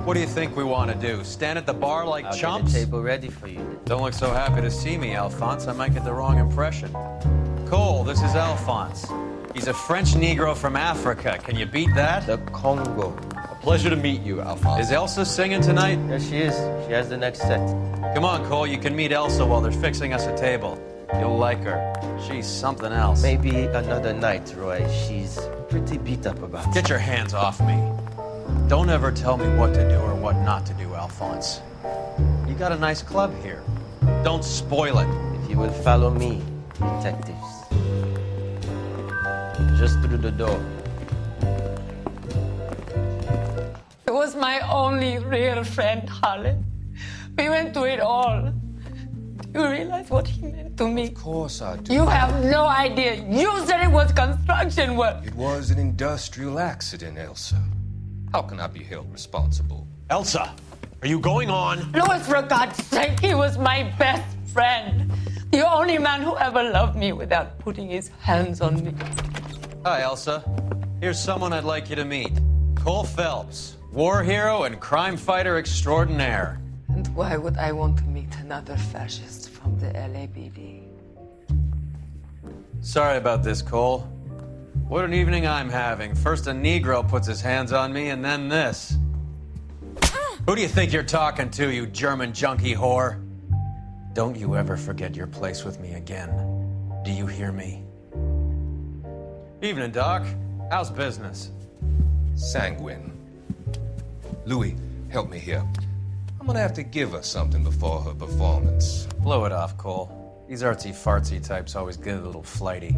What do you think we want to do? Stand at the bar like I'll chumps? get a table ready for you. Don't look so happy to see me, Alphonse. I might get the wrong impression. Cole, this is Alphonse. He's a French Negro from Africa. Can you beat that? The Congo. A pleasure to meet you, Alphonse. Is Elsa singing tonight? Yes, she is. She has the next set. Come on, Cole. You can meet Elsa while they're fixing us a table. You'll like her. She's something else. Maybe another night, Roy. She's pretty beat up about it. Get your hands off me. Don't ever tell me what to do or what not to do, Alphonse. You got a nice club here. Don't spoil it. If you will follow me, detectives. Just through the door. He was my only real friend, Harlan. We went through it all. Do you realize what he meant to me? Of course I do. You have no idea. You said it was construction work. It was an industrial accident, Elsa. How can I be held responsible? Elsa, are you going on? Louis, for God's sake, he was my best friend. The only man who ever loved me without putting his hands on me. Hi, Elsa. Here's someone I'd like you to meet. Cole Phelps, war hero and crime fighter extraordinaire. And why would I want to meet another fascist from the LAPD? Sorry about this, Cole. What an evening I'm having. First a Negro puts his hands on me, and then this. Who do you think you're talking to, you German junkie whore? Don't you ever forget your place with me again. Do you hear me? Evening, Doc. How's business? Sanguine. Louis, help me here. I'm gonna have to give her something before her performance. Blow it off, Cole. These artsy-fartsy types always get a little flighty.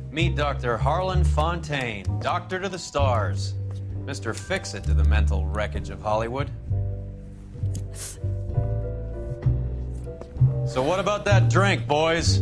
Meet Dr. Harlan Fontaine, doctor to the stars. Mr. Fix-It to the mental wreckage of Hollywood. So what about that drink, boys?